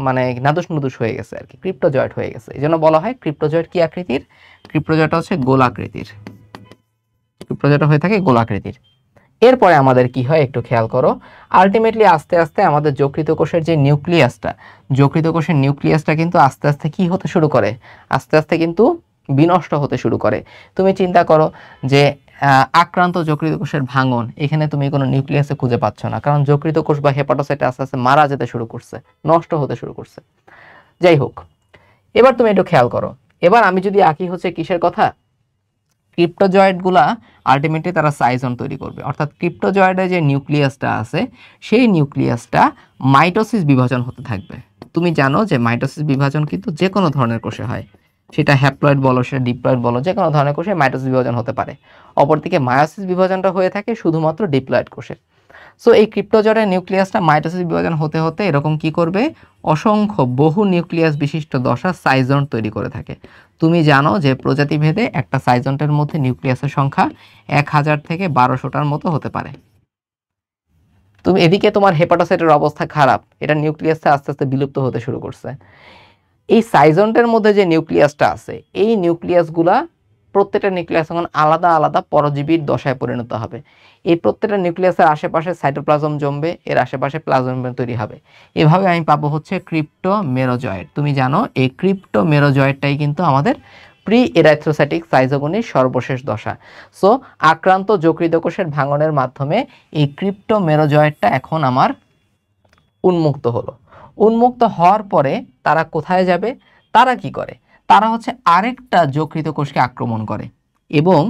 মানে নাদুস নুদুস হয়ে গেছে আর কি, ক্রিপ্টোজয়েড হয়ে গেছে। এই জন্য বলা হয় ক্রিপ্টোজয়েড কি আকৃতির? ক্রিপ্টোজয়েডটা হচ্ছে গোলাকৃতির। ক্রিপ্টোজয়েডটা হয়ে থাকে গোলাকৃতির। এরপরে আমাদের কি হয় একটু খেয়াল করো। আলটিমেটলি আস্তে আস্তে আমাদের যকৃত কোষের যে নিউক্লিয়াসটা, যকৃত কোষের নিউক্লিয়াসটা কিন্তু আস্তে আস্তে কি হতে শুরু করে? আস্তে আস্তে কিন্তু বিনষ্ট হতে শুরু করে। তুমি চিন্তা করো যে আক্রান্ত যকৃত কোষের ভাঙন, এখানে তুমি কোনো নিউক্লিয়াসে খুঁজে পাচ্ছ না, কারণ যকৃত কোষ বা হেপাটোসাইট আস্তে আস্তে মারা যেতে শুরু করছে, নষ্ট হতে শুরু করছে। যাই হোক, এবার তুমি একটু খেয়াল করো। এবার আমি যদি আঁকি হচ্ছে কিসের কথা? ক্রিপ্টোজয়েডগুলা আলটিমেটলি তারা সাইজন তৈরি করবে, অর্থাৎ ক্রিপ্টোজয়েডের যে নিউক্লিয়াসটা আছে সেই নিউক্লিয়াসটা মাইটোসিস বিভাজন হতে থাকবে। তুমি জানো যে মাইটোসিস বিভাজন কিন্তু যে কোনো ধরনের কোষে হয়, সেটা হ্যাপ্লয়েড বলো, সেটা ডিপ্লয়েড বলো, যে কোনো ধরনের কোষে মাইটোসিস বিভাজন হতে পারে। অপরদিকে মায়োসিস বিভাজনটা হয়ে থাকে শুধুমাত্র ডিপ্লয়েড কোষে। সো এই ক্রিপ্টোজয়েডের নিউক্লিয়াসটা মাইটোসিস বিভাজন হতে হতে এরকম কি করবে? অসংখ্য বহু নিউক্লিয়াস বিশিষ্ট দশা সাইজন তৈরি করে থাকে। তুমি জানো যে প্রজাতিভেদে একটা সাইজন্টের মধ্যে নিউক্লিয়াসের সংখ্যা 1000 থেকে 1200টার মতো হতে পারে। তুমি এদিকে তোমার হেপাটোসাইটের অবস্থা খারাপ, এটা নিউক্লিয়াসটা আস্তে আস্তে বিলুপ্ত হতে শুরু করছে। এই সাইজন্টের মধ্যে যে নিউক্লিয়াসটা আছে, এই নিউক্লিয়াসগুলা প্রত্যেকটা নিউক্লিয়াস এখন আলাদা আলাদা পরজীবীর দশায় পরিণত হবে। এই প্রত্যেকটা নিউক্লিয়াসের আশেপাশে সাইটোপ্লাজম জমবে, এর আশেপাশে প্লাজম তৈরি হবে। এভাবে আমি পাবো হচ্ছে ক্রিপ্টোমেরোজয়েড। তুমি জানো এই ক্রিপ্টোমেরোজয়েডটাই কিন্তু আমাদের প্রি এরাথ্রোসাইটিক সাইজোগনির সর্বশেষ দশা। সো আক্রান্ত যকৃত কোষের ভাঙনের মাধ্যমে এই ক্রিপ্টোমেরোজয়েডটা এখন আমার উন্মুক্ত হলো। উন্মুক্ত হওয়ার পরে তারা কোথায় যাবে? তারা কি করে? তারা হচ্ছে আরেকটা যকৃত কোষকে আক্রমণ করে। এবং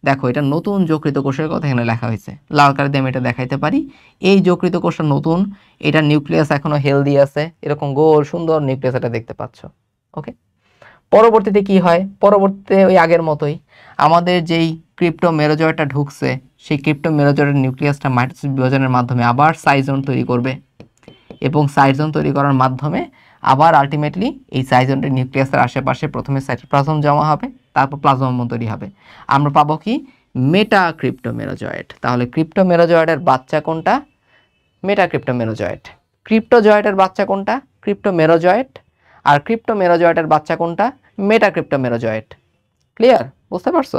দেখো, এটা নতুন যকৃত কোষের কথা এখানে লেখা হয়েছে, লাল কালি দিয়ে আমি এটা দেখাইতে পারি। এই যকৃত কোষটা নতুন, এটা নিউক্লিয়াস এখনো হেলদি আছে, এরকম গোল সুন্দর নিউক্লিয়াস এটা দেখতে পাচ্ছ। ওকে, পরবর্তীতে কি হয়? পরবর্তীতে ওই আগের মতোই আমাদের যেই ক্রিপ্টোমেরোজয়েডটা ঢুকছে, সেই ক্রিপ্টোমেরোজয়েডের নিউক্লিয়াসটা মাইটোসিস বিভাজনের মাধ্যমে আবার সাইজন তৈরি করবে, এবং সাইজন তৈরি করার মাধ্যমে আবার আলটিমেটলি এই সাইজনটির নিউক্লিয়াসের আশেপাশে প্রথমে সাইটোপ্লাজম জমা হবে, তারপর প্লাজম তৈরি হবে। আমরা পাবো কি? মেটাক্রিপ্টোমেরোজয়েড। তাহলে ক্রিপ্টোমেরোজয়েডের বাচ্চা কোনটা? মেটাক্রিপ্টোমেরোজয়েড। ক্রিপ্টোজয়েডের বাচ্চা কোনটা? ক্রিপ্টোমেরোজয়েড। আর ক্রিপ্টোমেরোজয়েডের বাচ্চা কোনটা? মেটাক্রিপ্টোমেরোজয়েড। ক্লিয়ার? বুঝতে পারছো?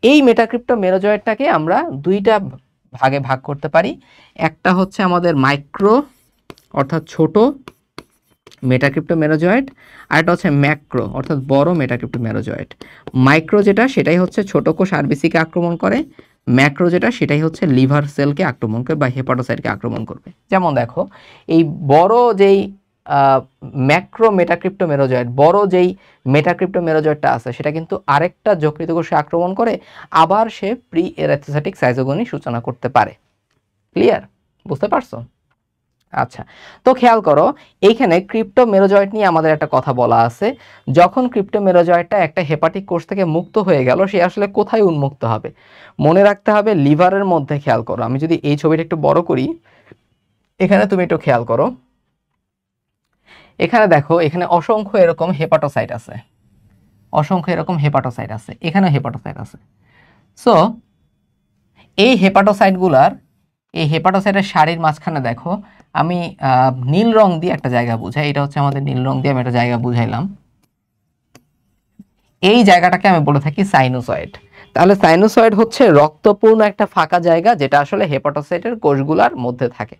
এই মেটাক্রিপ্টোমেরোজয়েডটাকে আমরা দুইটা ভাগে ভাগ করতে পারি। একটা হচ্ছে আমাদের মাইক্রো অর্থাৎ ছোট মেটাক্রিপ্টোমেরোজয়েড, আর একটা হচ্ছে ম্যাক্রো অর্থাৎ বড় মেটাক্রিপ্টোমেরোজয়েড। মাইক্রো যেটা সেটাই হচ্ছে ছোট কোষ আরবিসিকে আক্রমণ করে, ম্যাক্রো যেটা সেটাই হচ্ছে লিভার সেলকে আক্রমণ করবে বা হেপাটোসাইটকে আক্রমণ করবে। যেমন দেখো, এই বড় যেই ম্যাক্রো মেটাক্রিপ্টোমেরোজয়েড, বড় যেই মেটাক্রিপ্টোমেরোজয়েডটা আছে সেটা কিন্তু আরেকটা যকৃত কোষে আক্রমণ করে আবার সে প্রি এরিথ্রোসাইটিক সাইটোগনি সূচনা করতে পারে। ক্লিয়ার? বুঝতে পারছো? আচ্ছা, তো খেয়াল করো এইখানে ক্রিপ্টোমেরোজয়েড নিয়ে আমাদের একটা কথা বলা আছে। যখন ক্রিপ্টোমেরোজয়েডটা একটা হেপাটিক কোষ থেকে মুক্ত হয়ে গেল, সে আসলে কোথায় উন্মুক্ত হবে? মনে রাখতে হবে লিভারের মধ্যে। খেয়াল করো, আমি যদি এই ছবিটা একটু বড় করি, এখানে তুমি একটু খেয়াল করো, এখানে দেখো এখানে অসংখ্য এরকম হেপাটোসাইট আছে, অসংখ্য এরকম হেপাটোসাইট আছে, এখানে হেপাটোসাইট আছে। সো এই হেপাটোসাইটগুলার, এই হেপাটোসাইটের সারির মাঝখানে দেখো আমি নীল রং দিয়ে একটা জায়গা বুঝাই, এটা হচ্ছে আমাদের নীল রং দিয়ে আমি একটা জায়গা বুঝাইলাম। এই জায়গাটাকে আমি বলে থাকি সাইনোসয়েড। তাহলে সাইনোসয়েড হচ্ছে রক্তপূর্ণ একটা ফাঁকা জায়গা যেটা আসলে হেপাটোসাইটের কোষগুলার মধ্যে থাকে।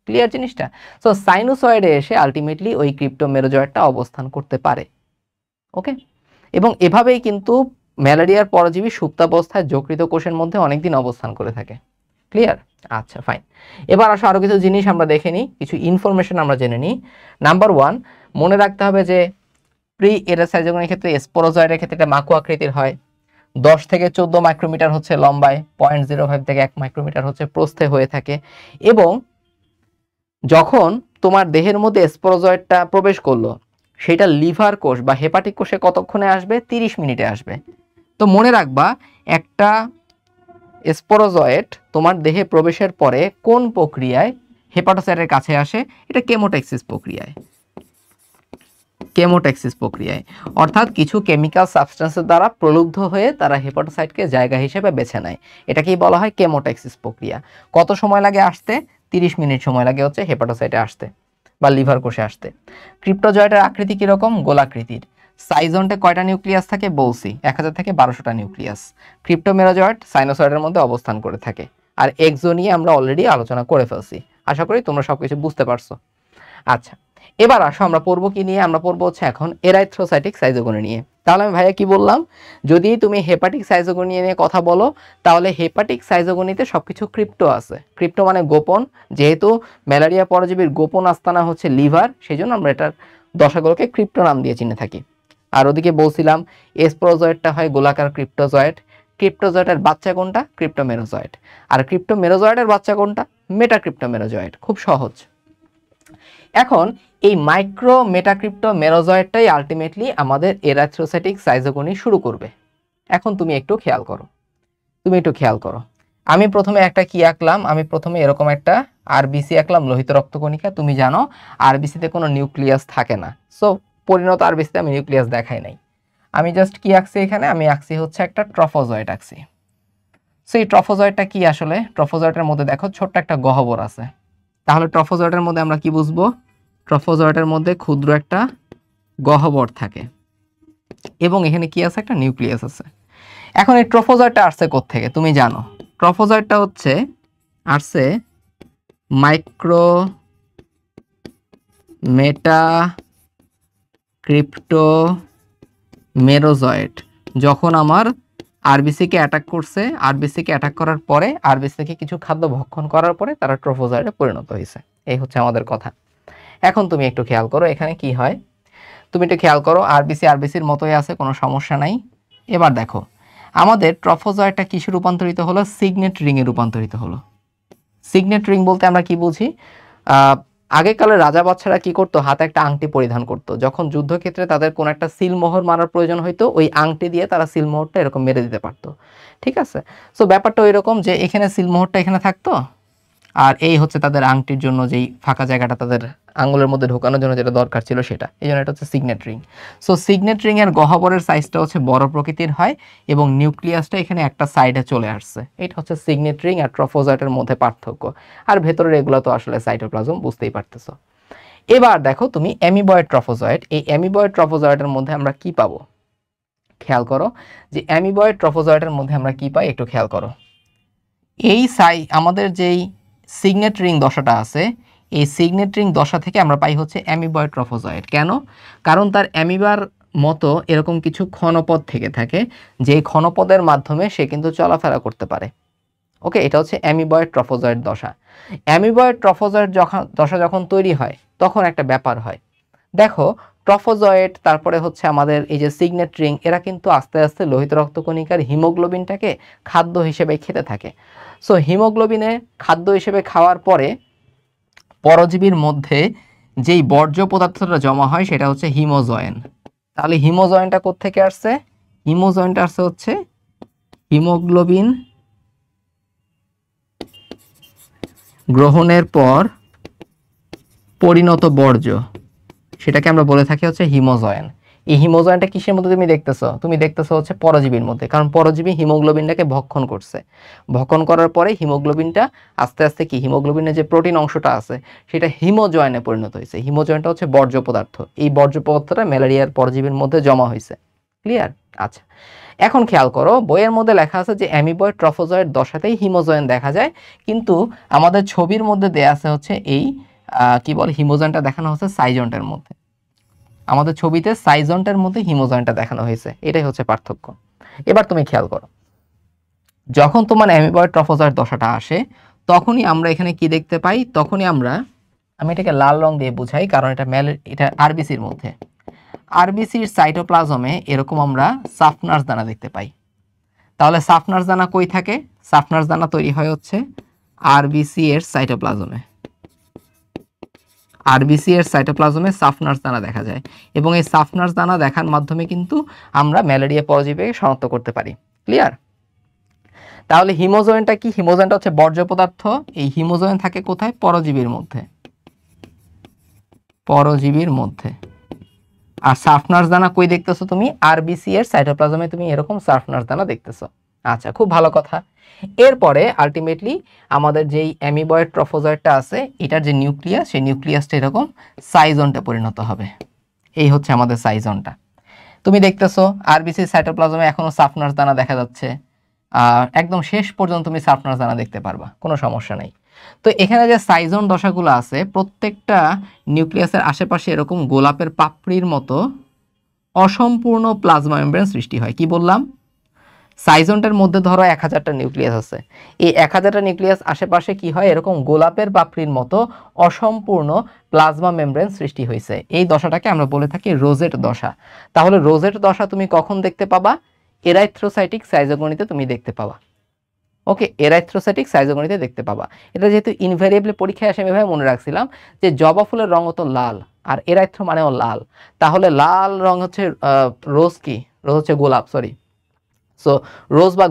ক্লিয়ার জিনিসটা? সো সাইনোসয়েডে এসে আলটিমেটলি ওই ক্রিপ্টোমেরোজয়েডটা অবস্থান করতে পারে। ওকে, এবং এভাবেই কিন্তু ম্যালেরিয়ার পরজীবী সুপ্তাবস্থায় যকৃত কোষের মধ্যে অনেকদিন অবস্থান করে থাকে। ক্লিয়ার? আচ্ছা ফাইন। এবার আসো আরো কিছু জিনিস আমরা দেখে নিই, কিছু ইনফরমেশন আমরা জেনে নিই। নাম্বার 1, মনে রাখতে হবে যে প্রি এরিথ্রোসাইটোগনির ক্ষেত্রে স্পোরোজয়েডের ক্ষেত্রে এটা মাকু আকৃতির হয়। 10 থেকে 14 মাইক্রোমিটার হচ্ছে লম্বায়, 0.05 থেকে 1 মাইক্রোমিটার হচ্ছে প্রস্থে হয়ে থাকে। এবং যখন তোমার দেহের মধ্যে স্পোরোজয়েডটা প্রবেশ করলো, সেটা লিভার কোষ বা হেপাটিক কোষে কতক্ষণে আসবে? 30 মিনিটে আসবে। তো মনে রাখবা একটা স্পোরোজয়েড তোমার দেহে প্রবেশের পরে কোন প্রক্রিয়ায় হেপাটোসাইটের কাছে আসে? এটা কেমোট্যাক্সিস প্রক্রিয়ায়। কেমোট্যাক্সিস প্রক্রিয়ায়, অর্থাৎ কিছু কেমিক্যাল সাবস্টেন্সের দ্বারা প্রলুব্ধ হয়ে তারা হেপাটোসাইটকে জায়গা হিসেবে বেছে নেয়। এটাকেই বলা হয় কেমোট্যাক্সিস প্রক্রিয়া। কত সময় লাগে আসতে? 30 মিনিট সময় লাগে হচ্ছে হেপাটোসাইটে আসতে বা লিভার কোষে আসতে। ক্রিপ্টোজয়েডের আকৃতি কিরকম? গোলাকৃতির। সাইজন্টে কয়টা নিউক্লিয়াস থাকে? বলছি 1000 থেকে 1200টা নিউক্লিয়াস। ক্রিপ্টোমেরোজয়েড সাইনোসয়েডের মধ্যে অবস্থান করে থাকে। আর এক্সো নিয়ে আমরা অলরেডি আলোচনা করে ফেলছি। আশা করি তোমরা সবকিছু বুঝতে পারছো। আচ্ছা, এবার আসো আমরা পড়বো কি নিয়ে? আমরা পড়বো হচ্ছে এখন এরাইথ্রোসাইটিক সাইটোগনি নিয়ে। তাহলে আমি ভাইয়া কি বললাম, যদি তুমি হেপাটিক সাইটোগনি নিয়ে কথা বলো তাহলে হেপাটিক সাইটোগনিতে সবকিছু ক্রিপ্টো আছে। ক্রিপ্টো মানে গোপন, যেহেতু ম্যালেরিয়া পরজীবীর গোপন আস্তানা হচ্ছে লিভার, সেই জন্য আমরা এটার দশাগুলোকে ক্রিপ্টো নাম দিয়ে চিনে থাকি। আর ওদিকে বলছিলাম স্পোরোজয়েডটা হয় গোলাকার ক্রিপ্টোজয়েড। ক্রিপ্টোজয়েডের বাচ্চা কোনটা? ক্রিপ্টোমেরোজয়েড। আর ক্রিপ্টোমেরোজয়েডের বাচ্চা কোনটা? মেটাক্রিপ্টোমেরোজয়েড। খুব সহজ। এখন এই মাইক্রো মেটাক্রিপ্টোমেরোজয়েডটাই আলটিমেটলি আমাদের এরাথ্রোসাইটিক সাইটোগনি শুরু করবে। এখন তুমি একটু খেয়াল করো, আমি প্রথমে একটা কি আঁকলাম? আমি প্রথমে এরকম একটা আরবিসি আঁকলাম, লোহিত রক্তকণিকা। তুমি জানো আরবিসিতে কোনো নিউক্লিয়াস থাকে না, সো পরিণত আরবিসিতে আমি নিউক্লিয়াস দেখাই নাই। আমি জাস্ট কি আঁকছি এখানে? আমি আঁকছি হচ্ছে একটা ট্রফোজয়েড আঁকছি। সো এই ট্রফোজয়েডটা কি আসলে? ট্রফোজয়েডের মধ্যে দেখো ছোট্ট একটা গহ্বর আছে। তাহলে ট্রফোজয়েডের মধ্যে আমরা কি বুঝবো? ট্রফোজয়েডের মধ্যে ক্ষুদ্র একটা গহ্বর থাকে এবং এখানে কি আছে? একটা নিউক্লিয়াস আছে। এখন এই ট্রফোজয়েডটা আসছে কোত্থেকে? তুমি জানো ট্রফোজয়েডটা হচ্ছে আসছে মাইক্রো মেটাক্রিপ্টোমেরোজয়েড। যখন আমার আরবিসিকে অ্যাটাক করছে, আরবিসিকে অ্যাটাক করার পরে আরবিসি থেকে কিছু খাদ্য ভক্ষণ করার পরে তারা ট্রফোজয়েডে পরিণত হয়েছে। এই হচ্ছে আমাদের কথা। এখন তুমি একটু খেয়াল করো এখানে কি হয়। তুমি একটু খেয়াল করো, আরবিসির মতোই আছে, কোনো সমস্যা নাই। এবার দেখো আমাদের ট্রফোজয়েডটা কিসে রূপান্তরিত হলো? সিগনেট রিংয়ে রূপান্তরিত হলো। সিগনেট রিং বলতে আমরা কি বুঝি? আগেকালের রাজা বাদশারা কি করতো? হাতে একটা আংটি পরিধান করতো। যখন যুদ্ধক্ষেত্রে তাদের কোন একটা সিলমোহর মারার প্রয়োজন হইতো, ওই আংটি দিয়ে তারা সিলমোহরটা এরকম মেরে দিতে পারতো। ঠিক আছে? সো ব্যাপারটা ওই রকম যে এখানে সিলমোহরটা এখানে থাকতো, আর এই হচ্ছে তাদের আংটির জন্য যেই ফাঁকা জায়গাটা তাদের আঙ্গুলের মধ্যে ঢোকানোর জন্য যেটা দরকার ছিল সেটা। এই জন্য এটা হচ্ছে signet ring. So signet ring এর গহ্বরের সাইজটা হচ্ছে বড় প্রকৃতির হয় এবং নিউক্লিয়াসটা এখানে একটা সাইডে চলে আসছে। এটা হচ্ছে সিগনেট রিং আর ট্রফোজয়েডের মধ্যে পার্থক্য। আর ভেতরের এগুলো তো আসলে সাইটোপ্লাজম, বুঝতেই পারতেছো। এবার দেখো তুমি অ্যামিবয়েড ট্রফোজয়েড। এই অ্যামিবয়েড ট্রফোজয়েডের মধ্যে আমরা কি পাবো? খেয়াল করো যে অ্যামিবয়েড ট্রফোজয়েডের মধ্যে আমরা কি পাই, একটু খেয়াল করো। এই আমাদের যেই সিগনেট রিং দশাটা আছে, এই সিগনেট রিং দশা থেকে আমরা পাই হচ্ছে অ্যামিবয়েড ট্রফোজয়েড। কেন? কারণ তার অ্যামিবার মতো এরকম কিছু ক্ষণপদ থেকে থাকে, যে ক্ষণপদের মাধ্যমে সে কিন্তু চলাফেরা করতে পারে। ওকে, এটা হচ্ছে অ্যামিবয়েড ট্রফোজয়েড দশা। অ্যামিবয়েড ট্রফোজয়েড দশা যখন তৈরি হয় তখন একটা ব্যাপার হয়, দেখো ট্রফোজয়েড তারপরে হচ্ছে আমাদের এই যে সিগনেট রিং, এরা কিন্তু আস্তে আস্তে লোহিত রক্তকণিকার হিমোগ্লোবিনটাকে খাদ্য হিসেবে খেতে থাকে। সো হিমোগ্লোবিনে খাদ্য হিসেবে খাওয়ার পরে পরজীবীর মধ্যে যেই বর্জ্য পদার্থটা জমা হয় সেটা হচ্ছে হিমোজয়েন। তাহলে হিমোজয়েনটা কোত্থেকে আসছে? হিমোজয়েনটা আসছে হচ্ছে হিমোগ্লোবিন গ্রহণের পর পরিণত বর্জ্য, সেটাকে আমরা বলে থাকি হচ্ছে হিমোজয়েন। এই হিমোজয়েনটা কিসের মধ্যে তুমি দেখতেছো হচ্ছে পরজীবীর মধ্যে, কারণ পরজীবী হিমোগ্লোবিনটাকে ভক্ষণ করছে। ভক্ষণ করার পরে হিমোগ্লোবিনটা আস্তে আস্তে কি, হিমোগ্লোবিনের যে প্রোটিন অংশটা আছে সেটা হিমোজয়েনে পরিণত হয়েছে। হিমোজয়েনটা হচ্ছে বর্জ্য পদার্থ, এই বর্জ্য পদার্থটা ম্যালেরিয়ার পরজীবীর মধ্যে জমা হয়েছে। ক্লিয়ার? আচ্ছা, এখন খেয়াল করো, বইয়ের মধ্যে লেখা আছে যে অ্যামিবয়েড ট্রফোজয়েড দশাতেই হিমোজয়েন দেখা যায়, কিন্তু আমাদের ছবির মধ্যে দেয়া আছে হচ্ছে এই কি বলে হিমোজয়েনটা দেখানো হচ্ছে সাইজন্টের মধ্যে। আমাদের ছবিতে সাইজন্টের মধ্যে হিমোজয়েনটা দেখানো হয়েছে, এটাই হচ্ছে পার্থক্য। এবার তুমি খেয়াল করো, যখন তোমার অ্যামিবয়েড ট্রফোজয়েড দশাটা আসে তখনই আমরা এখানে কি দেখতে পাই, তখনই আমি এটাকে লাল রং দিয়ে বুঝাই কারণ এটা আরবিসির মধ্যে। আরবিসির সাইটোপ্লাজমে এরকম আমরা সাফনার্স দানা দেখতে পাই। তাহলে সাফনার্স দানা কই থাকে? সাফনার্স দানা তৈরি হয় হচ্ছে আরবিসি এর সাইটোপ্লাজমে। আরবিসি এর সাইটোপ্লাজমে সাফনার্স দানা দেখা যায়, এবং এই সাফনার্স দানা দেখার মাধ্যমে কিন্তু আমরা ম্যালেরিয়া পরজীবীকে শনাক্ত করতে পারি। ক্লিয়ার? তাহলে হিমোজয়েনটা কি? হিমোজয়েনটা হচ্ছে বর্জ্য পদার্থ। এই হিমোজয়েন থাকে কোথায়? পরজীবীর মধ্যে। পরজীবীর মধ্যে। আর সাফনার্স দানা কই দেখতেছো তুমি? আরবিসি এর সাইটোপ্লাজমে তুমি এরকম সাফনার্স দানা দেখতেছো। আচ্ছা, খুব ভালো কথা। এরপরে আলটিমেটলি আমাদের যেই অ্যামিবয়েড ট্রফোজয়েডটা আছে এটার যে নিউক্লিয়াস, সেই নিউক্লিয়াসটা এরকম সাইজন্টে পরিণত হবে। এই হচ্ছে আমাদের সাইজন্টটা। তুমি দেখতেছো আরবিসি সাইটোপ্লাজমে এখনো সাফনার্স দানা দেখা যাচ্ছে, একদম শেষ পর্যন্ত তুমি সাফনার্স দানা দেখতে পারবা, কোনো সমস্যা নেই। তো এখানে যে সাইজন দশাগুলো আছে প্রত্যেকটা নিউক্লিয়াসের আশেপাশে এরকম গোলাপের পাপড়ির মতো অসম্পূর্ণ প্লাজমা মেমব্রেন সৃষ্টি হয়। কি বললাম? সাইজনটার মধ্যে ধরো 1000টা নিউক্লিয়াস আছে, এই 1000টা নিউক্লিয়াস আশেপাশে কি হয়, এরকম গোলাপের পাপড়ির মতো অসম্পূর্ণ প্লাজমা মেমব্রেন সৃষ্টি হয়েছে। এই দশাটাকে আমরা বলে থাকি রোজেট দশা। তাহলে রোজেট দশা তুমি কখন দেখতে পাবা? এরাইথ্রোসাইটিক সাইজোগনিতে তুমি দেখতে পাবা। ওকে, এরাইথ্রোসাইটিক সাইজোগনিতে দেখতে পাবা। এটা যেহেতু ইনভ্যারিয়েবলি পরীক্ষায় আসে, আমি এভাবে মনে রাখছিলাম যে জবা ফুলের রঙ তো লাল আর এরাইথ্রো মানেও লাল, তাহলে লাল রং হচ্ছে রোজ, কি রোজ হচ্ছে গোলাপ, সরি। সো রোজ বা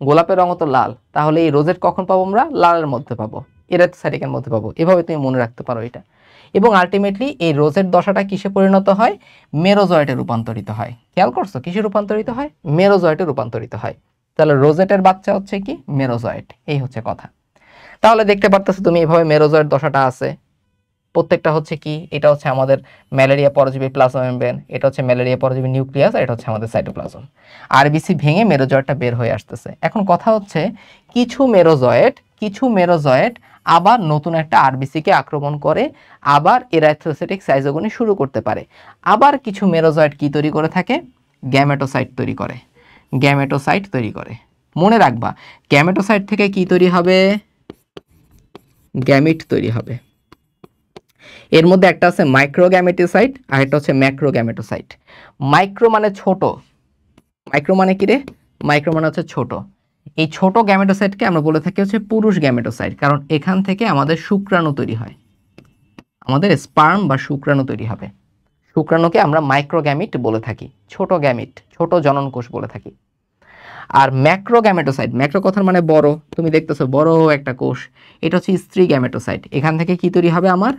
গোলাপের রঙ তো লাল, তাহলে এই রোজেট কখন পাবো আমরা? লালের মধ্যে পাবো, এরাইথ্রোসাইটিকের মধ্যে পাবো। এভাবে তুমি মনে রাখতে পারো এটা। এবং আলটিমেটলি এই রোজেট দশাটা কিসে পরিণত হয়? মেরোজয়েটে রূপান্তরিত হয়। খেয়াল করছো কিসে রূপান্তরিত হয়? মেরোজয়েটে রূপান্তরিত হয়। তাহলে রোজেটের বাচ্চা হচ্ছে কি? মেরোজয়েট। এই হচ্ছে কথা। তাহলে দেখতে পারতেছো তুমি এভাবে মেরোজয়েট দশাটা আছে, প্রত্যেকটা হচ্ছে কি, এটা হচ্ছে আমাদের ম্যালেরিয়া পরজীবী প্লাজমা মেমব্রেন, এটা হচ্ছে ম্যালেরিয়া পরজীবী নিউক্লিয়াস, আর এটা হচ্ছে আমাদের সাইটোপ্লাজম। আরবিসি ভেঙে মেরোজয়েটটা বের হয়ে আসতেছে। এখন কথা হচ্ছে কিছু মেরোজয়েট আবার নতুন একটা আরবিসিকে আক্রমণ করে আবার এরাইথ্রোসাইটিক সাইজোগনি শুরু করতে পারে। আবার কিছু মেরোজয়েট কি তৈরি করে থাকে? গ্যামেটোসাইট তৈরি করে। গ্যামেটোসাইট তৈরি করে। মনে রাখবা, গ্যামেটোসাইট থেকে কি তৈরি হবে? গ্যামিট তৈরি হবে। এর মধ্যে একটা আছে মাইক্রোগ্যামেটোসাইট আর একটা হচ্ছে ম্যাক্রোগ্যামেটোসাইট। মাইক্রো মানে ছোট, মাইক্রো মানে কি রে? মাইক্রো মানে হচ্ছে ছোট। এই ছোট গ্যামেটোসাইটকে আমরা বলে থাকি হচ্ছে পুরুষ গ্যামেটোসাইট, কারণ এখান থেকে আমাদের শুক্রাণু তৈরি হয়, আমাদের স্পার্ম বা শুক্রাণু তৈরি হবে। শুক্রাণুকে আমরা মাইক্রোগ্যামিট বলে থাকি, ছোট গ্যামিট, ছোট জননকোষ বলে থাকি। আর ম্যাক্রোগ্যামেটোসাইট, ম্যাক্রো কথার মানে বড়, তুমি দেখতেছো বড় একটা কোষ, এটা হচ্ছে স্ত্রী গ্যামেটোসাইট। এখান থেকে কি তৈরি হবে? আমার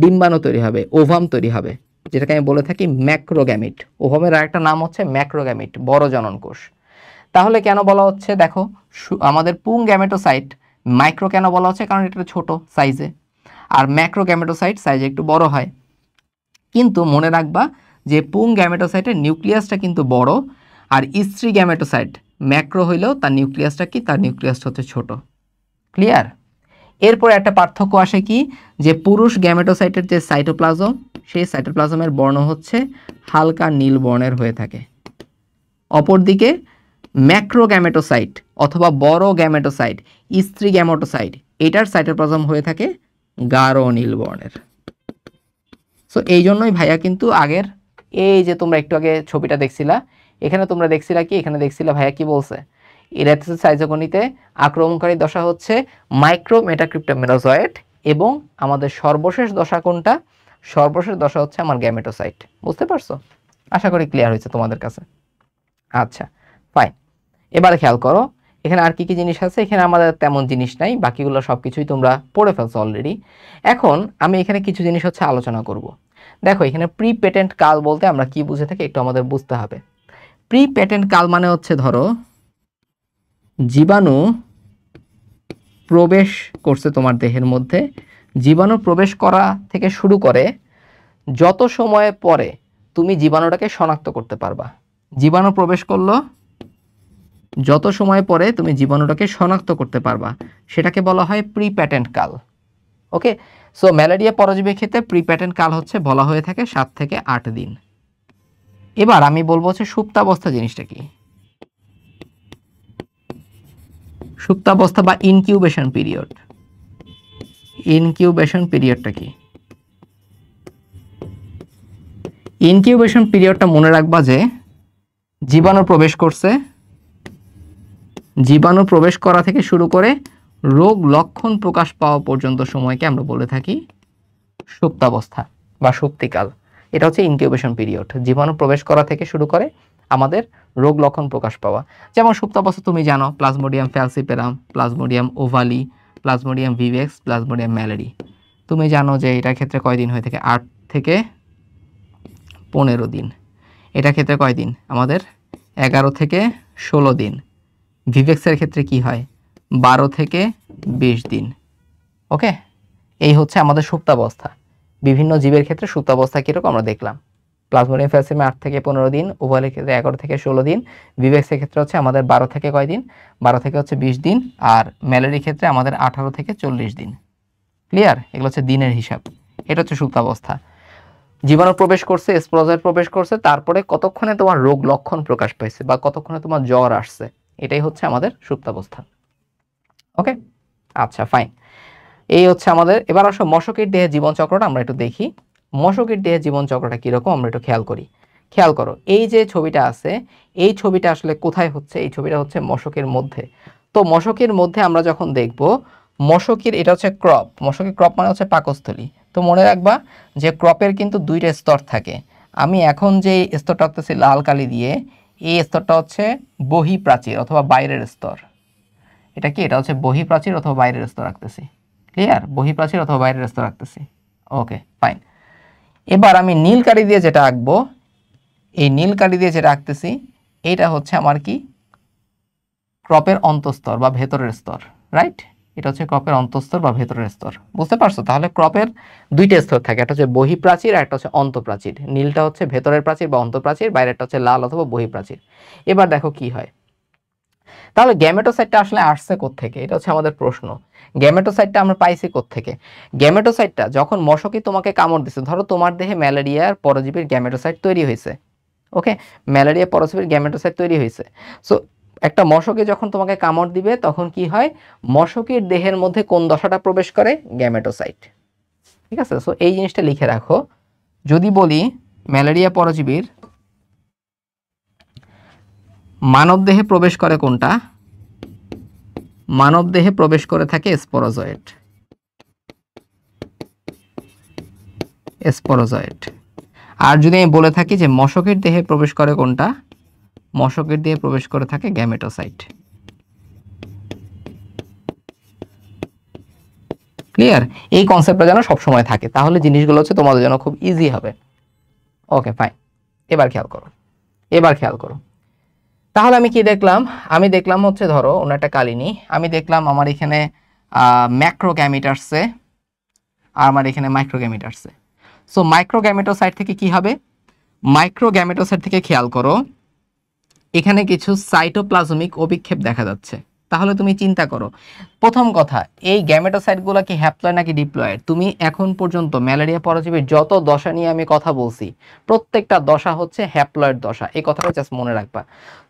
ডিম্বাণু তৈরি হবে, ওভাম তৈরি হবে, যেটাকে আমি বলে থাকি ম্যাক্রোগ্যামিট। ওভামের আরেকটা নাম হচ্ছে ম্যাক্রোগ্যামিট, বড় জননকোষ। তাহলে কেন বলা হচ্ছে, দেখো আমাদের পুং গ্যামেটোসাইট মাইক্রো কেন বলা হচ্ছে? কারণ এটা ছোট সাইজে, আর ম্যাক্রোগ্যামেটোসাইট সাইজে একটু বড় হয়। কিন্তু মনে রাখবা যে পুং গ্যামেটোসাইটের নিউক্লিয়াসটা কিন্তু বড়, আর স্ত্রী গ্যামেটোসাইট ম্যাক্রো হইলেও তার নিউক্লিয়াসটা কি? তার নিউক্লিয়াসটা হচ্ছে ছোট। ক্লিয়ার? এরপরে একটা পার্থক্য আসে কি, যে পুরুষ গ্যামেটোসাইটের যে সাইটোপ্লাজম, সেই সাইটোপ্লাজমের বর্ণ হচ্ছে হালকা নীল বর্ণের হয়ে থাকে। অপরদিকে ম্যাক্রোগ্যামেটোসাইট অথবা বড় গ্যামেটোসাইট, স্ত্রী গ্যামেটোসাইট, এটার সাইটোপ্লাজম হয়ে থাকে গাঢ় নীল বর্ণের। সো এই জন্যই ভাইয়া কিন্তু আগের এই যে তোমরা একটু আগে ছবিটা দেখছিলা, এখানে তোমরা দেখছিলা কি, এখানে দেখছিলা ভাইয়া কি বলছে, ইরাথিসিস সাইজোগনিতে আক্রমণকারী দশা হচ্ছে মাইক্রো মেটাক্রিপ্টোমেরাজয়েড এবং আমাদের সর্বশেষ দশা কোনটা, সর্বশেষ দশা হচ্ছে আমার গ্যামেটোসাইট। বুঝতে পারছো? আশা করি ক্লিয়ার হয়েছে তোমাদের কাছে। আচ্ছা ফাইন, এবারে খেয়াল করো এখানে আর কি কি জিনিস আছে। এখানে আমাদের তেমন জিনিস নাই, বাকিগুলো সব কিছুই তোমরা পড়ে ফেলছো অলরেডি। এখন আমি এখানে কিছু জিনিস হচ্ছে আলোচনা করব। দেখো এখানে প্রি পেটেন্ট কাল বলতে আমরা কি বুঝে থাকি একটু আমাদের বুঝতে হবে। প্রি পেটেন্ট কাল মানে হচ্ছে ধরো জীবাণু প্রবেশ করছে তোমার দেহের মধ্যে, জীবাণু প্রবেশ করা থেকে শুরু করে যত সময় পরে তুমি জীবাণুটাকে শনাক্ত করতে পারবা। জীবাণু প্রবেশ করলো, যত সময় পরে তুমি জীবাণুটাকে শনাক্ত করতে পারবা সেটাকে বলা হয় প্রি প্যাটেন্ট কাল। ওকে, সো ম্যালেরিয়া পরজীবীর ক্ষেত্রে প্রি প্যাটেন্ট কাল হচ্ছে বলা হয়ে থাকে 7 থেকে 8 দিন। এবার আমি বলবো হচ্ছে সুপ্তাবস্থা জিনিসটা কি। সুপ্তাবস্থা বা ইনকিউবেশন পিরিয়ড, ইনকিউবেশন পিরিয়ডটা কি? ইনকিউবেশন পিরিয়ডটা মনে রাখবা যে জীবাণু প্রবেশ করছে, জীবাণু প্রবেশ করা থেকে শুরু করে রোগ লক্ষণ প্রকাশ পাওয়া পর্যন্ত সময়কে আমরা বলে থাকি সুপ্তাবস্থা বা সুপ্তিকাল। এটা হচ্ছে ইনকিউবেশন পিরিয়ড, জীবাণু প্রবেশ করা থেকে শুরু করে আমাদের রোগ লক্ষণ প্রকাশ পাওয়া। যেমন সুপ্তাবস্থা তুমি জানো Plasmodium falciparum, Plasmodium ovale, Plasmodium vivax, Plasmodium malariae. তুমি জানো যে এটার ক্ষেত্রে কয়দিন হয়ে থাকে? 8 থেকে 15 দিন। এটার ক্ষেত্রে কয়দিন? আমাদের 11 থেকে 16 দিন। ভিভেক্সের ক্ষেত্রে কি হয়? 12 থেকে 20 দিন। ওকে, এই হচ্ছে আমাদের সুপ্তাবস্থা। বিভিন্ন জীবের ক্ষেত্রে সুপ্তাবস্থা কীরকম আমরা দেখলাম। প্লাজমোডিয়াম ফ্যালসিপারামে 8 থেকে 15 দিন, ওভালের ক্ষেত্রে 11 থেকে 16 দিন, ভিভেক্সের ক্ষেত্রে হচ্ছে আমাদের 12 থেকে কয়দিন? 12 থেকে হচ্ছে 20 দিন, আর ম্যালেরির ক্ষেত্রে আমাদের 18 থেকে 40 দিন। ক্লিয়ার? এগুলো হচ্ছে দিনের হিসাব। এটা হচ্ছে সুপ্তাবস্থা। জীবাণু প্রবেশ করছে, স্পোরোজয়েড প্রবেশ করছে, তারপরে কতক্ষণে তোমার রোগ লক্ষণ প্রকাশ পাইছে বা কতক্ষণে তোমার জ্বর আসছে, এটাই হচ্ছে আমাদের সুপ্তাবস্থা। ওকে, আচ্ছা ফাইন। এই হচ্ছে আমাদের। এবার আসো মশকের দেহে জীবনচক্রটা আমরা একটু দেখি। মশকের দেহে জীবনচক্রটা কীরকম আমরা একটু খেয়াল করি। খেয়াল করো এই যে ছবিটা আছে, এই ছবিটা আসলে কোথায় হচ্ছে? এই ছবিটা হচ্ছে মশকের মধ্যে। তো মশকের মধ্যে আমরা যখন দেখব মশকের, এটা হচ্ছে ক্রপ, মশকের ক্রপ মানে হচ্ছে পাকস্থলী। তো মনে রাখবা যে ক্রপের কিন্তু 2টা স্তর থাকে। আমি এখন যে স্তরটা আঁকতেছি লাল কালি দিয়ে, এই স্তরটা হচ্ছে বহিঃপ্রাচীর অথবা বাইরের স্তর। এটা কি? এটা হচ্ছে বহিঃপ্রাচীর অথবা বাইরের স্তর রাখতেছি। ক্লিয়ার? বহিঃপ্রাচীর অথবা বাইরের স্তর রাখতেছি। Okay fine. এবার আমি নীল কালি দিয়ে যেটা আঁকবো, এই নীল কালি দিয়ে যেটা আঁকতেছি এটা হচ্ছে আমার কি? ক্রপের অন্তঃস্তর বা ভেতরের স্তর। রাইট? এটা হচ্ছে ক্রপের অন্তঃস্তর বা ভেতরের স্তর। বুঝতে পারছো? তাহলে ক্রপের 2টা স্তর থাকে, একটা হচ্ছে বহিঃপ্রাচীর আর একটা হচ্ছে অন্তঃপ্রাচীর। নীলটা হচ্ছে ভেতরের প্রাচীর বা অন্তঃপ্রাচীর, বাইরেরটা হচ্ছে লাল অথবা বহিঃপ্রাচীর। এবার দেখো কি হয়। তাহলে গ্যামেটোসাইটটা আসলে আসছে কোত্থেকে? এটা হচ্ছে আমাদের প্রশ্ন। গ্যামেটোসাইটটা আমরা পাইছি কোত্থেকে? গ্যামেটোসাইটটা যখন মশকে তোমাকে কামড় দিছে, ধরো তোমার দেহে ম্যালেরিয়ার পরজীবীর গ্যামেটোসাইট তৈরি হয়েছে। ওকে, ম্যালেরিয়া পরজীবীর গ্যামেটোসাইট তৈরি হয়েছে। সো একটা মশকে যখন তোমাকে কামড় দিবে তখন কি হয়? মশকের দেহের মধ্যে কোন দশাটা প্রবেশ করে? গ্যামেটোসাইট। ঠিক আছে? সো এই জিনিসটা লিখে রাখো। যদি বলি ম্যালেরিয়া পরজীবীর মানবদেহে প্রবেশ করে কোনটা? মানবদেহে প্রবেশ করে থাকে স্পোরোজয়েড। স্পোরোজয়েড। আর যদি আমি বলে থাকি যে মশকের দেহে প্রবেশ করে কোনটা? মশকের দেহে প্রবেশ করে থাকে গ্যামেটোসাইট। ক্লিয়ার? এই কনসেপ্টটা যেন সবসময় থাকে, তাহলে জিনিসগুলো হচ্ছে তোমাদের জন্য খুব ইজি হবে। Okay fine. এবার খেয়াল করো, এবার খেয়াল করো। তাহলে আমি কি দেখলাম? আমি দেখলাম হচ্ছে ধরো অন্য একটা কালিনী, আমি দেখলাম আমার এখানে ম্যাক্রোগ্যামিট আসছে আর আমার এখানে মাইক্রোগ্যামিট আসছে। সো মাইক্রোগ্যামেটোসাইট থেকে কি হবে? মাইক্রোগ্যামেটোসাইট থেকে খেয়াল করো এখানে কিছু সাইটোপ্লাজমিক অভিক্ষেপ দেখা যাচ্ছে। তাহলে তুমি চিন্তা করো, প্রথম কথা, এই গ্যামেটোসাইটগুলো কি হ্যাপ্লয়েড নাকি ডিপ্লয়েড? তুমি এখন পর্যন্ত ম্যালেরিয়া পরজীবীর যত দশা নিয়ে আমি কথা বলছি, প্রত্যেকটা দশা হচ্ছে হ্যাপ্লয়েড দশা, এই কথাটা জাস্ট মনে রাখবা।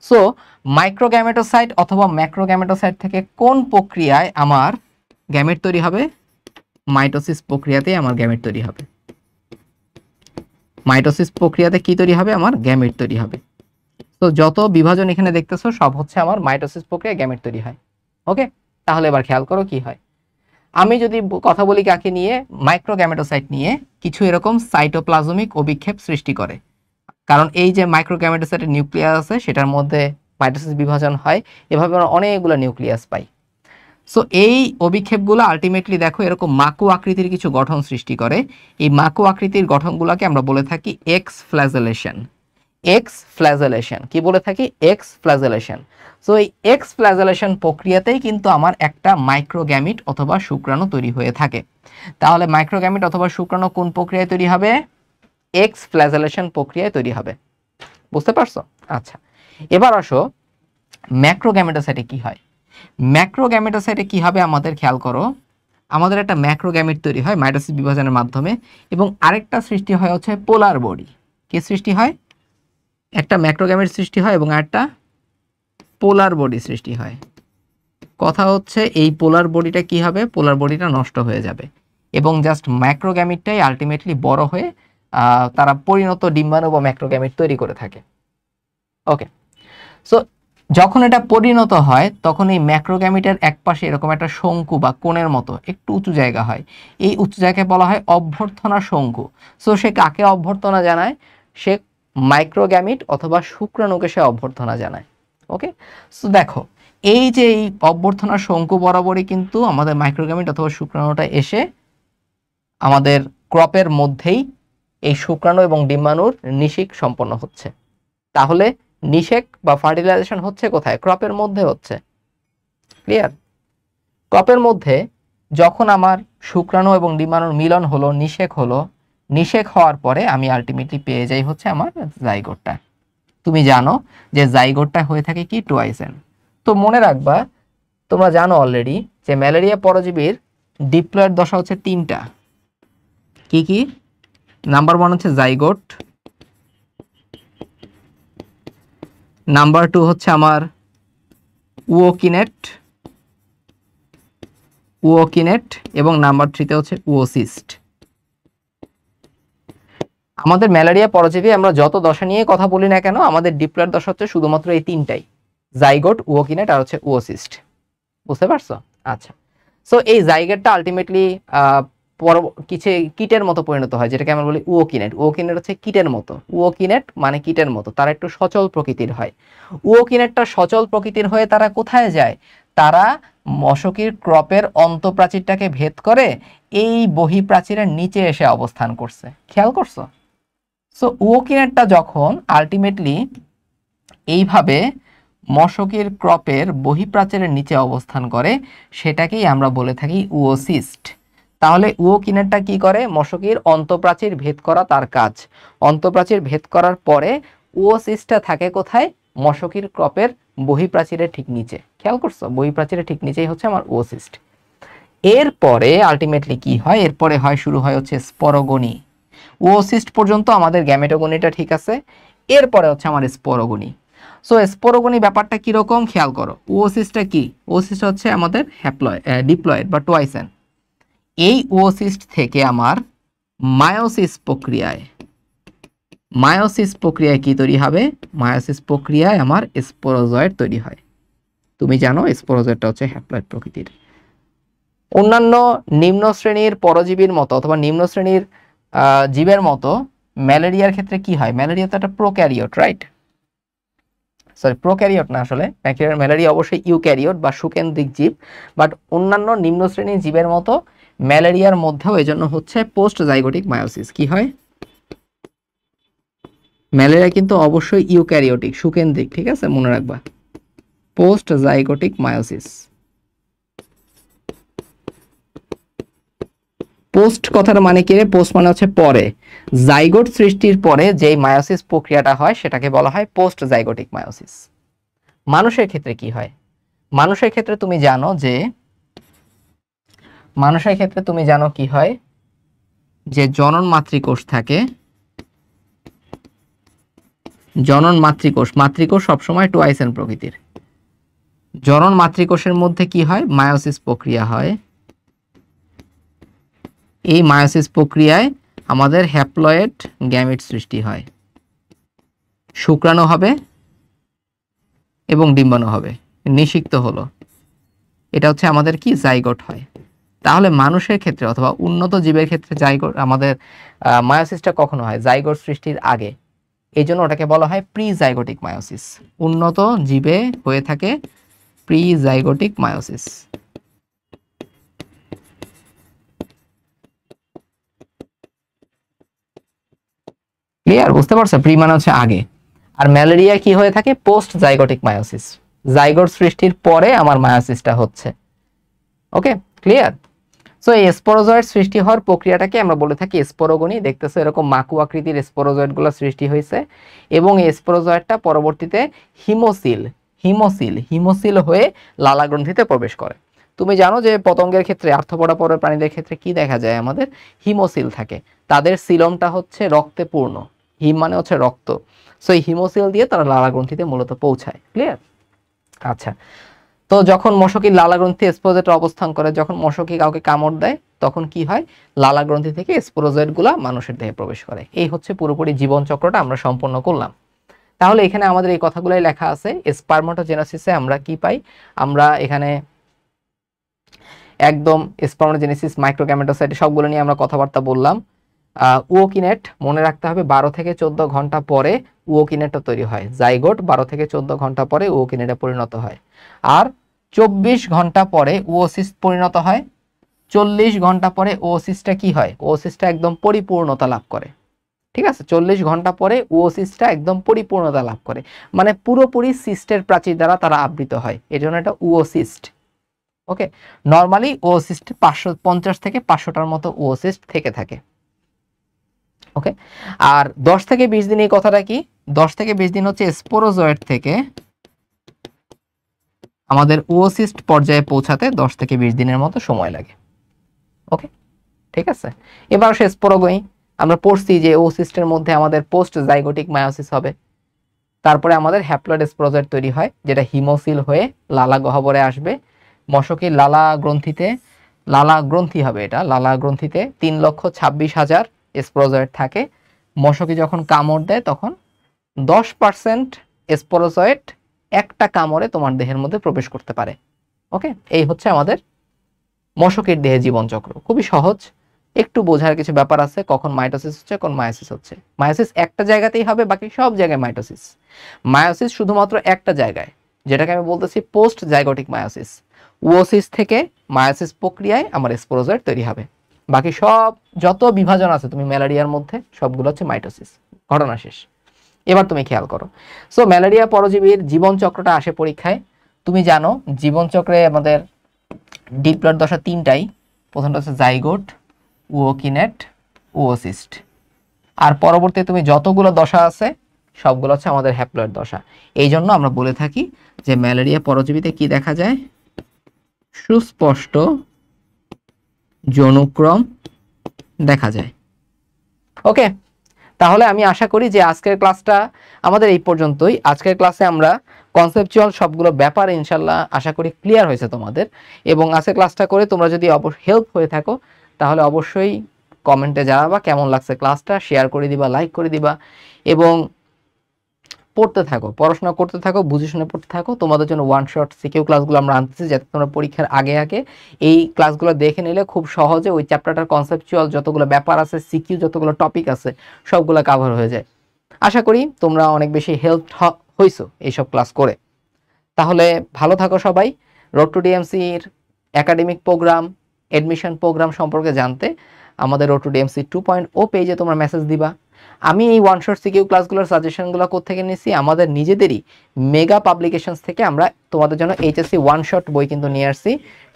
সো মাইক্রোগ্যামেটোসাইট অথবা ম্যাক্রোগ্যামেটোসাইট থেকে কোন প্রক্রিয়ায় আমার গ্যামেট তৈরি হবে? মাইটোসিস প্রক্রিয়াতেই আমার গ্যামেট তৈরি হবে। মাইটোসিস প্রক্রিয়াতে কি তৈরি হবে? আমার গ্যামেট তৈরি হবে। তো যত বিভাজন এখানে দেখতেছো সব হচ্ছে আমার মাইটোসিস প্রক্রিয়ায় গ্যামেট তৈরি হয়। ওকে, তাহলে এবার খেয়াল করো কি হয়। আমি যদি কথা বলি কাকে নিয়ে, মাইক্রোগ্যামেটোসাইট নিয়ে, কিছু এরকম সাইটোপ্লাজমিক অভিক্ষেপ সৃষ্টি করে। কারণ এই যে মাইক্রোগ্যামেটোসাইটের নিউক্লিয়াস আছে সেটার মধ্যে মাইটোসিস বিভাজন হয়, এভাবে আমরা অনেকগুলো নিউক্লিয়াস পাই। সো এই অভিক্ষেপগুলো আলটিমেটলি দেখো এরকম মাকু আকৃতির কিছু গঠন সৃষ্টি করে। এই মাকু আকৃতির গঠনগুলোকে আমরা বলে থাকি এক্স ফ্ল্যাজেলেশন। এক্স ফ্ল্যাজেলেশন কি বলে থাকি? এক্স ফ্ল্যাজেলেশন। সো এই এক্স ফ্ল্যাজেলেশন প্রক্রিয়াতেই কিন্তু আমার একটা মাইক্রোগ্যামিট অথবা শুক্রাণু তৈরি হয়ে থাকে। তাহলে মাইক্রোগ্যামিট অথবা শুক্রাণু কোন প্রক্রিয়ায় তৈরি হবে? এক্স ফ্ল্যাজেলেশন প্রক্রিয়ায় তৈরি হবে। বুঝতে পারছো? আচ্ছা, এবার আসো ম্যাক্রোগ্যামেটোসাইটে কি হয়। ম্যাক্রোগ্যামেটোসাইটে কি হবে আমাদের খেয়াল করো। আমাদের একটা ম্যাক্রোগ্যামিট তৈরি হয় মাইটোসিস বিভাজনের মাধ্যমে, এবং আরেকটা সৃষ্টি হয় হচ্ছে পোলার বডি। কি সৃষ্টি হয়? একটা ম্যাক্রোগ্যামিট সৃষ্টি হয় এবং আরেকটা পোলার বডি সৃষ্টি হয়। কথা হচ্ছে এই পোলার বডিটা কি হবে? পোলার বডিটা নষ্ট হয়ে যাবে এবং জাস্ট ম্যাক্রোগ্যামিটটাই আলটিমেটলি বড় হয়ে তারা পরিণত ডিম্বাণু বা ম্যাক্রোগ্যামিট তৈরি করে থাকে। ওকে, সো যখন এটা পরিণত হয় তখন এই ম্যাক্রোগ্যামিটের একপাশে এরকম একটা শঙ্কু বা কোণের মতো একটু উঁচু জায়গা হয়। এই উঁচু জায়গায় বলা হয় অভ্যর্থনা শঙ্কু। সো সে কাকে অভ্যর্থনা জানায়? সে মাইক্রোগ্যামিট অথবা শুক্রাণুকে সে অভ্যর্থনা জানায়। ওকে, সো দেখো এই যে এই অভ্যর্থনা শঙ্কু বরাবরই কিন্তু আমাদের মাইক্রোগ্যামিট অথবা শুক্রাণুটা এসে আমাদের ক্রপের মধ্যেই এই শুক্রাণু এবং ডিম্বাণুর নিষেক সম্পন্ন হচ্ছে। তাহলে নিষেক বা ফার্টিলাইজেশন হচ্ছে কোথায়? ক্রপের মধ্যে হচ্ছে। ক্লিয়ার? ক্রপের মধ্যে যখন আমার শুক্রাণু এবং ডিম্বাণুর মিলন হলো, নিষেক হলো, নিষেক হওয়ার পরে আমি আলটিমেটলি পেয়ে যাই হচ্ছে আমার জাইগোটটা। তুমি জানো যে জাইগোটটা হয়ে থাকে কি? টোয়াইসেন। তো মনে রাখবা, তোমরা জানো অলরেডি যে ম্যালেরিয়া পরজীবীর ডিপ্লয়েড দশা হচ্ছে তিনটা। কি কি? নাম্বার 1 হচ্ছে জাইগোট, নাম্বার 2 হচ্ছে আমার উওকিনেট এবং নাম্বার 3 তে হচ্ছে উওসিস্ট। আমাদের ম্যালেরিয়া পরজীবী আমরা যত দশা নিয়ে কথা বলি না কেন, আমাদের ডিপ্লয়েড দশা হচ্ছে শুধুমাত্র এই তিনটাই, জাইগোট, উওকিনেট আর হচ্ছে উওসিস্ট। বুঝতে পারছো? আচ্ছা, সো এই জাইগোটটা আলটিমেটলি কিছু কিটের মতো পরিণত হয়, যেটাকে আমরা বলি উওকিনেট। উওকিনেট হচ্ছে কিটের মতো। উওকিনেট মানে কিটের মতো, তারা একটু সচল প্রকৃতির হয়। উওকিনেটটা সচল প্রকৃতির হয়ে তারা কোথায় যায়? তারা মশকির ক্রপের অন্তঃপ্রাচীরটাকে ভেদ করে এই বহিঃপ্রাচীরের নিচে এসে অবস্থান করছে। খেয়াল করছো? সো উওকিনেটটা যখন আলটিমেটলি এইভাবে মশকির ক্রপের বহিঃপ্রাচীরের নিচে অবস্থান করে, সেটাকেই আমরা বলে থাকি উওসিস্ট। তাহলে উওকিনেটটা কি করে? মশকির অন্তঃপ্রাচীর ভেদ করা তার কাজ। অন্তঃপ্রাচীর ভেদ করার পরে উওসিস্টটা থাকে কোথায়? মশকির ক্রপের বহিঃপ্রাচীরের ঠিক নিচে। খেয়াল করছো? বহিঃপ্রাচীরের ঠিক নিচেই হচ্ছে আমার উওসিস্ট। এরপরে আলটিমেটলি কি হয়? এরপরে শুরু হয় হচ্ছে স্পরোগনি। উওসিস্ট পর্যন্ত আমাদের গ্যামেটোগনিটা ঠিক আছে, এরপরে হচ্ছে আমার স্পোরোগনি। সো স্পোরোগনি ব্যাপারটা কিরকম খেয়াল করো। উওসিস্টটা কি? উওসিস্ট হচ্ছে আমাদের ডিপ্লয়েড বা টোয়াইসেন। এই উওসিস্ট থেকে আমার মায়োসিস প্রক্রিয়ায় কি তৈরি হবে? মায়োসিস প্রক্রিয়ায় আমার স্পোরোজয়েড তৈরি হয়। তুমি জানো স্পোরোজয়েডটা হচ্ছে হ্যাপ্লয়েড প্রকৃতির। অন্যান্য নিম্ন শ্রেণীর পরজীবীর মতো অথবা নিম্ন শ্রেণীর জীবের মতো ম্যালেরিয়ার ক্ষেত্রে কি হয়? ম্যালেরিয়া তো একটা প্রোক্যারিওট, রাইট? সরি, প্রোক্যারিওট না, আসলে ম্যালেরিয়া অবশ্যই ইউক্যারিওট বা সুকেন্দ্রিক জীব, বাট অন্যান্য নিম্ন শ্রেণীর জীবের মতো ম্যালেরিয়ার মধ্যেও এজন্য হচ্ছে পোস্ট জাইগোটিক মায়োসিস। কি হয়? ম্যালেরিয়া কিন্তু অবশ্যই ইউক্যারিওটিক, সুকেন্দ্রিক, ঠিক আছে, মনে রাখবা। Post zygotic meiosis. পোস্ট কথার মানে কি রে? পোস্ট মানে হচ্ছে পরে। জাইগোট সৃষ্টির পরে যেই মায়োসিস প্রক্রিয়াটা হয় সেটাকে বলা হয় পোস্ট জাইগোটিক মায়োসিস। মানুষের ক্ষেত্রে কি হয়? মানুষের ক্ষেত্রে তুমি জানো কি হয়, যে জনন মাতৃকোষ থাকে। জনন মাতৃকোষ, মাতৃকোষ সবসময় টুয়াইসেন প্রকৃতির। জনন মাতৃকোষের মধ্যে কি হয়, মায়োসিস প্রক্রিয়া হয়। এই মায়োসিস প্রক্রিয়ায় আমাদের হ্যাপ্লয়েড গ্যামেট সৃষ্টি হয়, শুক্রাণু হবে এবং ডিম্বাণু হবে, নিষিক্ত হলো। এটা হচ্ছে আমাদের কি, জাইগোট হয়। তাহলে মানুষের ক্ষেত্রে অথবা উন্নত জীবের ক্ষেত্রে জাইগোট, আমাদের মায়োসিসটা কখনো হয় জাইগোট সৃষ্টির আগে। এই জন্য ওটাকে বলা হয় প্রি জাইগোটিক মায়োসিস। উন্নত জীবে হয়ে থাকে প্রি জাইগোটিক মায়োসিস। ক্লিয়ার, বুঝতে পারছো? প্রি মানে হচ্ছে আগে। আর ম্যালেরিয়া কি হয়ে থাকে, পোস্ট জাইগোটিক মায়োসিস। জাইগোট সৃষ্টির পরে আমার মায়োসিসটা হচ্ছে। ওকে, ক্লিয়ার? সো এই স্পোরোজয়েড সৃষ্টি হওয়ার প্রক্রিয়াটাকে আমরা বলে থাকি স্পোরোগনি। দেখতেছো এরকম মাকু আকৃতির স্পোরোজয়েডগুলো সৃষ্টি হয়েছে, এবং এই স্পোরোজয়েডটা পরবর্তীতে হিমোসিল হয়ে লালা গ্রন্থিতে প্রবেশ করে। তুমি জানো যে পতঙ্গের ক্ষেত্রে, আর্থ্রোপোডা পরের প্রাণীদের ক্ষেত্রে কি দেখা যায়, আমাদের হিমোসিল থাকে। তাদের সিলমটা হচ্ছে রক্তে পূর্ণ, হিম মানে হচ্ছে রক্ত। সো এই হিমোসিল দিয়ে তারা লালা গ্রন্থিতে মূলত পৌঁছায়। ক্লিয়ার? আচ্ছা, তো যখন মশকির লালা গ্রন্থি স্পোরোজয়েড অবস্থান করে, যখন মশকি কাউকে কামড় দেয়, তখন কি হয়, লালা গ্রন্থি থেকে স্পোরোজয়েড গুলা মানুষের দেহে প্রবেশ করে। এই হচ্ছে পুরোপুরি জীবন চক্রটা আমরা সম্পন্ন করলাম। তাহলে এখানে আমাদের এই কথাগুলাই লেখা আছে। স্পারমাটোজেনেসিসে আমরা কি পাই, আমরা এখানে একদম স্পারমাটোজেনেসিস, মাইক্রোগ্যামেটোসাইট সবগুলো নিয়ে আমরা কথাবার্তা বললাম। উওকিনেট মনে রাখতে হবে, 12 থেকে 14 ঘন্টা পরে উওকিনেটটা তৈরি হয়। জাইগোট 12 থেকে 14 ঘন্টা পরে উওকিনেটে পরিণত হয়। আর 24 ঘন্টা পরে ওসিস পরিণত হয়। 40 ঘন্টা পরে ওসিসটা কি হয়, ওসিসটা একদম পরিপূর্ণতা লাভ করে। ঠিক আছে, 40 ঘন্টা পরে ওসিসটা একদম পরিপূর্ণতা লাভ করে, মানে পুরোপুরি সিস্টের প্রাচীর দ্বারা তারা আবৃত হয়। এই জন্য এটা ওসিস্ট। ওকে, নর্মালি ওসিস্ট 550 থেকে 500টার মতো ওসিস্ট থেকে থাকে। ওকে, আর 10 থেকে 20 দিন, এই কথাটা কি, 10 থেকে 20 দিন হচ্ছে স্পোরোজয়েড থেকে আমাদের ওসিস্ট পর্যায়ে পৌঁছাতে 10 থেকে 20 দিনের মতো সময় লাগে। ওকে, ঠিক আছে। এবার সে স্পোরোগনি, আমরা পড়ছি যে ওসিস্টের মধ্যে আমাদের পোস্ট জাইগোটিক মায়োসিস হবে, তারপরে আমাদের হ্যাপ্লয়েড স্পোরোজয়েড তৈরি হয়, যেটা হিমোসিল হয়ে লালা গহ্বরে আসবে। মশকির লালা গ্রন্থিতে, লালা গ্রন্থি হবে এটা, লালা গ্রন্থিতে 3,26,000 স্পোরোজয়েড থাকে। মশকি যখন কামড় দেয় তখন 10% স্পোরোজয়েড একটা কামড়ে তোমার দেহের মধ্যে প্রবেশ করতে পারে। ওকে, এই হচ্ছে আমাদের মশকের দেহে জীবনচক্র। খুবই সহজ, একটু বোঝার কিছু ব্যাপার আছে, কখন মাইটোসিস হচ্ছে, কোন মায়োসিস হচ্ছে। মায়োসিস একটা জায়গাতেই হবে, বাকি সব জায়গায় মাইটোসিস। মায়োসিস শুধুমাত্র একটা জায়গায়, যেটাকে আমি বলতেছি পোস্ট জাইগোটিক মায়োসিস। ওসিস থেকে মায়োসিস প্রক্রিয়ায় আমার স্পোরোজয়েড তৈরি হবে। বাকি সব যত বিভাজন আছে তুমি ম্যালেরিয়ার মধ্যে, সবগুলো হচ্ছে মাইটোসিস। ঘটনা শেষ। এবার তুমি খেয়াল করো, সো ম্যালেরিয়া পরজীবীর জীবন চক্রটা আসে পরীক্ষায়। তুমি জানো জীবন চক্রে আমাদের ডিপ্লয়েড দশা তিনটাই। প্রথমটা হচ্ছে জাইগোট, উওকিনেট, ওসিস্ট। আর পরবর্তী তুমি যতগুলো দশা আছে সবগুলো হচ্ছে আমাদের হ্যাপ্লয়েড দশা। এই জন্য আমরা বলে থাকি যে ম্যালেরিয়া পরজীবীতে কি দেখা যায়, সুস্পষ্ট যৌনক্রম দেখা যায়। ওকে, তাহলে আমি আশা করি যে আজকের ক্লাসটা আমাদের এই পর্যন্তই। আজকের ক্লাসে আমরা কনসেপচুয়াল সবগুলো ব্যাপার ইনশাল্লাহ আশা করি ক্লিয়ার হয়েছে তোমাদের। এবং আজকের ক্লাসটা করে তোমরা যদি হেল্প হয়ে থাকো, তাহলে অবশ্যই কমেন্টে জানাবা কেমন লাগছে ক্লাসটা, শেয়ার করে দিবা, লাইক করে দিবা, এবং পড়তে থাকো, পড়াশোনা করতে থাকো, বুঝে শুনে পড়তে থাকো। তোমাদের জন্য ওয়ান শট সিকিউ ক্লাসগুলো আমরা আনতেছি, যাতে তোমরা পরীক্ষার আগে আগে এই ক্লাসগুলো দেখে নিলে খুব সহজে ওই চ্যাপ্টারটার কনসেপচুয়াল যতগুলো ব্যাপার আছে, সিকিউ যতগুলো টপিক আছে, সবগুলো কাভার হয়ে যায়। আশা করি তোমরা অনেক বেশি হেল্প হইছো এইসব ক্লাস করে। তাহলে ভালো থাকো সবাই। রোড টু ডিএমসির একাডেমিক প্রোগ্রাম, এডমিশন প্রোগ্রাম সম্পর্কে জানতে আমাদের রোড টু ডিএমসি 2.0 পেজে তোমরা মেসেজ দিবা। আমি এই ওয়ান শট সিকিউ ক্লাসগুলোর সাজেশনগুলো কোত্থেকে নিয়েছি, আমাদের নিজেদেরই মেগা পাবলিকেশনস থেকে আমরা তোমাদের জন্য এইচএসসি ওয়ান শট বই কিন্তু নিয়ে আসছি।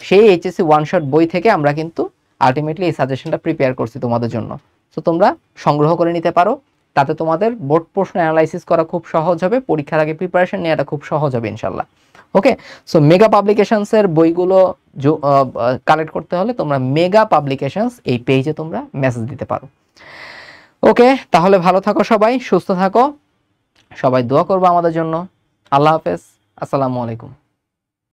সেই এইচএসসি ওয়ান শট বই থেকে আমরা কিন্তু আলটিমেটলি এই সাজেশনটা প্রিপেয়ার করছি তোমাদের জন্য। সো তোমরা সংগ্রহ করে নিতে পারো, তাতে তোমাদের বোর্ড প্রশ্ন অ্যানালাইসিস করা খুব সহজ হবে, পরীক্ষার আগে প্রিপারেশন নেওয়াটা খুব সহজ হবে ইনশাল্লাহ। ওকে, সো মেগা পাবলিকেশনস এর বইগুলো কালেক্ট করতে হলে তোমরা মেগা পাবলিকেশনস এই পেজে তোমরা মেসেজ দিতে পারো। ওকে, তাহলে ভালো থাকো সবাই, সুস্থ থাকো সবাই, দোয়া করবো আমাদের জন্য। আল্লাহ হাফেজ, আসসালামু আলাইকুম।